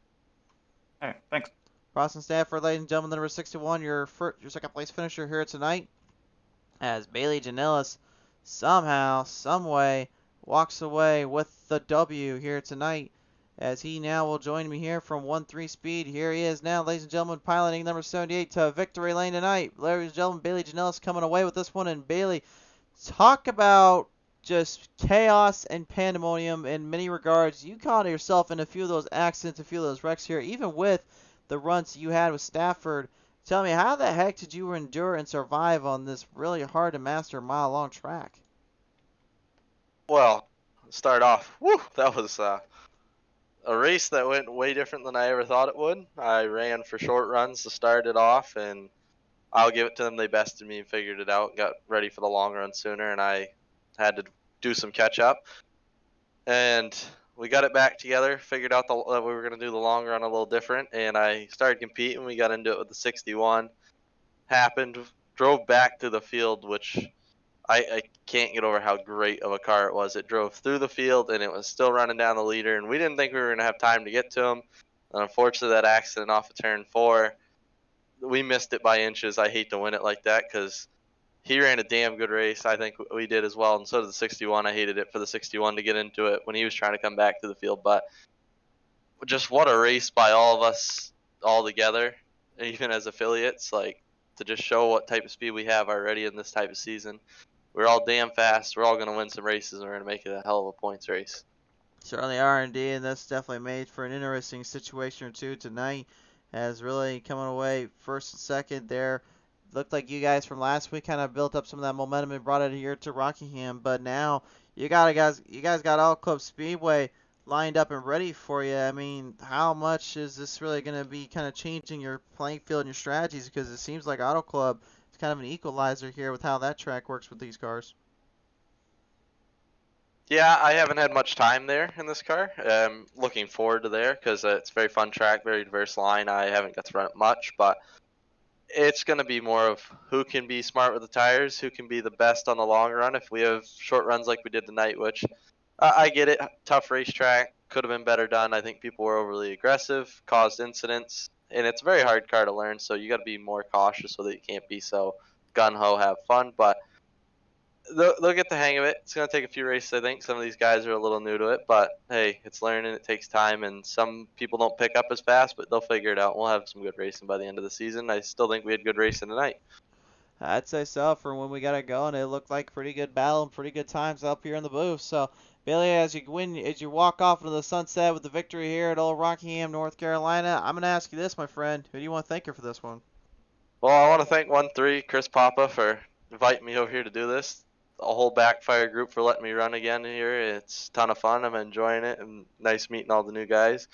All right, thanks. Bronson Stafford, ladies and gentlemen, number 61, your second place finisher here tonight, as Bailey Janellis somehow, some way, walks away with the W here tonight, as he now will join me here from 1-3 speed. Here he is now, ladies and gentlemen, piloting number 78 to victory lane tonight. Ladies and gentlemen, Bailey Janellis coming away with this one. And Bailey, talk about just chaos and pandemonium in many regards. You caught yourself in a few of those accidents, a few of those wrecks here, even with the runs you had with Stafford. Tell me, how the heck did you endure and survive on this really hard to master mile-long track? Well, start off, that was a race that went way different than I ever thought it would. I ran for short runs to start it off, and I'll give it to them. They bested me and figured it out, got ready for the long run sooner, and I had to do some catch up. And we got it back together, figured out that we were going to do the long run a little different, and I started competing. We got into it with the 61. Happened, drove back to the field, which I can't get over how great of a car it was. It drove through the field, and it was still running down the leader, and we didn't think we were going to have time to get to him. And unfortunately, that accident off of turn 4, we missed it by inches. I hate to win it like that because he ran a damn good race. I think we did as well, and so did the 61. I hated it for the 61 to get into it when he was trying to come back to the field. But just what a race by all of us all together, even as affiliates, like to just show what type of speed we have already in this type of season. We're all damn fast. We're all going to win some races, and we're going to make it a hell of a points race. Certainly R&D, and that's definitely made for an interesting situation or two tonight, as really coming away first and second there. Looked like you guys from last week kind of built up some of that momentum and brought it here to Rockingham, but now you guys got All Club Speedway lined up and ready for you. I mean, how much is this really going to be kind of changing your playing field and your strategies? Because it seems like Auto Club is kind of an equalizer here with how that track works with these cars. Yeah, I haven't had much time there in this car. Looking forward to there because it's a very fun track, very diverse line. I haven't got to run it much, but it's going to be more of who can be smart with the tires, who can be the best on the long run. If we have short runs like we did tonight, which I get it, tough racetrack, could have been better done. I think people were overly aggressive, caused incidents, and it's a very hard car to learn, so you got to be more cautious so that you can't be so gun-ho, have fun. But they'll get the hang of it. It's going to take a few races, I think. Some of these guys are a little new to it, but hey, it's learning. It takes time, and some people don't pick up as fast, but they'll figure it out. We'll have some good racing by the end of the season. I still think we had good racing tonight. I'd say so. For when we got it going, it looked like pretty good battle and pretty good times up here in the booth. So, Bailey, as you walk off into the sunset with the victory here at Old Rockingham, North Carolina, I'm going to ask you this, my friend. Who do you want to thank her for this one? Well, I want to thank 1-3 Chris Papa for inviting me over here to do this. The whole Backfire group for letting me run again here. It's a ton of fun. I'm enjoying it, and nice meeting all the new guys.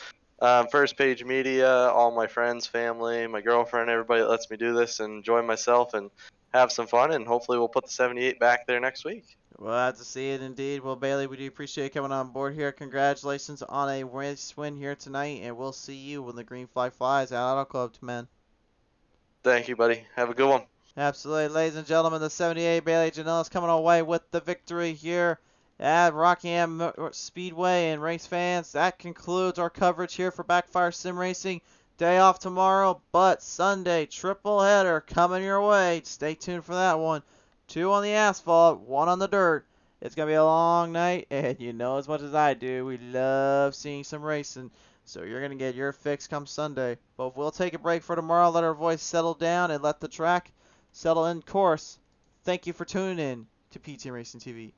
First Page Media, all my friends, family, my girlfriend, everybody that lets me do this and enjoy myself and have some fun, and hopefully we'll put the 78 back there next week. We'll have to see it indeed. Well, Bailey, we do appreciate you coming on board here. Congratulations on a race win here tonight, and we'll see you when the green flag flies at Auto Club, man. Thank you, buddy. Have a good one. Absolutely. Ladies and gentlemen, the 78 Bailey Janellis coming away with the victory here at Rockingham Speedway. And race fans, that concludes our coverage here for BackFire Sim Racing. Day off tomorrow, but Sunday, triple header coming your way. Stay tuned for that one. 2 on the asphalt, 1 on the dirt. It's going to be a long night, and you know as much as I do, we love seeing some racing. So you're going to get your fix come Sunday. But we'll take a break for tomorrow, let our voice settle down, and let the track settle in course. Thank you for tuning in to PTM Racing TV.